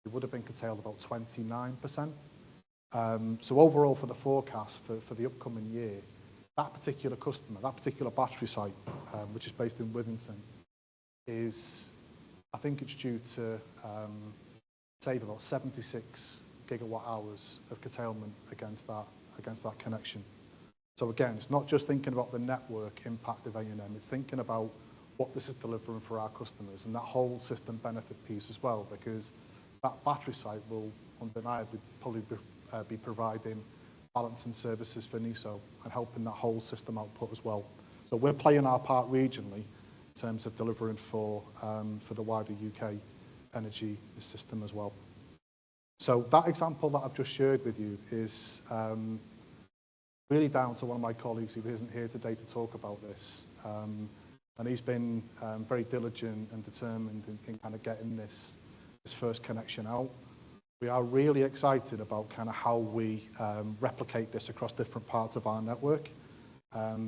it would have been curtailed about 29%. So overall for the forecast for the upcoming year, that particular customer, that particular battery site, which is based in Withington, is, I think it's due to save about 76 gigawatt hours of curtailment against that connection. So again, it's not just thinking about the network impact of A&M, it's thinking about what this is delivering for our customers and that whole system benefit piece as well, because that battery site will undeniably probably be providing balancing services for NESO and helping that whole system output as well. So we're playing our part regionally in terms of delivering for the wider UK energy system as well. So that example that I've just shared with you is really down to one of my colleagues who isn't here today to talk about this. And he's been very diligent and determined in kind of getting this first connection out. We are really excited about kind of how we replicate this across different parts of our network.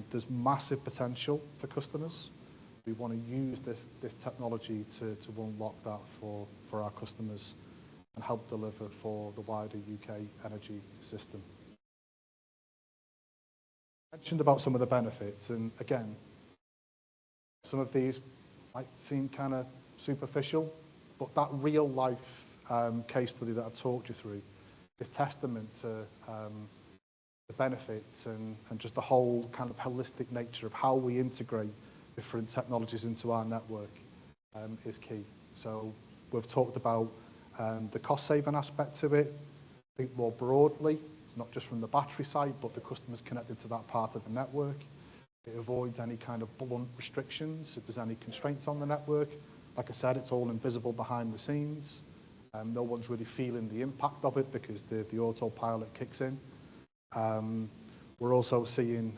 There's massive potential for customers. We want to use this technology to unlock that for our customers and help deliver for the wider UK energy system. I mentioned about some of the benefits, and again, some of these might seem kind of superficial, but that real life case study that I've talked you through is testament to the benefits and just the whole kind of holistic nature of how we integrate different technologies into our network is key. So we've talked about the cost saving aspect to it. I think more broadly, it's not just from the battery side, but the customers connected to that part of the network. It avoids any kind of blunt restrictions if there's any constraints on the network. Like I said, it's all invisible behind the scenes. No one's really feeling the impact of it because the autopilot kicks in. We're also seeing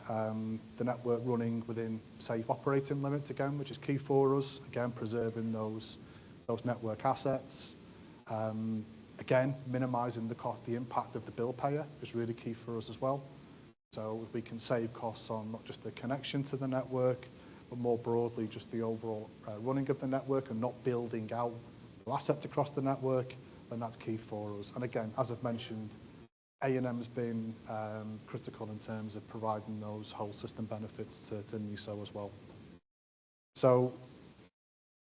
the network running within safe operating limits again, which is key for us. Again, preserving those network assets. Again, minimising the impact of the bill payer is really key for us as well. So if we can save costs on not just the connection to the network, but more broadly just the overall running of the network and not building out assets across the network, then that's key for us. And again, as I've mentioned, A&M's been critical in terms of providing those whole system benefits to NESO as well. So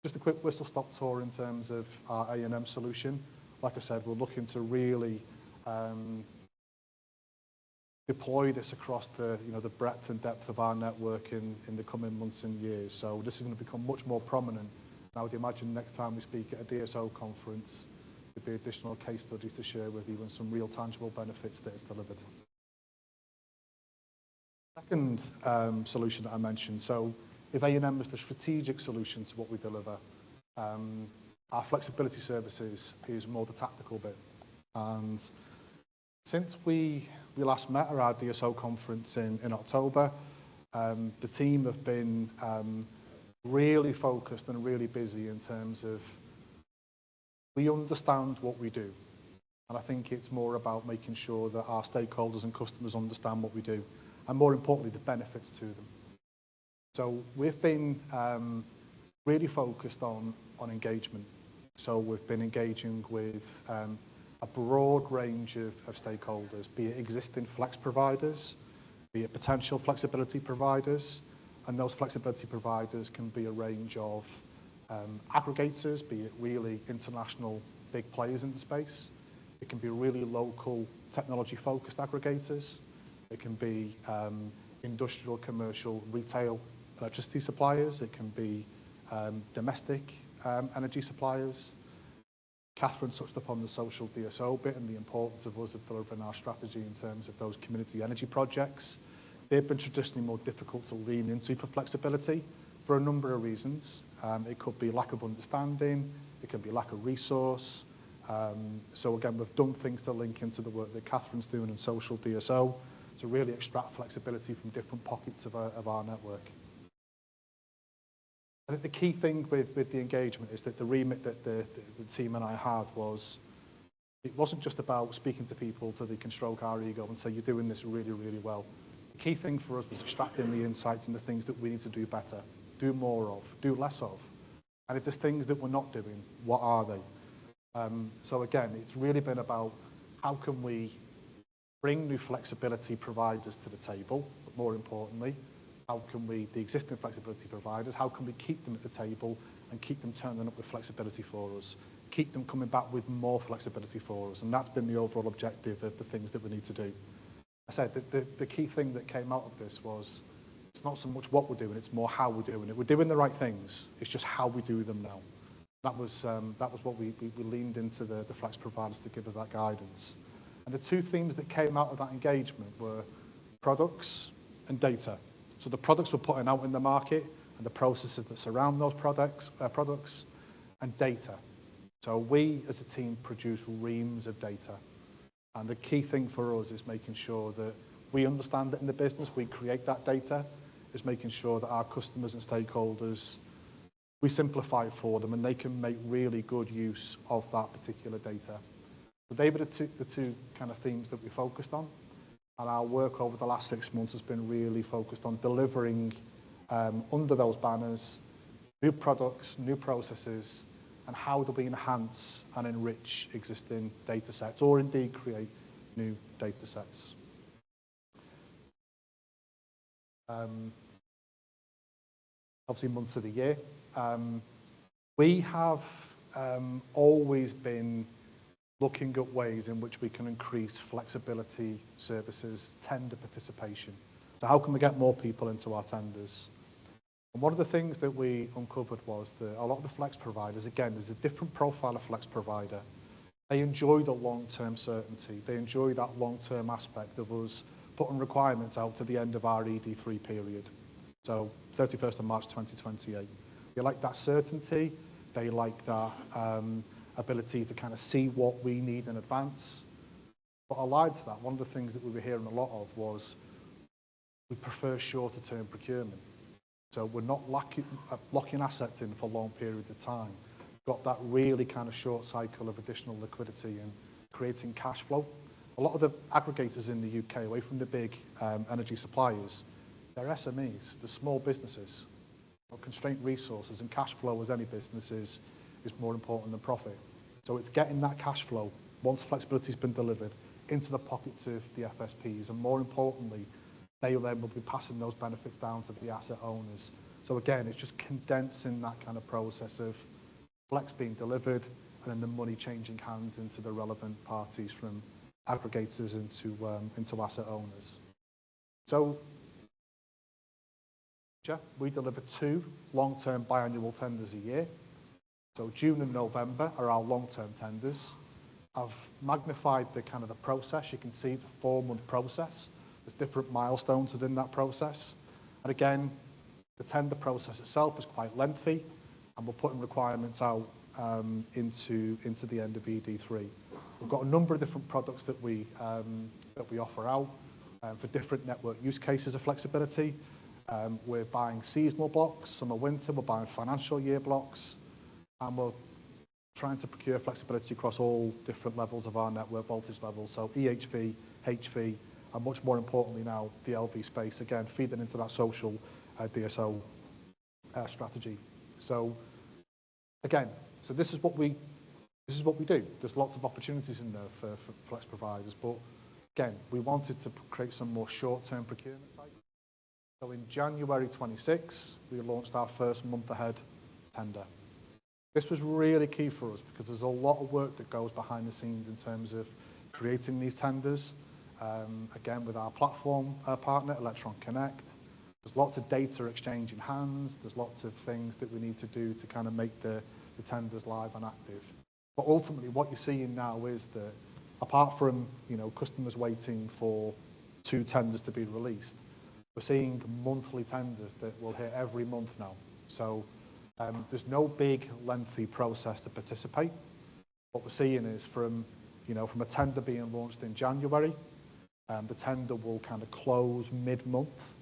just a quick whistle-stop tour in terms of our A&M solution. Like I said, we're looking to really deploy this across the breadth and depth of our network in the coming months and years. So this is going to become much more prominent. And I would imagine next time we speak at a DSO conference, there'll be additional case studies to share with you and some real tangible benefits that it's delivered. Second solution that I mentioned, so if A&M is the strategic solution to what we deliver, our flexibility services is more the tactical bit. And since we last met at our DSO conference in October, the team have been really focused and really busy in terms of we understand what we do. And I think it's more about making sure that our stakeholders and customers understand what we do, and more importantly, the benefits to them. So we've been really focused on engagement. So we've been engaging with a broad range of stakeholders, be it existing flex providers, be it potential flexibility providers, and those flexibility providers can be a range of aggregators, be it really international big players in the space. It can be really local technology-focused aggregators. It can be industrial, commercial, retail electricity suppliers. It can be domestic energy suppliers. Catherine touched upon the social DSO bit and the importance of us delivering our strategy in terms of those community energy projects. They've been traditionally more difficult to lean into for flexibility for a number of reasons. It could be lack of understanding, it can be lack of resource. So again, we've done things to link into the work that Catherine's doing in social DSO to really extract flexibility from different pockets of our network. I think the key thing with the engagement is that the remit that the team and I had was, it wasn't just about speaking to people so they can stroke our ego and say, you're doing this really, really well. The key thing for us was extracting the insights and the things that we need to do better, do more of, do less of. And if there's things that we're not doing, what are they? So again, it's really been about how can we bring new flexibility providers to the table, but more importantly, how can we, the existing flexibility providers, how can we keep them at the table and keep them turning up with flexibility for us, keep them coming back with more flexibility for us, and that's been the overall objective of the things that we need to do. I said that the key thing that came out of this was it's not so much what we're doing, it's more how we're doing it. We're doing the right things, it's just how we do them now. That was what we leaned into the flex providers to give us that guidance. And the two themes that came out of that engagement were products and data. So the products we're putting out in the market and the processes that surround those products and data. So we as a team produce reams of data. And the key thing for us is making sure that we understand it in the business, we create that data, is making sure that our customers and stakeholders, we simplify it for them and they can make really good use of that particular data. So they were the two kind of themes that we focused on. And our work over the last 6 months has been really focused on delivering under those banners, new products, new processes, and how do we enhance and enrich existing data sets or indeed create new data sets. Obviously months of the year. We have always been looking at ways in which we can increase flexibility services, tender participation. So how can we get more people into our tenders? And one of the things that we uncovered was that a lot of the flex providers, again, there's a different profile of flex provider. They enjoy the long-term certainty. They enjoy that long-term aspect of us putting requirements out to the end of our ED3 period. So 31st of March 2028. They like that certainty. They like that ability to kind of see what we need in advance. But allied to that, one of the things that we were hearing a lot of was we prefer shorter term procurement. So we're not locking assets in for long periods of time. We've got that really kind of short cycle of additional liquidity and creating cash flow. A lot of the aggregators in the UK, away from the big energy suppliers, they're SMEs, the small businesses. Constraint resources and cash flow as any business is more important than profit. So it's getting that cash flow, once flexibility's been delivered, into the pockets of the FSPs, and more importantly, they then will be passing those benefits down to the asset owners. So again, it's just condensing that kind of process of flex being delivered and then the money changing hands into the relevant parties from aggregators into asset owners. So we deliver 2 long-term biannual tenders a year. So June and November are our long-term tenders. I've magnified the kind of the process. You can see it's a 4-month process. There's different milestones within that process. And again, the tender process itself is quite lengthy, and we're putting requirements out into the end of ED3. We've got a number of different products that we offer out for different network use cases of flexibility. We're buying seasonal blocks, summer, winter. We're buying financial year blocks, and we're trying to procure flexibility across all different levels of our network voltage levels. So EHV, HV, and much more importantly now, the LV space, again, feeding into that social DSO strategy. So again, so this is what we do. There's lots of opportunities in there for flex providers, but again, we wanted to create some more short-term procurement cycles. So in January 26, we launched our first month-ahead tender. This was really key for us because there's a lot of work that goes behind the scenes in terms of creating these tenders. Again, with our platform partner, Electron Connect, there's lots of data exchanging hands. There's lots of things that we need to do to kind of make the tenders live and active. But ultimately, what you're seeing now is that apart from customers waiting for 2 tenders to be released, we're seeing monthly tenders that will hit every month now. So there's no big, lengthy process to participate. What we're seeing is from a tender being launched in January, the tender will kind of close mid-month,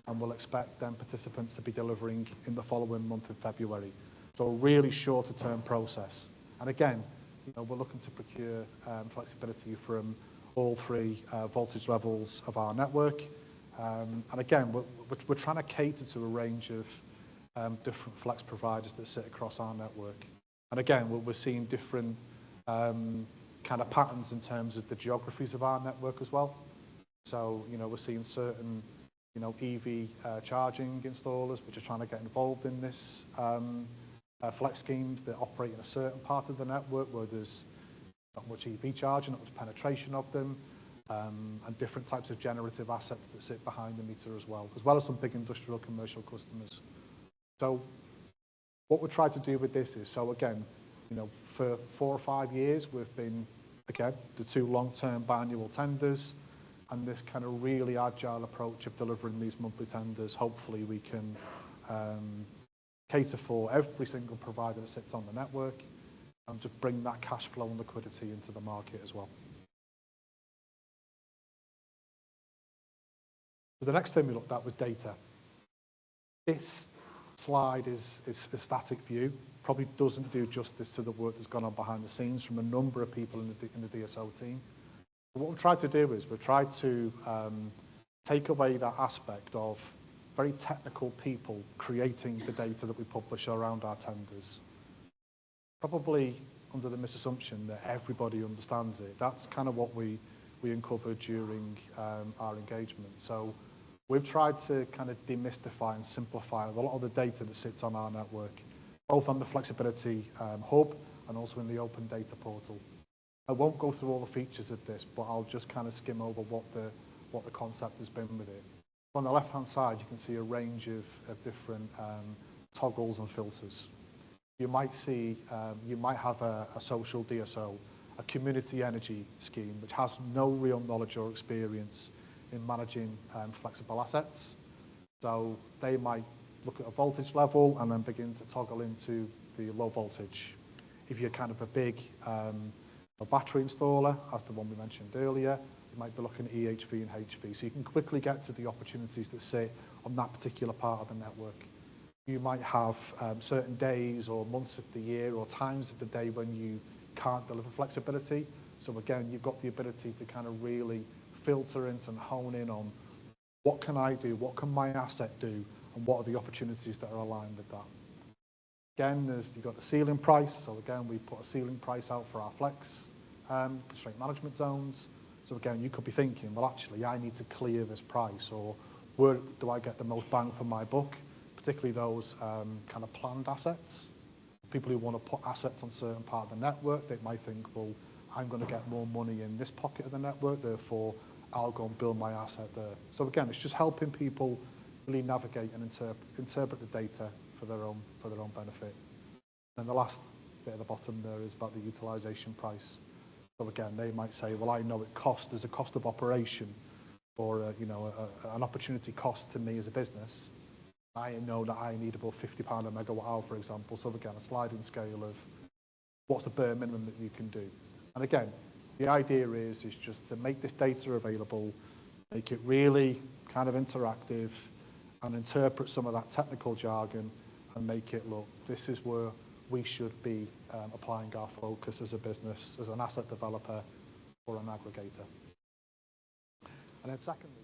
and we'll expect then participants to be delivering in the following month of February. So a really shorter term process. And again, we're looking to procure flexibility from all 3 voltage levels of our network. And again, we're trying to cater to a range of different flex providers that sit across our network. And again, we're seeing different kind of patterns in terms of the geographies of our network as well. So, you know, we're seeing certain, you know, EV charging installers which are trying to get involved in this flex schemes that operate in a certain part of the network where there's not much EV charging, not much penetration of them, and different types of generative assets that sit behind the meter as well as some big industrial commercial customers. So what we try to do with this is, so again, you know, for 4 or 5 years, we've been, again, the 2 long-term biannual tenders, and this kind of really agile approach of delivering these monthly tenders. Hopefully we can cater for every single provider that sits on the network and to bring that cash flow and liquidity into the market as well. So the next thing we looked at was data. This slide is a static view, probably doesn't do justice to the work that's gone on behind the scenes from a number of people in the DSO team. But what we've tried to do is we've tried to take away that aspect of very technical people creating the data that we publish around our tenders. Probably under the misassumption that everybody understands it. That's kind of what we uncovered during our engagement. So we've tried to kind of demystify and simplify a lot of the data that sits on our network, both on the flexibility hub and also in the open data portal. I won't go through all the features of this, but I'll just kind of skim over what the concept has been with it. On the left-hand side, you can see a range of different toggles and filters. You might see, you might have a social DSO, a community energy scheme, which has no real knowledge or experience in managing flexible assets. So they might look at a voltage level and then begin to toggle into the low voltage. If you're kind of a big a battery installer, as the one we mentioned earlier, you might be looking at EHV and HV. So you can quickly get to the opportunities that sit on that particular part of the network. You might have certain days or months of the year or times of the day when you can't deliver flexibility. So again, you've got the ability to kind of really filter into and hone in on what can I do, what can my asset do, and what are the opportunities that are aligned with that. Again, you've got the ceiling price. So again, we put a ceiling price out for our flex constraint management zones. So again, you could be thinking, well, actually, I need to clear this price, or where do I get the most bang for my buck, particularly those kind of planned assets. People who want to put assets on certain part of the network, they might think, well, I'm going to get more money in this pocket of the network, therefore I'll go and build my asset there. So again, it's just helping people really navigate and interpret the data for their own benefit. And the last bit at the bottom there is about the utilization price. So again, they might say, well, I know there's a cost of operation, or an opportunity cost to me as a business. I know that I need about £50 a megawatt hour, for example. So again, a sliding scale of what's the bare minimum that you can do. And again, the idea is just to make this data available, make it really kind of interactive, and interpret some of that technical jargon and make it look, this is where we should be applying our focus as a business, as an asset developer or an aggregator. And then secondly,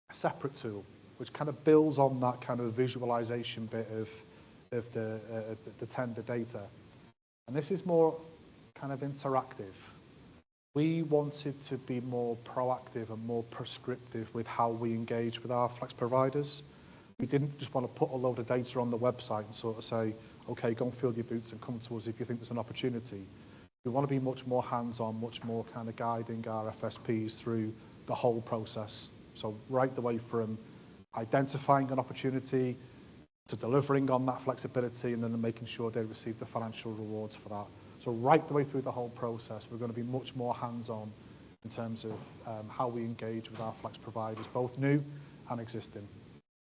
a separate tool, which kind of builds on that kind of visualization bit of the tender data. And this is more kind of interactive. We wanted to be more proactive and more prescriptive with how we engage with our flex providers. We didn't just want to put a load of data on the website and sort of say, okay, go and fill your boots and come to us if you think there's an opportunity. We want to be much more hands-on, much more kind of guiding our FSPs through the whole process. So right the way from identifying an opportunity to delivering on that flexibility and then making sure they receive the financial rewards for that. So right the way through the whole process, we're going to be much more hands-on in terms of how we engage with our flex providers, both new and existing.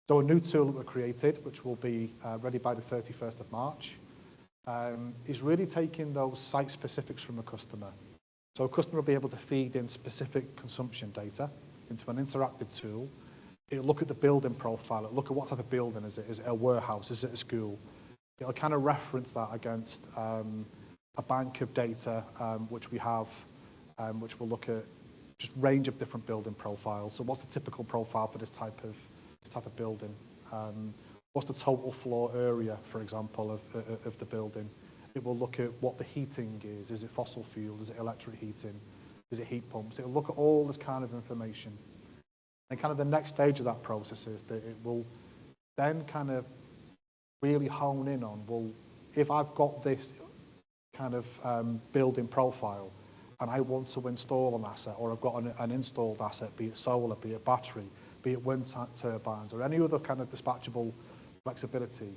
So a new tool that we created, which will be ready by the 31st of March, is really taking those site specifics from a customer. So a customer will be able to feed in specific consumption data into an interactive tool. It'll look at the building profile, it'll look at what type of building is it? Is it a warehouse? Is it a school? It'll kind of reference that against a bank of data which we have, which will look at just range of different building profiles. So what's the typical profile for this type of building? What's the total floor area, for example, of the building? It will look at what the heating is. Is it fossil fuel? Is it electric heating? Is it heat pumps? It'll look at all this kind of information. And kind of the next stage of that process is that it will then kind of really hone in on, well, if I've got this kind of building profile and I want to install an asset, or I've got an installed asset, be it solar, be it battery, be it wind turbines, or any other kind of dispatchable flexibility,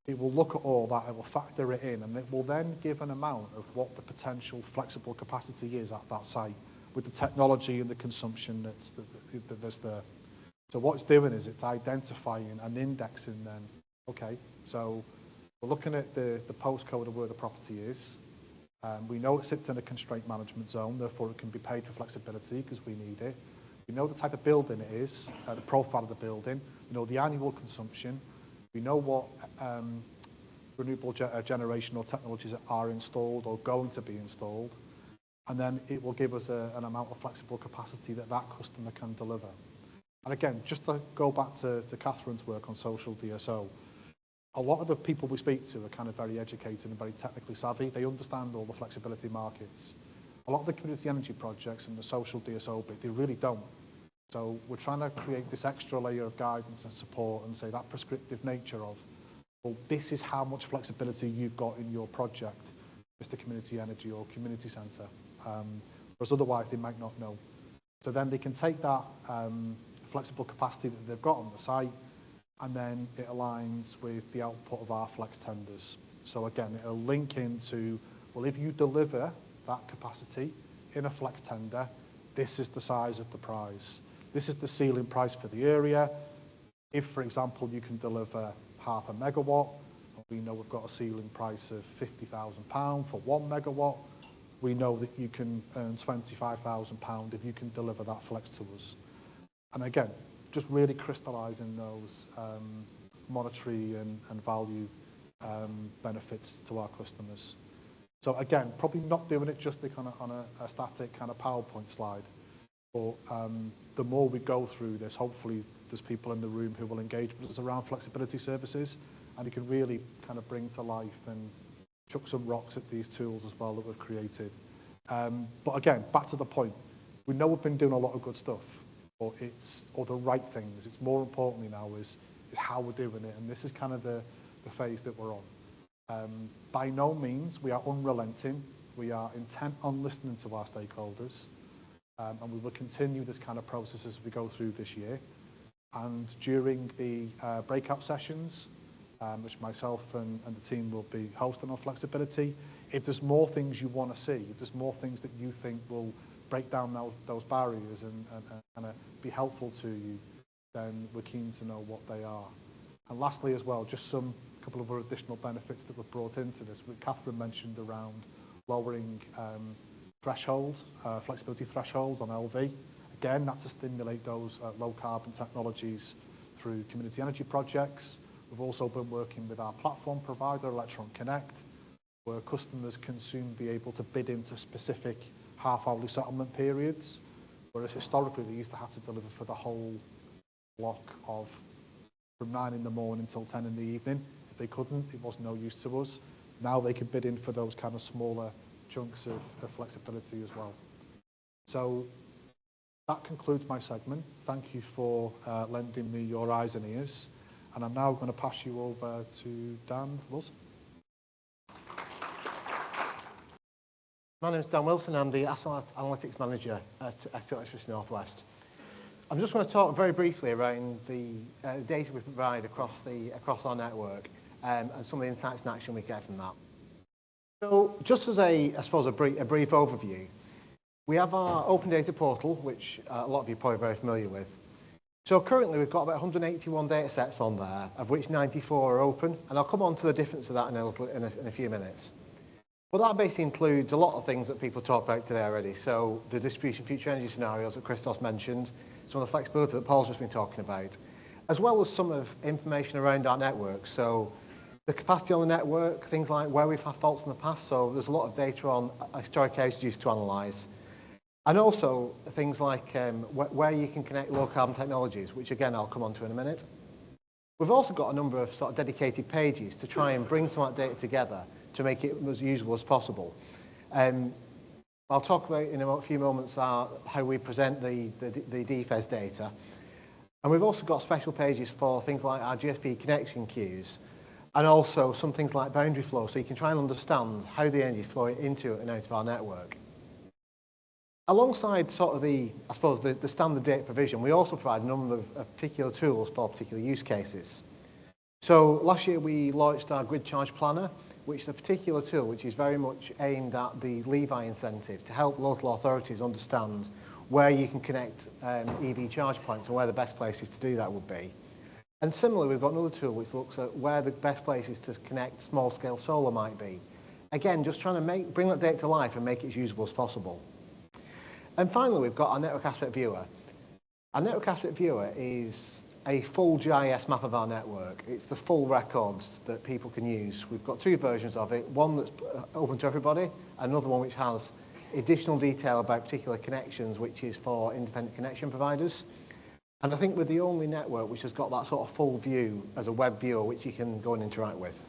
it will look at all that, it will factor it in, and it will then give an amount of what the potential flexible capacity is at that site with the technology and the consumption that's there. So what it's doing is it's identifying and indexing then, okay, so we're looking at the postcode of where the property is. We know it sits in a constraint management zone, therefore it can be paid for flexibility because we need it. We know the type of building it is, the profile of the building. We know the annual consumption. We know what renewable generation or technologies are installed or going to be installed. And then it will give us an amount of flexible capacity that that customer can deliver. And again, just to go back to Catherine's work on social DSO, a lot of the people we speak to are kind of very educated and very technically savvy. They understand all the flexibility markets. A lot of the community energy projects and the social DSO bit, they really don't. So we're trying to create this extra layer of guidance and support and say that prescriptive nature of, well, this is how much flexibility you've got in your project, Mr. Community Energy or Community Centre, whereas otherwise they might not know. So then they can take that flexible capacity that they've got on the site, and then it aligns with the output of our flex tenders. So again, it'll link into, well, if you deliver that capacity in a flex tender, this is the size of the prize. This is the ceiling price for the area. If, for example, you can deliver half a megawatt, we know we've got a ceiling price of £50,000 for 1 megawatt. We know that you can earn £25,000 if you can deliver that flex to us. And again, just really crystallising those monetary and value benefits to our customers. So again, probably not doing it just on a static kind of PowerPoint slide, but the more we go through this, hopefully there's people in the room who will engage with us around flexibility services, and you can really kind of bring to life and chuck some rocks at these tools as well that we've created. But again, back to the point, we know we've been doing a lot of good stuff, or the right things. It's more importantly now is how we're doing it, and this is kind of the phase that we're on. By no means we are unrelenting. We are intent on listening to our stakeholders, and we will continue this kind of process as we go through this year. And during the breakout sessions, which myself and the team will be hosting on flexibility, if there's more things you want to see, if there's more things that you think will break down those barriers and be helpful to you, then we're keen to know what they are. And lastly as well, just a couple of other additional benefits that were brought into this. Catherine mentioned around lowering flexibility thresholds on LV. Again, that's to stimulate those low carbon technologies through community energy projects. We've also been working with our platform provider, Electron Connect, where customers can soon be able to bid into specific half-hourly settlement periods, whereas historically they used to have to deliver for the whole block of from 9 in the morning till 10 in the evening. If they couldn't, it was no use to us. Now they can bid in for those kind of smaller chunks of flexibility as well. So that concludes my segment. Thank you for lending me your eyes and ears. And I'm now going to pass you over to Dan Wilson. My name is Dan Wilson. I'm the Asset Analytics Manager at Electricity North West. I'm just going to talk very briefly around the data we provide across our network and some of the insights and action we get from that. So just as I suppose a brief overview, we have our open data portal, which a lot of you are probably very familiar with. So currently we've got about 181 data sets on there, of which 94 are open, and I'll come on to the difference of that in a few minutes. Well, that basically includes a lot of things that people talked about today already. So the distribution future energy scenarios that Christos mentioned, some of the flexibility that Paul's just been talking about, as well as some of information around our network. So the capacity on the network, things like where we've had faults in the past. So there's a lot of data on historic outages to analyse. And also things like where you can connect low carbon technologies, which again, I'll come on to in a minute. We've also got a number of sort of dedicated pages to try and bring some of that data together to make it as usable as possible. I'll talk about in a few moments how we present the DFES data. And we've also got special pages for things like our GSP connection queues, and also some things like boundary flow, so you can try and understand how the energy is flowing into and out of our network. Alongside sort of the standard data provision, we also provide a number of particular tools for particular use cases. So last year we launched our grid charge planner, which is a particular tool which is very much aimed at the Levi incentive to help local authorities understand where you can connect EV charge points and where the best places to do that would be. And similarly, we've got another tool which looks at where the best places to connect small-scale solar might be. Again, just trying to bring that data to life and make it as usable as possible. And finally, we've got our network asset viewer. Our network asset viewer is a full GIS map of our network. It's the full records that people can use. We've got two versions of it, one that's open to everybody, another one which has additional detail about particular connections, which is for independent connection providers. And I think we're the only network which has got that sort of full view as a web viewer, which you can go and interact with.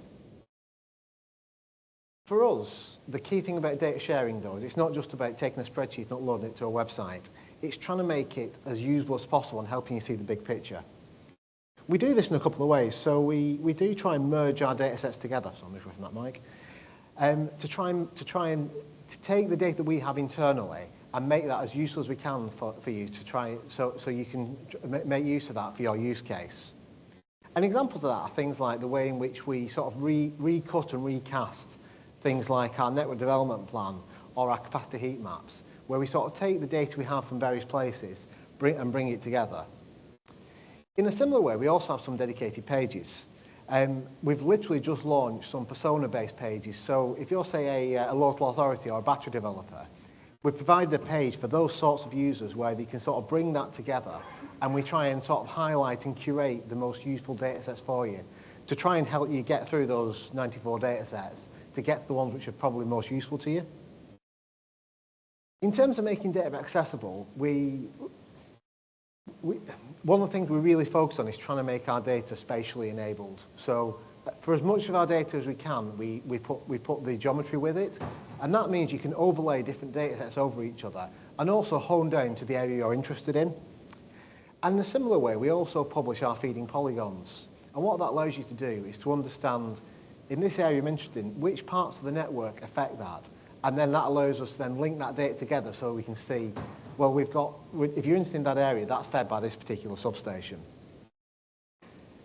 For us, the key thing about data sharing, though, is it's not just about taking a spreadsheet and uploading it to a website. It's trying to make it as usable as possible and helping you see the big picture. We do this in a couple of ways. So we do try and merge our data sets together. So I'm just from that mic. To try and take the data we have internally and make that as useful as we can for you to try, so you can make use of that for your use case. And examples of that are things like the way in which we sort of recut and recast things like our network development plan or our capacity heat maps, where we sort of take the data we have from various places and bring it together. In a similar way, we also have some dedicated pages. We've literally just launched some persona-based pages. So if you're, say, a local authority or a battery developer, we've provided a page for those sorts of users where they can sort of bring that together, and we try and sort of highlight and curate the most useful data sets for you to try and help you get through those 94 data sets to get to the ones which are probably most useful to you. In terms of making data accessible, one of the things we really focus on is trying to make our data spatially enabled. So for as much of our data as we can, we put the geometry with it, and that means you can overlay different data sets over each other and also hone down to the area you're interested in. And in a similar way, we also publish our feeding polygons. And what that allows you to do is to understand, in this area I'm interested in, which parts of the network affect that. And then that allows us to then link that data together so we can see, well, if you're interested in that area, that's fed by this particular substation.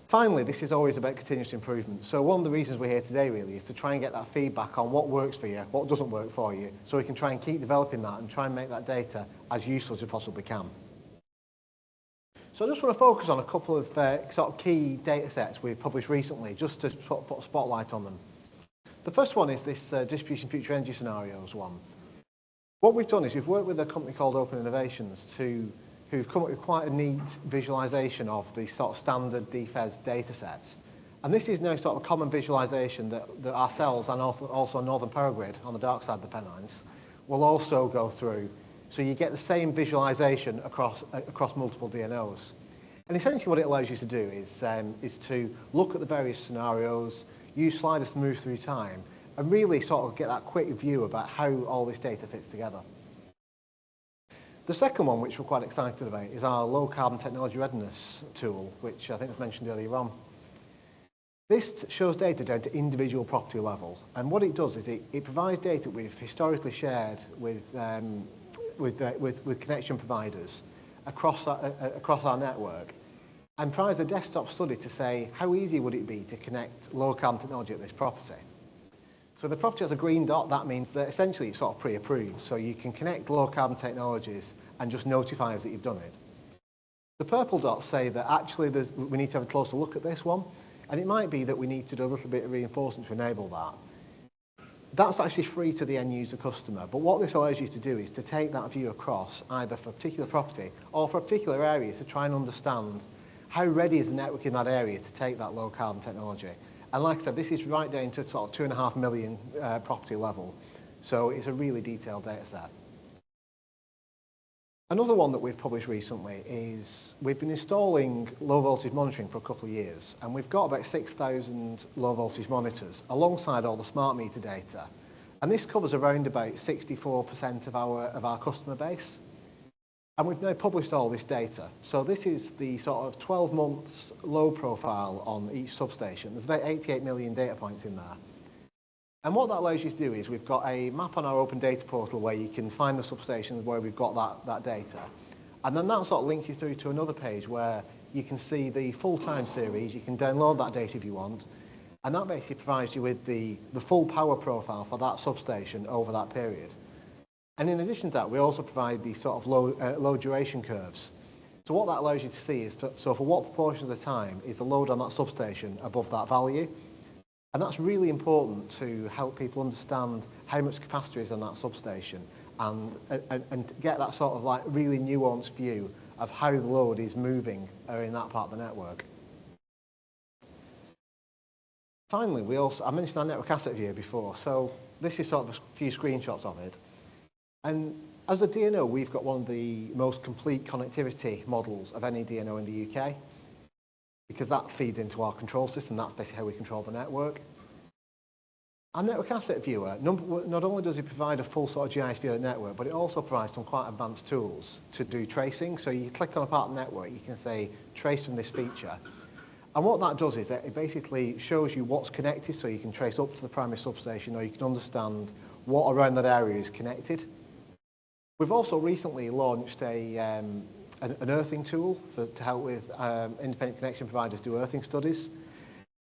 Finally, this is always about continuous improvement. So one of the reasons we're here today really is to try and get that feedback on what works for you, what doesn't work for you, so we can try and keep developing that and try and make that data as useful as we possibly can. So I just want to focus on a couple of sort of key data sets we've published recently, just to sort of put a spotlight on them. The first one is this distribution future energy scenarios one. What we've done is we've worked with a company called Open Innovations who've come up with quite a neat visualization of the sort of standard DFES data sets. And this is now sort of a common visualization that ourselves and also Northern Power Grid on the dark side of the Pennines will also go through. So you get the same visualization across multiple DNOs. And essentially what it allows you to do is to look at the various scenarios, use sliders to move through time, and really sort of get that quick view about how all this data fits together. The second one, which we're quite excited about, is our low carbon technology readiness tool, which I think was mentioned earlier on. This shows data down to individual property level, and what it does is it provides data we've historically shared with connection providers across our network, and provides a desktop study to say how easy would it be to connect low carbon technology at this property. So the property has a green dot. That means that essentially it's sort of pre-approved, so you can connect low carbon technologies and just notify us that you've done it. The purple dots say that actually we need to have a closer look at this one, and it might be that we need to do a little bit of reinforcement to enable that. That's actually free to the end user customer, but what this allows you to do is to take that view across either for a particular property or for a particular area to try and understand how ready is the network in that area to take that low carbon technology. And like I said, this is right down to sort of 2.5 million property level, so it's a really detailed data set. Another one that we've published recently is we've been installing low voltage monitoring for a couple of years, and we've got about 6,000 low voltage monitors alongside all the smart meter data. And this covers around about 64% of our customer base. And we've now published all this data. So this is the sort of 12 months load profile on each substation. There's about 88 million data points in there. And what that allows you to do is we've got a map on our open data portal where you can find the substations where we've got that data. And then that sort of links you through to another page where you can see the full time series. You can download that data if you want. And that basically provides you with the full power profile for that substation over that period. And in addition to that, we also provide these sort of low duration curves. So what that allows you to see is, so for what proportion of the time is the load on that substation above that value? And that's really important to help people understand how much capacity is on that substation and get that sort of like really nuanced view of how the load is moving in that part of the network. Finally, I mentioned our network asset view before, so this is sort of a few screenshots of it. And as a DNO, we've got one of the most complete connectivity models of any DNO in the UK, because that feeds into our control system. That's basically how we control the network. Our network asset viewer, not only does it provide a full sort of GIS view of the network, but it also provides some quite advanced tools to do tracing. So you click on a part of the network, you can say, trace from this feature. And what that does is that it basically shows you what's connected, so you can trace up to the primary substation, or you can understand what around that area is connected. We've also recently launched an earthing tool to help with independent connection providers do earthing studies.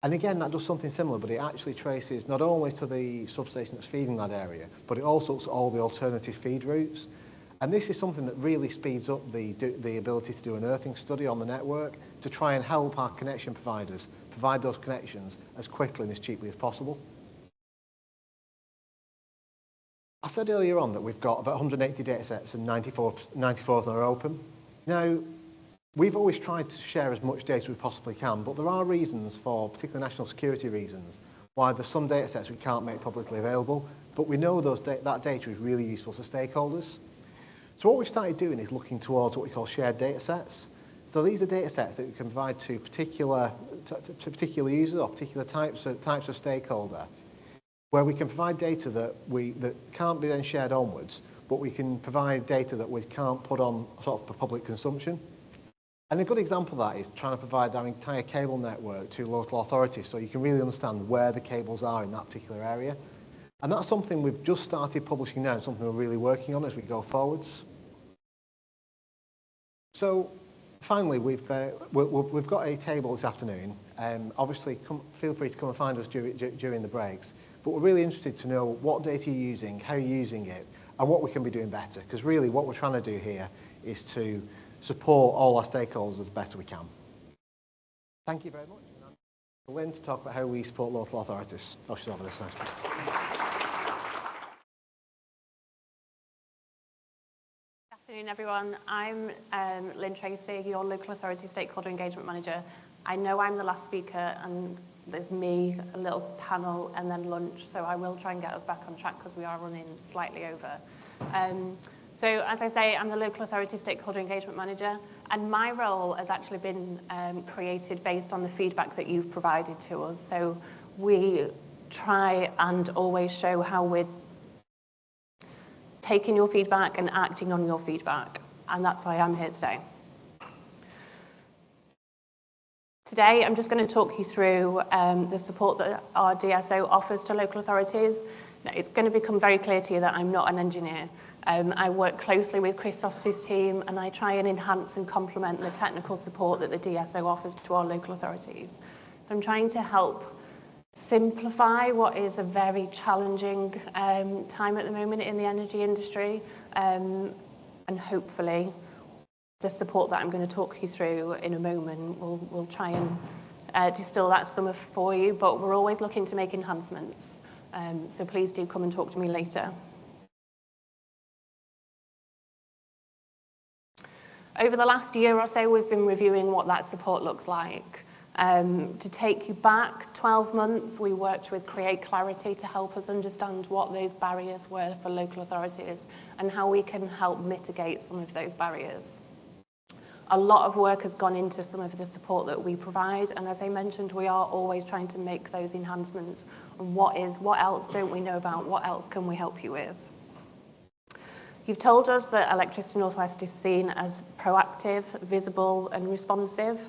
And again, that does something similar, but it actually traces not only to the substation that's feeding that area, but it also looks at all the alternative feed routes. And this is something that really speeds up the ability to do an earthing study on the network to try and help our connection providers provide those connections as quickly and as cheaply as possible. I said earlier on that we've got about 180 data sets and 94 of them are open. Now, we've always tried to share as much data as we possibly can, but there are reasons, for particularly national security reasons, why there's some data sets we can't make publicly available, but we know that data is really useful to stakeholders. So what we've started doing is looking towards what we call shared data sets. So these are data sets that we can provide to particular users or particular types of stakeholder, where we can provide data that can't be then shared onwards, but we can provide data that we can't put on sort of for public consumption. And a good example of that is trying to provide our entire cable network to local authorities, so you can really understand where the cables are in that particular area. And that's something we've just started publishing now, something we're really working on as we go forwards. So finally, we've got a table this afternoon. Obviously, feel free to come and find us during the breaks. But we're really interested to know what data you're using, how you're using it, and what we can be doing better. Because really what we're trying to do here is to support all our stakeholders as best we can. Thank you very much. I'm Lynn to talk about how we support local authorities. Oh, she's over this now. Good afternoon, everyone. I'm Lynn Tracy, your Local Authority Stakeholder Engagement Manager. I know I'm the last speaker, and there's me, a little panel, and then lunch, so I will try and get us back on track because we are running slightly over. So as I say, I'm the Local Authority Stakeholder Engagement Manager, and my role has actually been created based on the feedback that you've provided to us. So we try and always show how we're taking your feedback and acting on your feedback, and that's why I'm here today. Today, I'm just going to talk you through the support that our DSO offers to local authorities. Now, it's going to become very clear to you that I'm not an engineer. I work closely with Christoph's team, and I try and enhance and complement the technical support that the DSO offers to our local authorities. So I'm trying to help simplify what is a very challenging time at the moment in the energy industry, and hopefully the support that I'm going to talk you through in a moment will try and distill that summer for you, but we're always looking to make enhancements. So please do come and talk to me later. Over the last year or so, we've been reviewing what that support looks like. To take you back 12 months, we worked with Create Clarity to help us understand what those barriers were for local authorities and how we can help mitigate some of those barriers. A lot of work has gone into some of the support that we provide, and as I mentioned, we are always trying to make those enhancements on what else don't we know about, what else can we help you with. You've told us that Electricity North West is seen as proactive, visible and responsive.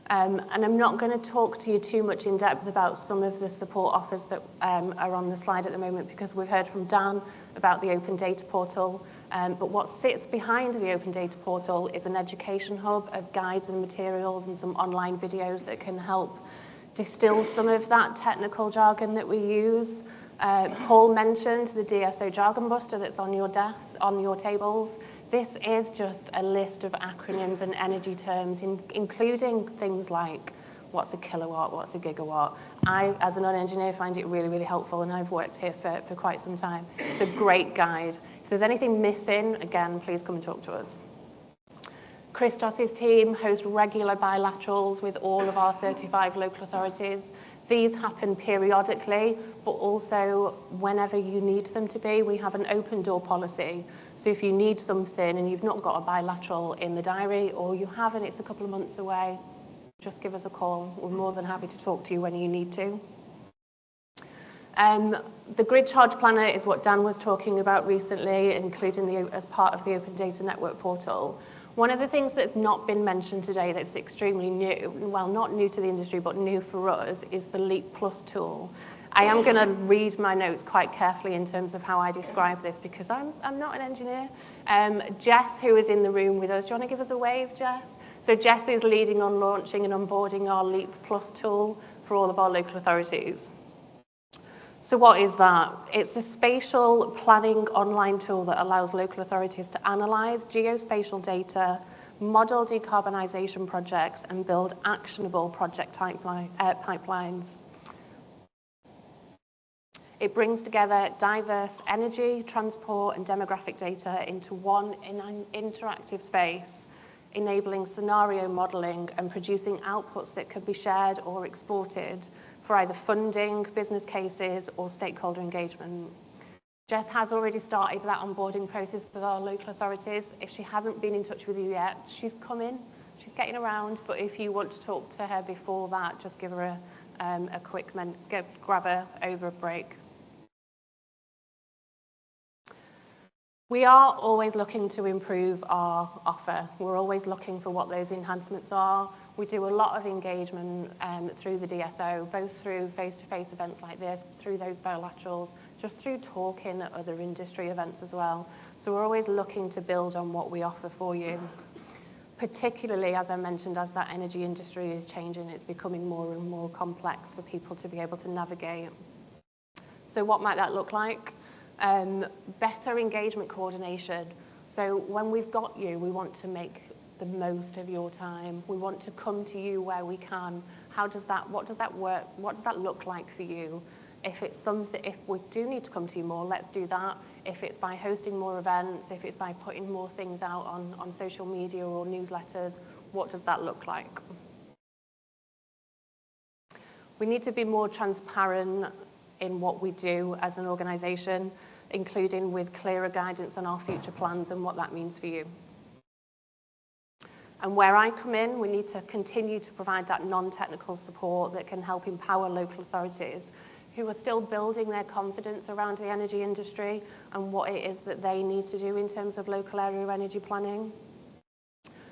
And I'm not going to talk to you too much in depth about some of the support offers that are on the slide at the moment, because we've heard from Dan about the Open Data Portal. But what sits behind the Open Data Portal is an education hub of guides and materials and some online videos that can help distill some of that technical jargon that we use. Paul mentioned the DSO jargon buster that's on your desks, on your tables. This is just a list of acronyms and energy terms, including things like what's a kilowatt, what's a gigawatt. I, as a non-engineer, find it really, really helpful, and I've worked here for quite some time. It's a great guide. If there's anything missing, again, please come and talk to us. Christos's team host regular bilaterals with all of our 35 local authorities. These happen periodically, but also whenever you need them to be. We have an open door policy. So if you need something and you've not got a bilateral in the diary, or you have and it's a couple of months away, just give us a call. We're more than happy to talk to you when you need to. The grid charge planner is what Dan was talking about recently, including as part of the Open Data Network portal. One of the things that's not been mentioned today that's extremely new, well, not new to the industry, but new for us, is the Leap Plus tool. I am going to read my notes quite carefully in terms of how I describe this, because I'm not an engineer. Jess, who is in the room with us, do you want to give us a wave, Jess? So Jess is leading on launching and onboarding our Leap Plus tool for all of our local authorities. So what is that? It's a spatial planning online tool that allows local authorities to analyse geospatial data, model decarbonisation projects, and build actionable project pipelines. It brings together diverse energy, transport, and demographic data into one interactive space, enabling scenario modelling and producing outputs that can be shared or exported for either funding, business cases, or stakeholder engagement. Jess has already started that onboarding process with our local authorities. If she hasn't been in touch with you yet, she's coming, she's getting around, but if you want to talk to her before that, just give her a quick grab her over a break. We are always looking to improve our offer. We're always looking for what those enhancements are. We do a lot of engagement through the DSO, both through face-to-face events like this, through those bilaterals, just through talking at other industry events as well. So we're always looking to build on what we offer for you. Particularly, as I mentioned, as that energy industry is changing, it's becoming more and more complex for people to be able to navigate. So what might that look like? Better engagement coordination. So when we've got you, we want to make the most of your time. We want to come to you where we can. What does that work? What does that look like for you? If we do need to come to you more, let's do that. If it's by hosting more events, if it's by putting more things out on social media or newsletters, what does that look like? We need to be more transparent in what we do as an organisation, including with clearer guidance on our future plans and what that means for you. And where I come in, we need to continue to provide that non-technical support that can help empower local authorities who are still building their confidence around the energy industry and what it is that they need to do in terms of local area energy planning.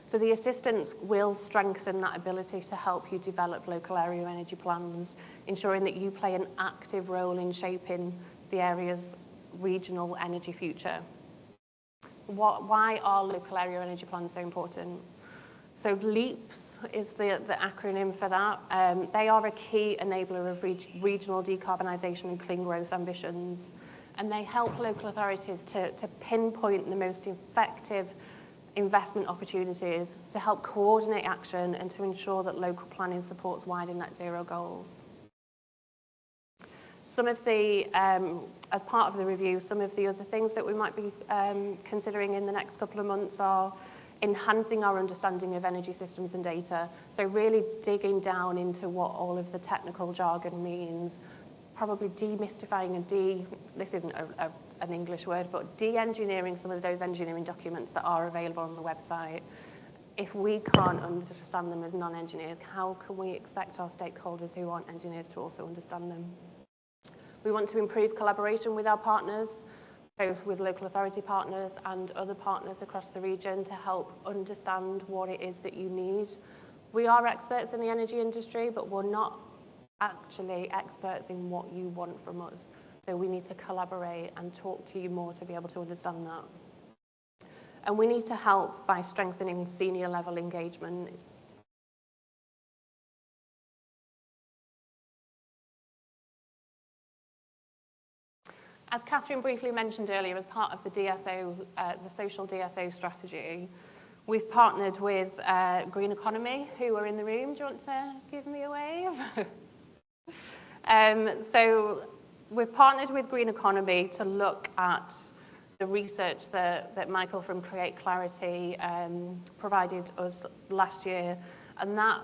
So the assistance will strengthen that ability to help you develop local area energy plans, ensuring that you play an active role in shaping the area's regional energy future. Why are local area energy plans so important? So LEAPS is the acronym for that. They are a key enabler of regional decarbonisation and clean growth ambitions, and they help local authorities to pinpoint the most effective investment opportunities, to help coordinate action and to ensure that local planning supports wider net zero goals. Some of the, as part of the review, some of the other things that we might be considering in the next couple of months are enhancing our understanding of energy systems and data. So really digging down into what all of the technical jargon means, probably demystifying and this isn't an English word, but de-engineering some of those engineering documents that are available on the website. If we can't understand them as non-engineers, how can we expect our stakeholders who aren't engineers to also understand them? We want to improve collaboration with our partners. both with local authority partners and other partners across the region to help understand what it is that you need. We are experts in the energy industry, but we're not actually experts in what you want from us. So we need to collaborate and talk to you more to be able to understand that. And we need to help by strengthening senior level engagement. As Catherine briefly mentioned earlier, as part of the DSO, the social DSO strategy, we've partnered with Green Economy, who are in the room. Do you want to give me a wave? So we've partnered with Green Economy to look at the research that Michael from Create Clarity provided us last year. And that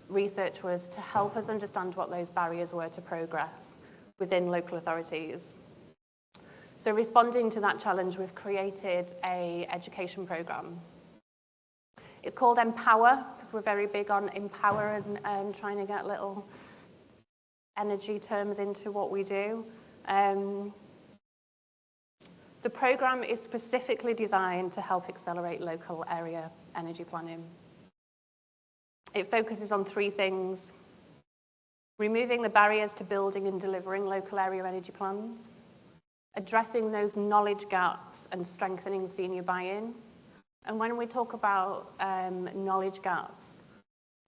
research was to help us understand what those barriers were to progress within local authorities. So responding to that challenge, we've created an education program. It's called Empower, because we're very big on empower and trying to get little energy terms into what we do. The program is specifically designed to help accelerate local area energy planning. It focuses on 3 things: removing the barriers to building and delivering local area energy plans, addressing those knowledge gaps and strengthening senior buy-in. And when we talk about knowledge gaps,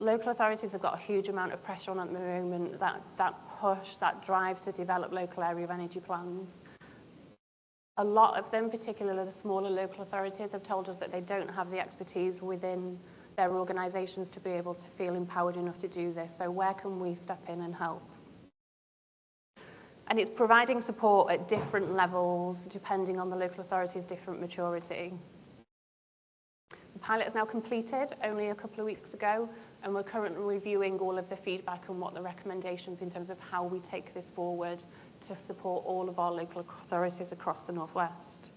local authorities have got a huge amount of pressure on at the moment, that push, that drive to develop local area energy plans. A lot of them, particularly the smaller local authorities, have told us that they don't have the expertise within their organisations to be able to feel empowered enough to do this. So where can we step in and help? And it's providing support at different levels, depending on the local authority's different maturity. The pilot is now completed only a couple of weeks ago, and we're currently reviewing all of the feedback and what the recommendations in terms of how we take this forward to support all of our local authorities across the Northwest.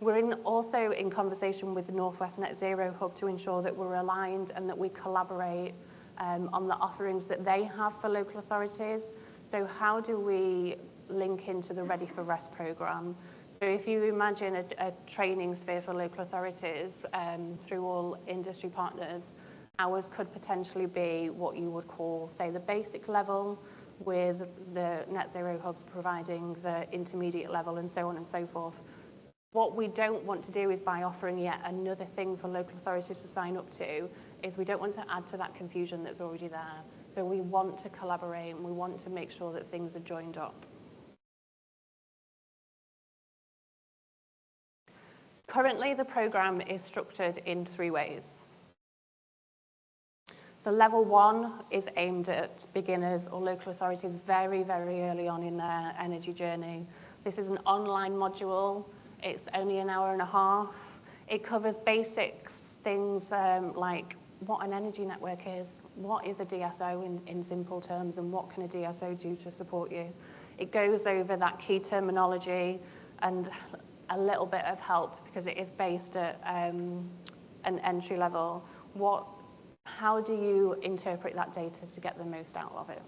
We're also in conversation with the Northwest Net Zero Hub to ensure that we're aligned and that we collaborate on the offerings that they have for local authorities. So how do we link into the Ready for Rest programme? So if you imagine a training sphere for local authorities through all industry partners, ours could potentially be what you would call, say, the basic level, with the Net Zero Hubs providing the intermediate level and so on and so forth. What we don't want to do is, by offering yet another thing for local authorities to sign up to, is we don't want to add to that confusion that's already there. So we want to collaborate and we want to make sure that things are joined up. Currently, the programme is structured in 3 ways. So level 1 is aimed at beginners or local authorities very, very early on in their energy journey. This is an online module. It's only an hour and a half. It covers basics, things like what an energy network is, what is a DSO in simple terms, and what can a DSO do to support you. It goes over that key terminology and a little bit of help, because it is based at an entry level. How do you interpret that data to get the most out of it?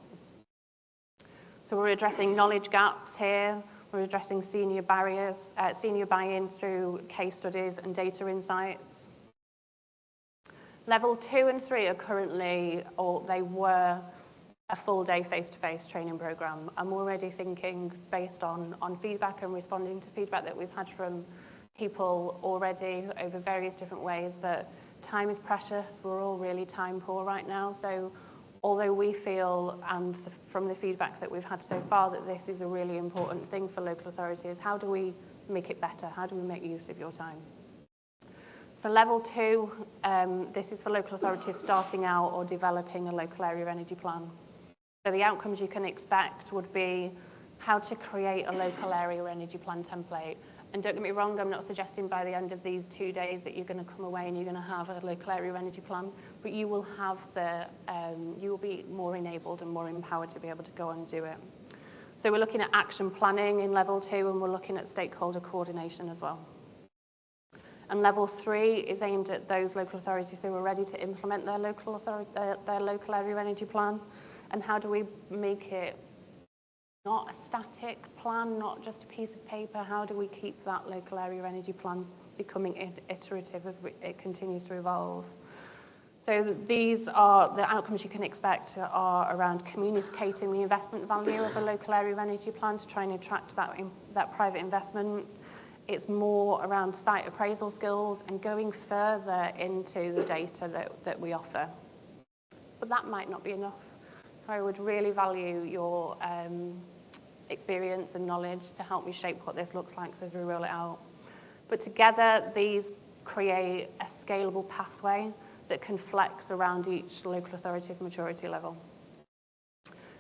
So we're addressing knowledge gaps here. We're addressing senior barriers, senior buy-ins through case studies and data insights. Level 2 and 3 are currently, or they were, a full-day face-to-face training programme. I'm already thinking, based on feedback and responding to feedback that we've had from people already over various different ways, that time is precious. We're all really time poor right now. So although we feel, and from the feedback that we've had so far, that this is a really important thing for local authorities, how do we make it better? How do we make use of your time? So level 2, this is for local authorities starting out or developing a local area energy plan. So the outcomes you can expect would be how to create a local area energy plan template. And don't get me wrong, I'm not suggesting by the end of these 2 days that you're going to come away and you're going to have a local area energy plan, but you will have you will be more enabled and more empowered to be able to go and do it. So we're looking at action planning in level 2, and we're looking at stakeholder coordination as well. And level 3 is aimed at those local authorities who are ready to implement their local area energy plan. And how do we make it not a static plan, not just a piece of paper. How do we keep that local area energy plan becoming iterative as it continues to evolve? So these are the outcomes you can expect are around communicating the investment value of a local area energy plan to try and attract that private investment. It's more around site appraisal skills and going further into the data that we offer. But that might not be enough. So I would really value your experience and knowledge to help me shape what this looks like as we roll it out. But together, these create a scalable pathway that can flex around each local authority's maturity level.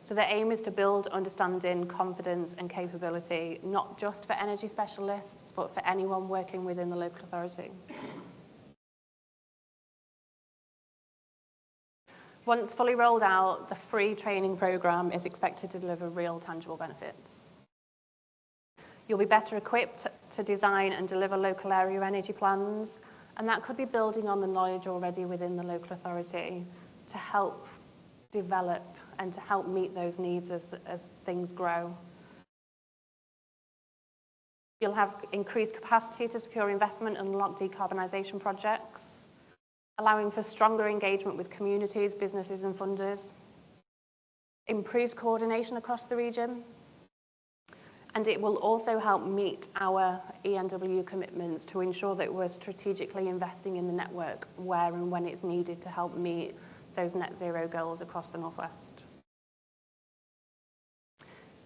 So the aim is to build understanding, confidence and capability, not just for energy specialists, but for anyone working within the local authority. Once fully rolled out, the free training programme is expected to deliver real tangible benefits. You'll be better equipped to design and deliver local area energy plans, and that could be building on the knowledge already within the local authority to help develop and to help meet those needs as things grow. You'll have increased capacity to secure investment and unlock decarbonisation projects, allowing for stronger engagement with communities, businesses and funders, improved coordination across the region, and it will also help meet our ENW commitments to ensure that we're strategically investing in the network where and when it's needed to help meet those net zero goals across the Northwest.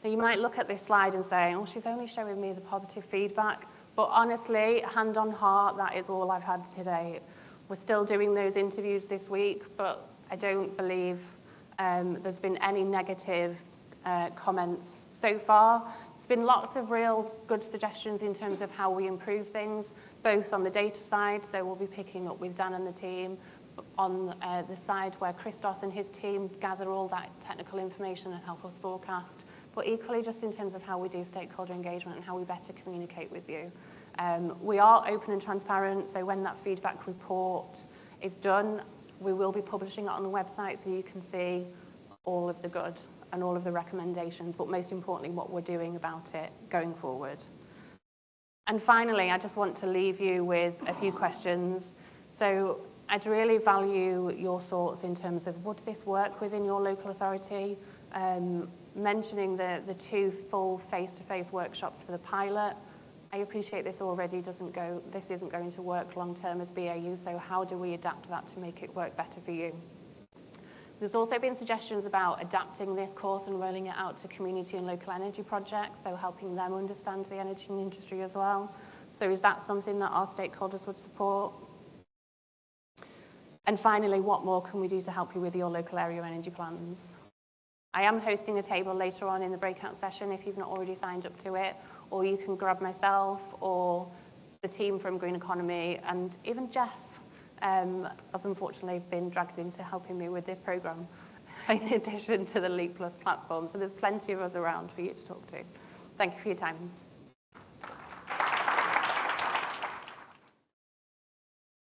Now you might look at this slide and say, oh, she's only showing me the positive feedback, but honestly, hand on heart, that is all I've had today. We're still doing those interviews this week, but I don't believe there's been any negative comments so far. There's been lots of real good suggestions in terms of how we improve things, both on the data side, so we'll be picking up with Dan and the team, on the side where Christos and his team gather all that technical information and help us forecast, but equally just in terms of how we do stakeholder engagement and how we better communicate with you. We are open and transparent, so when that feedback report is done, we will be publishing it on the website so you can see all of the good and all of the recommendations, but most importantly, what we're doing about it going forward. And finally, I just want to leave you with a few questions. So I'd really value your thoughts in terms of would this work within your local authority? Mentioning the 2 full face-to-face workshops for the pilot. I appreciate this isn't going to work long-term as BAU, so how do we adapt that to make it work better for you? There's also been suggestions about adapting this course and rolling it out to community and local energy projects, so helping them understand the energy industry as well. So is that something that our stakeholders would support? And finally, what more can we do to help you with your local area energy plans? I am hosting a table later on in the breakout session if you've not already signed up to it, or you can grab myself or the team from Green Economy, and even Jess has unfortunately been dragged into helping me with this programme in addition to the Leap Plus platform. So there's plenty of us around for you to talk to. Thank you for your time.